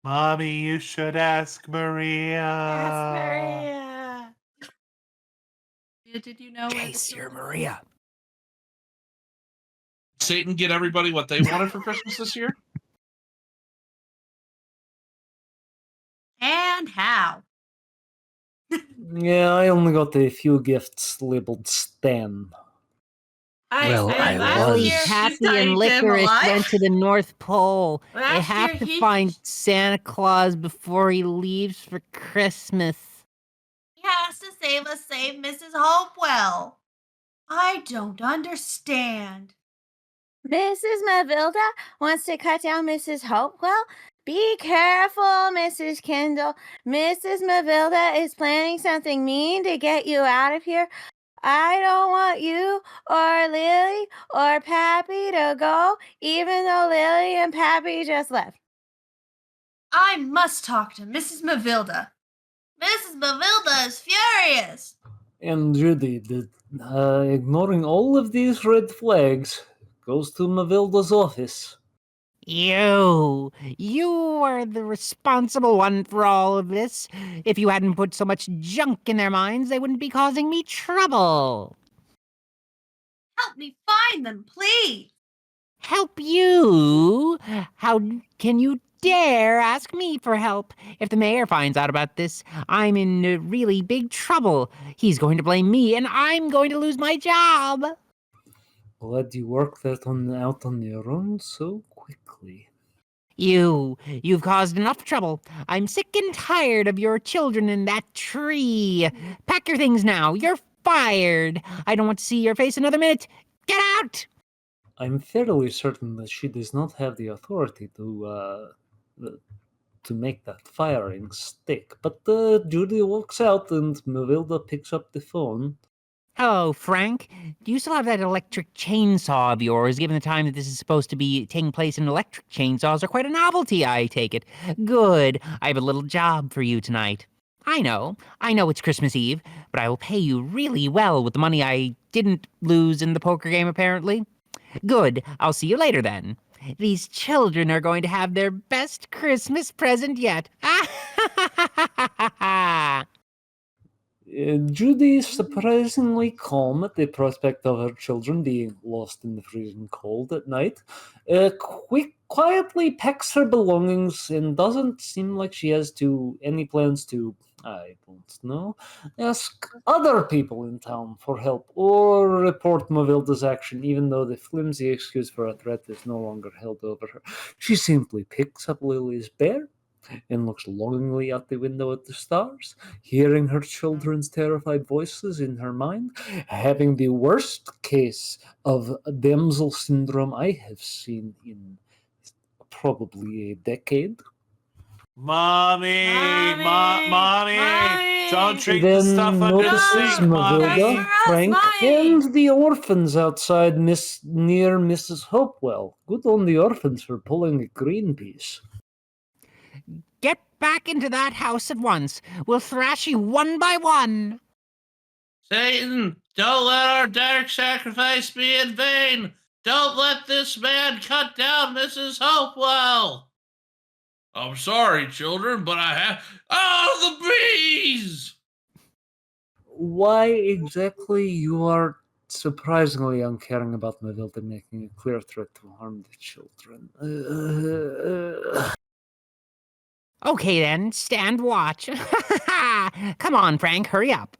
S10: Mommy, you should ask Maria.
S5: Ask Maria.
S7: Did you know where the
S6: Case here,
S7: children-
S6: Maria.
S4: Satan get everybody what they wanted for Christmas this year?
S7: And how?
S9: Yeah, I only got a few gifts labeled Stan.
S6: Well, I
S7: last
S6: was.
S7: year,
S6: Happy
S7: he
S6: and
S7: saved him
S6: Licorice
S7: alive.
S6: went to the North Pole. They
S5: Last
S6: have
S5: year
S6: to
S5: he-
S6: find Santa Claus before he leaves for Christmas.
S7: He has to save Mrs. Hopewell. I don't understand.
S3: Mrs. Mavilda wants to cut down Mrs. Hopewell. Be careful, Mrs. Kendall. Mrs. Mavilda is planning something mean to get you out of here. I don't want you or Lily or Pappy to go, even though Lily and Pappy just left.
S7: I must talk to Mrs. Mavilda. Mrs. Mavilda is furious.
S9: And Judy, ignoring all of these red flags, goes to Mavilda's office.
S6: You are the responsible one for all of this. If you hadn't put so much junk in their minds, they wouldn't be causing me trouble.
S7: Help me find them, please.
S6: Help you? How can you dare ask me for help? If the mayor finds out about this, I'm in really big trouble. He's going to blame me, and I'm going to lose my job.
S9: Glad you worked that out on your own so quickly.
S6: You've caused enough trouble. I'm sick and tired of your children in that tree. Pack your things now. You're fired. I don't want to see your face another minute. Get out!
S9: I'm fairly certain that she does not have the authority to make that firing stick. But Judy walks out and Mavilda picks up the phone.
S6: Hello, Frank. Do you still have that electric chainsaw of yours, given the time that this is supposed to be taking place in electric chainsaws are quite a novelty, I take it. Good. I have a little job for you tonight. I know it's Christmas Eve, but I will pay you really well with the money I didn't lose in the poker game, apparently. Good. I'll see you later, then. These children are going to have their best Christmas present yet.
S9: Judy is surprisingly calm at the prospect of her children being lost in the freezing cold at night. Quietly packs her belongings and doesn't seem like she has any plans to, I don't know, ask other people in town for help or report Mavilda's action, even though the flimsy excuse for a threat is no longer held over her. She simply picks up Lily's bear and looks longingly out the window at the stars, hearing her children's terrified voices in her mind, having the worst case of damsel syndrome I have seen in probably a decade.
S10: Mommy, don't treat the
S9: Then
S10: stuff under the
S9: notices
S10: sink, Mommy.
S9: Mavilda, Frank, and the orphans outside near Mrs. Hopewell. Good on the orphans for pulling a green piece.
S6: Get back into that house at once. We'll thrash you one by one.
S4: Satan, don't let our dark sacrifice be in vain. Don't let this man cut down Mrs. Hopewell. I'm sorry, children, but I have... Oh, the bees!
S9: Why exactly you are surprisingly uncaring about Mavilda making a clear threat to harm the children?
S6: Okay, then. Stand watch. Come on, Frank. Hurry up.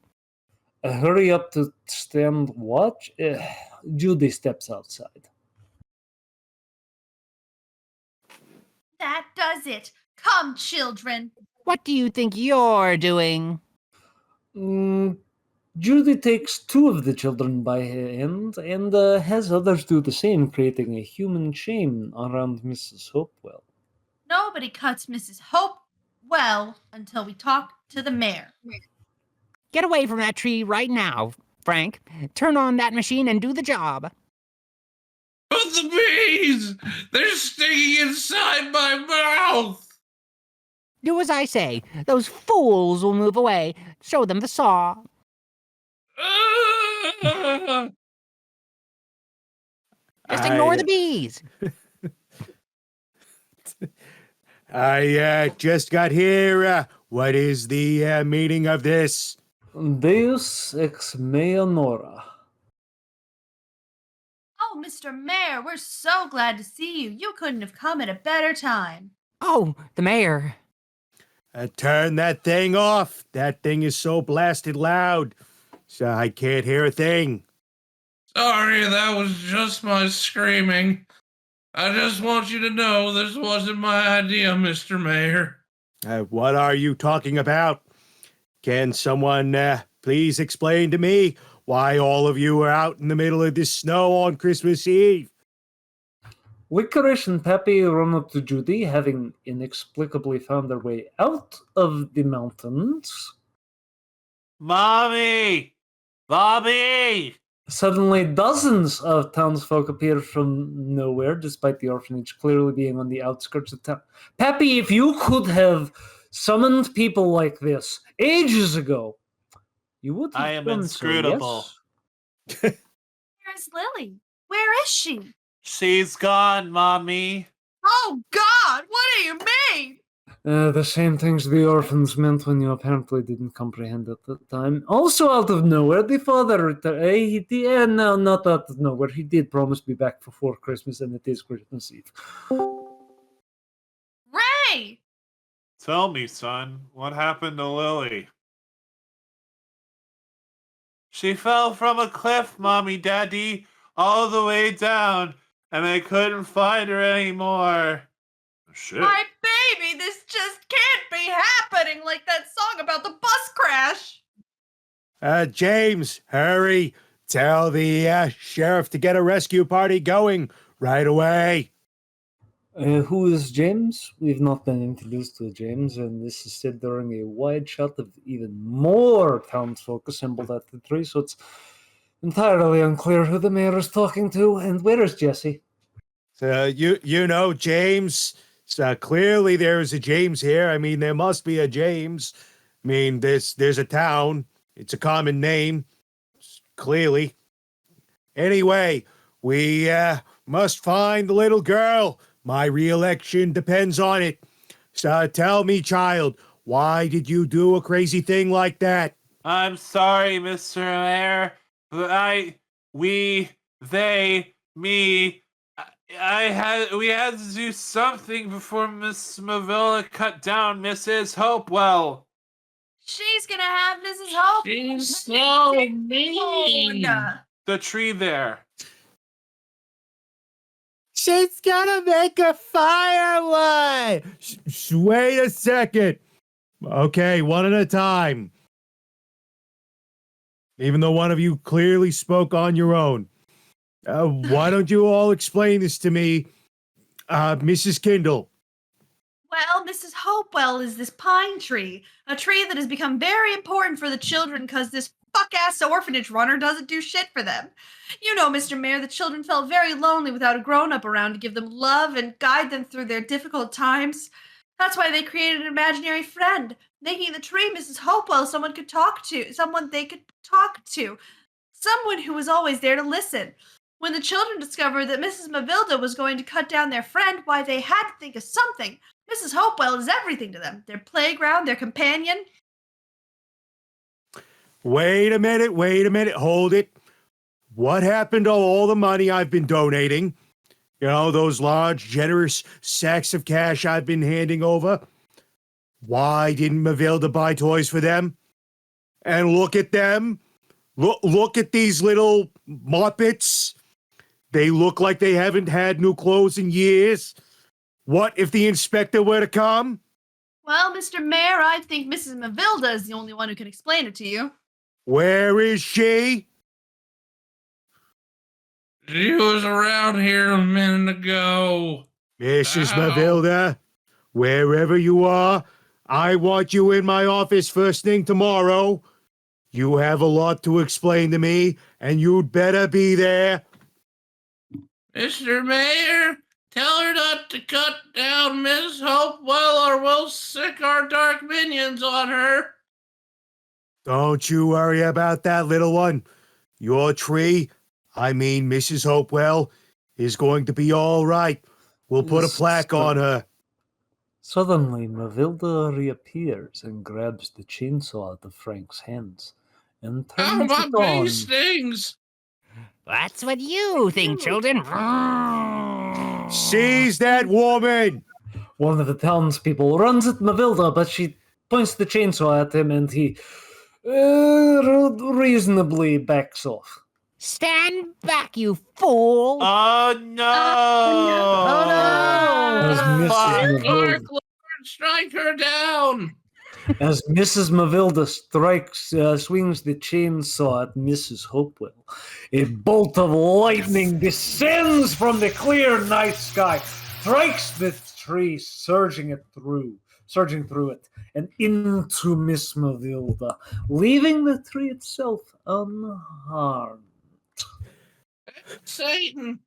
S9: Hurry up to stand watch? Judy steps outside.
S7: That does it. Come, children.
S6: What do you think you're doing?
S9: Judy takes two of the children by hand and has others do the same, creating a human chain around Mrs. Hopewell.
S7: Nobody cuts Mrs. Hopewell until we talk to the mayor.
S6: Get away from that tree right now, Frank. Turn on that machine and do the job.
S4: But the bees! They're stinging inside my mouth!
S6: Do as I say. Those fools will move away. Show them the saw. Just ignore the bees.
S8: I just got here. What is the meaning of this?
S9: Deus ex mea nora.
S7: Oh, Mr. Mayor, we're so glad to see you. You couldn't have come at a better time.
S6: Oh, the mayor.
S8: Turn that thing off. That thing is so blasted loud, so I can't hear a thing.
S4: Sorry, that was just my screaming. I just want you to know this wasn't my idea, Mr. Mayor.
S8: What are you talking about? Can someone please explain to me why all of you are out in the middle of this snow on Christmas Eve?
S9: Licorice and Peppy run up to Judy, having inexplicably found their way out of the mountains.
S10: Mommy! Bobby!
S9: Suddenly, dozens of townsfolk appear from nowhere, despite the orphanage clearly being on the outskirts of town. Pappy, if you could have summoned people like this ages ago, you would have
S10: I am
S9: done
S10: inscrutable.
S9: So, yes?
S7: Where's Lily? Where is she?
S10: She's gone, Mommy.
S7: Oh, God! What do you mean?
S9: The same things the orphans meant when you apparently didn't comprehend at the time. Also, out of nowhere, the father returned. No, not out of nowhere. He did promise to be back before Christmas, and it is Christmas Eve.
S7: Ray!
S10: Tell me, son, what happened to Lily? She fell from a cliff, Mommy, Daddy, all the way down, and I couldn't find her anymore. Shit.
S7: My baby, this just can't be happening like that song about the bus crash.
S8: James, hurry. Tell the sheriff to get a rescue party going right away.
S9: Who is James? We've not been introduced to James, and this is said during a wide shot of even more townsfolk assembled at the tree, so it's entirely unclear who the mayor is talking to. And where is Jesse?
S8: You know, James. Clearly there's a James here. I mean, there must be a James. I mean, there's a town. It's a common name, clearly. Anyway, we must find the little girl. My re-election depends on it. So tell me, child, why did you do a crazy thing like that?
S10: I'm sorry, Mr. Mayor, but we had to do something before Miss Mavilla cut down Mrs. Hopewell.
S7: She's gonna have Mrs. Hope.
S4: She's so mean.
S10: The tree there.
S11: She's gonna make a firewood.
S8: Wait a second. Okay, one at a time. Even though one of you clearly spoke on your own. Why don't you all explain this to me, Mrs. Kindle?
S7: Well, Mrs. Hopewell is this pine tree, a tree that has become very important for the children because this fuck-ass orphanage runner doesn't do shit for them. You know, Mr. Mayor, the children felt very lonely without a grown-up around to give them love and guide them through their difficult times. That's why they created an imaginary friend, making the tree Mrs. Hopewell someone they could talk to, someone who was always there to listen. When the children discovered that Mrs. Mavilda was going to cut down their friend, why they had to think of something. Mrs. Hopewell is everything to them. Their playground, their companion.
S8: Wait a minute, hold it. What happened to all the money I've been donating? You know, those large, generous sacks of cash I've been handing over? Why didn't Mavilda buy toys for them? And look at them. Look at these little Muppets. They look like they haven't had new clothes in years. What if the inspector were to come?
S7: Well, Mr. Mayor, I think Mrs. Mavilda is the only one who can explain it to you.
S8: Where is she?
S4: She was around here a minute ago.
S8: Mrs. Mavilda, wherever you are, I want you in my office first thing tomorrow. You have a lot to explain to me, and you'd better be there.
S4: Mr. Mayor, tell her not to cut down Miss Hopewell or we'll sick our dark minions on her.
S8: Don't you worry about that, little one. Your tree, I mean Mrs. Hopewell, is going to be all right. We'll put a plaque on her.
S9: Suddenly, Mavilda reappears and grabs the chainsaw out of Frank's hands and turns
S4: my
S9: it on.
S4: bee stings.
S6: That's what you think, children.
S8: Seize that woman!
S9: One of the townspeople runs at Mavilda, but she points the chainsaw at him and he reasonably backs off.
S6: Stand back, you fool!
S10: Oh no!
S6: Oh no!
S9: As Mrs.
S4: Dark
S9: Mavilda,
S4: Lord, strike her down.
S9: as Mrs. Mavilda swings the chainsaw at Mrs. Hopewell, a bolt of lightning descends from the clear night sky, strikes the tree, surging it through. surging through it and into Miss Mavilda, leaving the tree itself unharmed.
S4: Satan.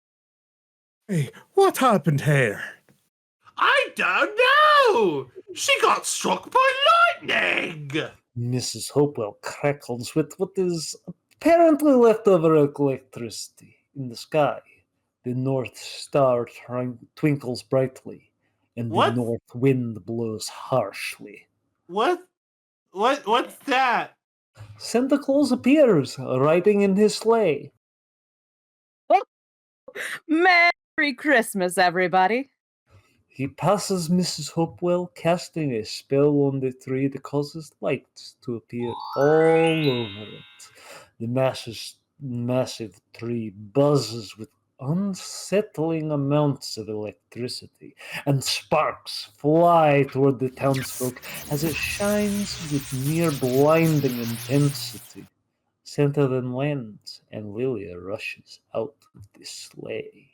S8: Hey, what happened here?
S10: I don't know. She got struck by lightning.
S9: Mrs. Hopewell crackles with what is apparently leftover electricity in the sky. The North Star twinkles brightly, and
S10: What?
S9: the north wind blows harshly.
S10: What's that?
S9: Santa Claus appears, riding in his sleigh.
S3: Merry Christmas, everybody.
S9: He passes Mrs. Hopewell, casting a spell on the tree that causes lights to appear all over it. The massive tree buzzes with unsettling amounts of electricity, and sparks fly toward the townsfolk as it shines with near blinding intensity. Santa then lands, and Lilia rushes out of the sleigh.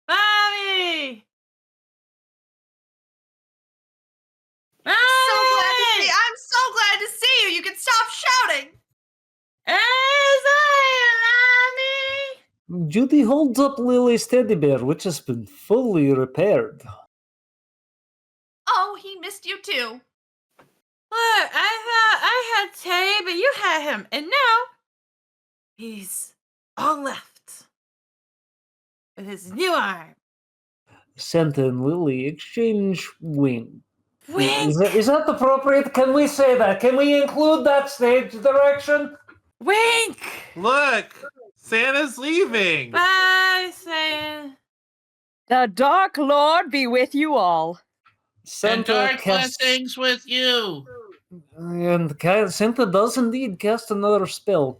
S5: Mommy!
S7: I'm so glad to see you. You can stop shouting.
S5: Mommy!
S9: Judy holds up Lily's teddy bear, which has been fully repaired.
S7: Oh, he missed you too.
S5: Look, I thought I had Teddy, but you had him, and now he's all left with his new arm.
S9: Santa and Lily exchange wink.
S5: Wink!
S9: Is that appropriate? Can we say that? Can we include that stage direction?
S5: Wink!
S10: Look, Santa's leaving.
S5: Bye, Santa.
S3: The Dark Lord be with you all.
S4: And
S9: Santa
S4: dark
S9: casts,
S4: blessings with you.
S9: Santa does indeed cast another spell,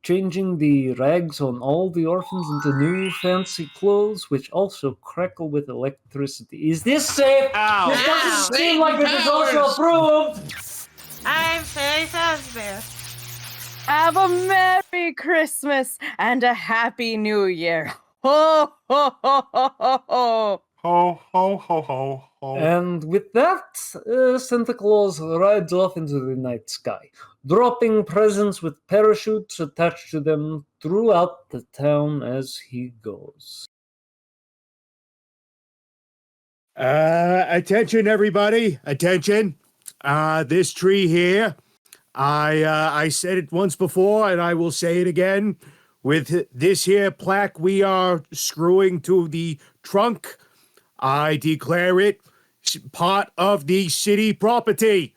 S9: changing the rags on all the orphans into new fancy clothes, which also crackle with electricity. Is this safe?
S10: Ow.
S9: This doesn't
S5: Ow.
S9: seem like it is also approved.
S5: I'm Fairy Fazbear.
S3: Have a Merry Christmas and a Happy New Year. Ho, ho, ho, ho, ho, ho.
S10: Ho, ho, ho, ho, ho.
S9: And with that, Santa Claus rides off into the night sky, dropping presents with parachutes attached to them throughout the town as he goes.
S8: Attention, everybody. Attention. This tree here, I said it once before, and I will say it again. With this here plaque we are screwing to the trunk, I declare it part of the city property.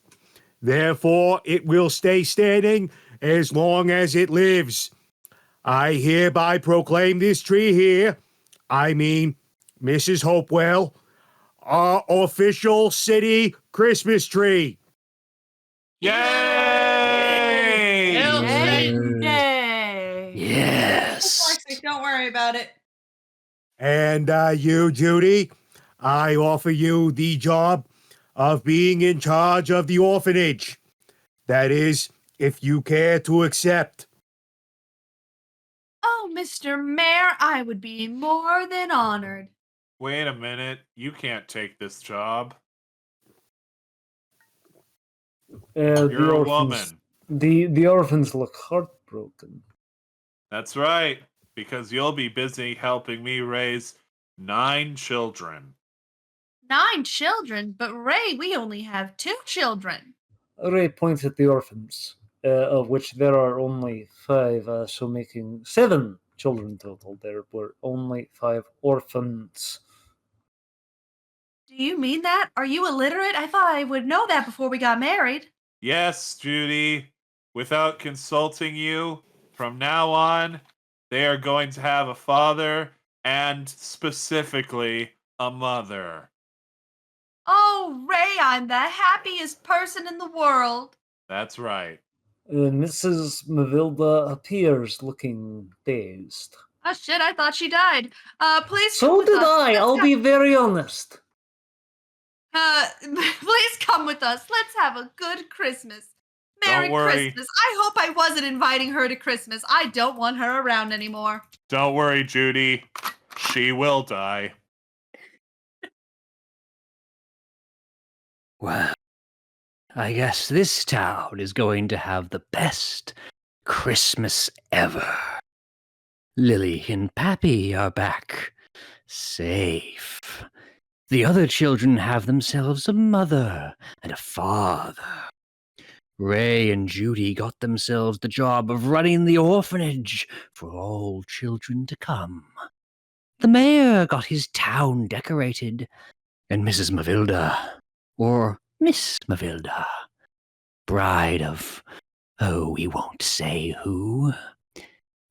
S8: Therefore, it will stay standing as long as it lives. I hereby proclaim this tree here, I mean Mrs. Hopewell, our official city Christmas tree.
S10: Yay!
S4: Hail Satan.
S5: Yay!
S1: Yes.
S7: Don't worry about it.
S8: And you, Judy, I offer you the job of being in charge of the orphanage. That is, if you care to accept.
S7: Oh, Mr. Mayor, I would be more than honored.
S10: Wait a minute. You can't take this job. You're a woman.
S9: The orphans look heartbroken.
S10: That's right. Because you'll be busy helping me raise 9 children.
S7: 9 children, but Ray, we only have 2 children.
S9: Ray points at the orphans, of which there are only 5, so making 7 children total. There were only 5 orphans.
S7: Do you mean that? Are you illiterate? I thought I would know that before we got married.
S10: Yes, Judy. Without consulting you, from now on, they are going to have a father and specifically a mother.
S7: Oh, Ray, I'm the happiest person in the world.
S10: That's right.
S9: Mrs. Mavilda appears looking dazed.
S7: Oh, shit, I thought she died. Please come
S9: So
S7: with
S9: did
S7: us.
S9: I,
S7: Let's
S9: I'll
S7: go.
S9: be very honest.
S7: Please come with us. Let's have a good Christmas. Merry
S10: Don't worry.
S7: Christmas. I hope I wasn't inviting her to Christmas. I don't want her around anymore.
S10: Don't worry, Judy. She will die.
S1: Well, I guess this town is going to have the best Christmas ever. Lily and Pappy are back, safe. The other children have themselves a mother and a father. Ray and Judy got themselves the job of running the orphanage for all children to come. The mayor got his town decorated, and Mrs. Mavilda, or Miss Mavilda, bride of, oh, we won't say who,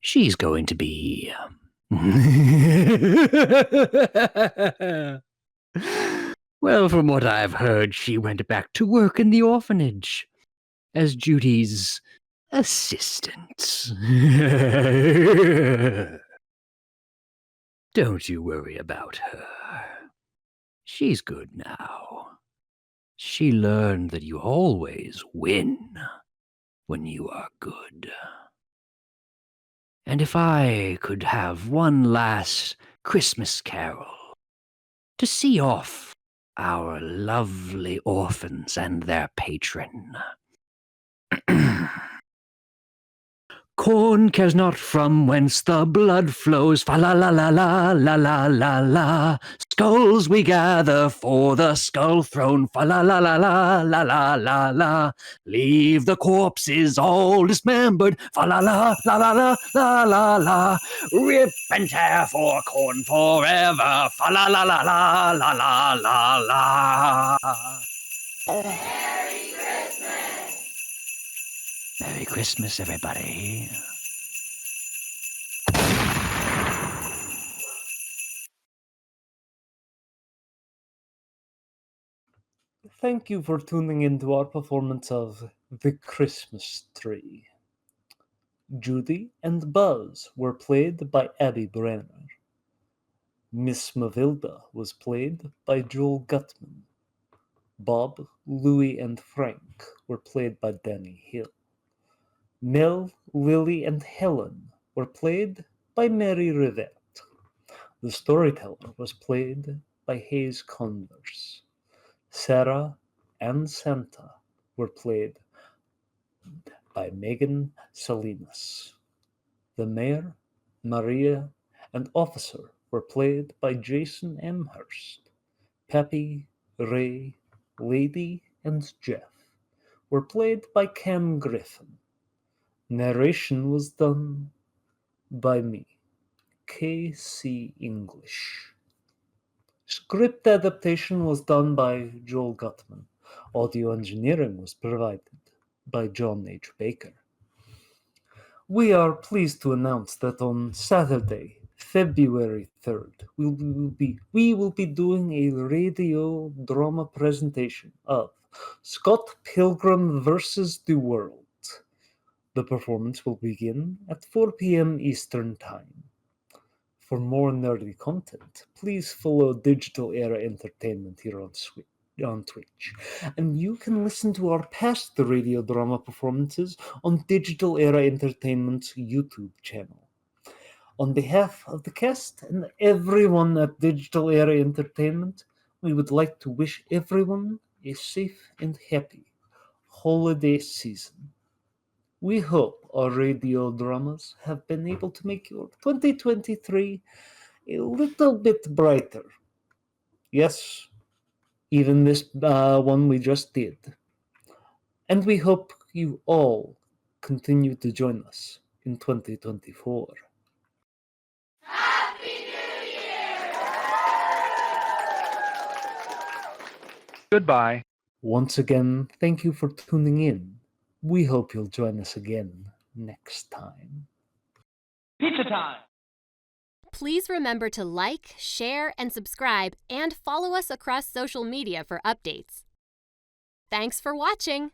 S1: she's going to be. Well, from what I've heard, she went back to work in the orphanage as Judy's assistant. Don't you worry about her. She's good now. She learned that you always win when you are good. And if I could have one last Christmas carol to see off our lovely orphans and their patron. Corn cares not from whence the blood flows, fa la la la la la la la la. Skulls we gather for the skull throne, fa la la la la la la la la. Leave the corpses all dismembered, fa la la la la la la la la. Rip and tear for corn forever, fa la la la la la la la la. Merry Christmas! Merry Christmas, everybody.
S9: Thank you for tuning into our performance of The Christmas Tree. Judy and Buzz were played by Abby Brenner. Miss Mavilda was played by Joel Guttman. Bob, Louie, and Frank were played by Danny Hill. Mel, Lily, and Helen were played by Mary Rivette. The storyteller was played by Hayes Converse. Sarah and Santa were played by Megan Salinas. The mayor, Maria, and officer were played by Jason Amherst. Peppy, Ray, Lady, and Jeff were played by Cam Griffin. Narration was done by me, K.C. English. Script adaptation was done by Joel Guttman. Audio engineering was provided by John H. Baker. We are pleased to announce that on Saturday, February 3rd, we will be doing a RaDEEo drama presentation of Scott Pilgrim vs. the World. The performance will begin at 4 p.m. Eastern Time. For more nerdy content, please follow Digital Era Entertainment here on Twitch. And you can listen to our past RaDEEo drama performances on Digital Era Entertainment's YouTube channel. On behalf of the cast and everyone at Digital Era Entertainment, we would like to wish everyone a safe and happy holiday season. We hope our RaDEEo dramas have been able to make your 2023 a little bit brighter. Yes, even this one we just did. And we hope you all continue to join us in 2024.
S12: Happy New Year!
S13: Goodbye.
S9: Once again, thank you for tuning in. We hope you'll join us again next time.
S13: Pizza time!
S14: Please remember to like, share, and subscribe, and follow us across social media for updates. Thanks for watching!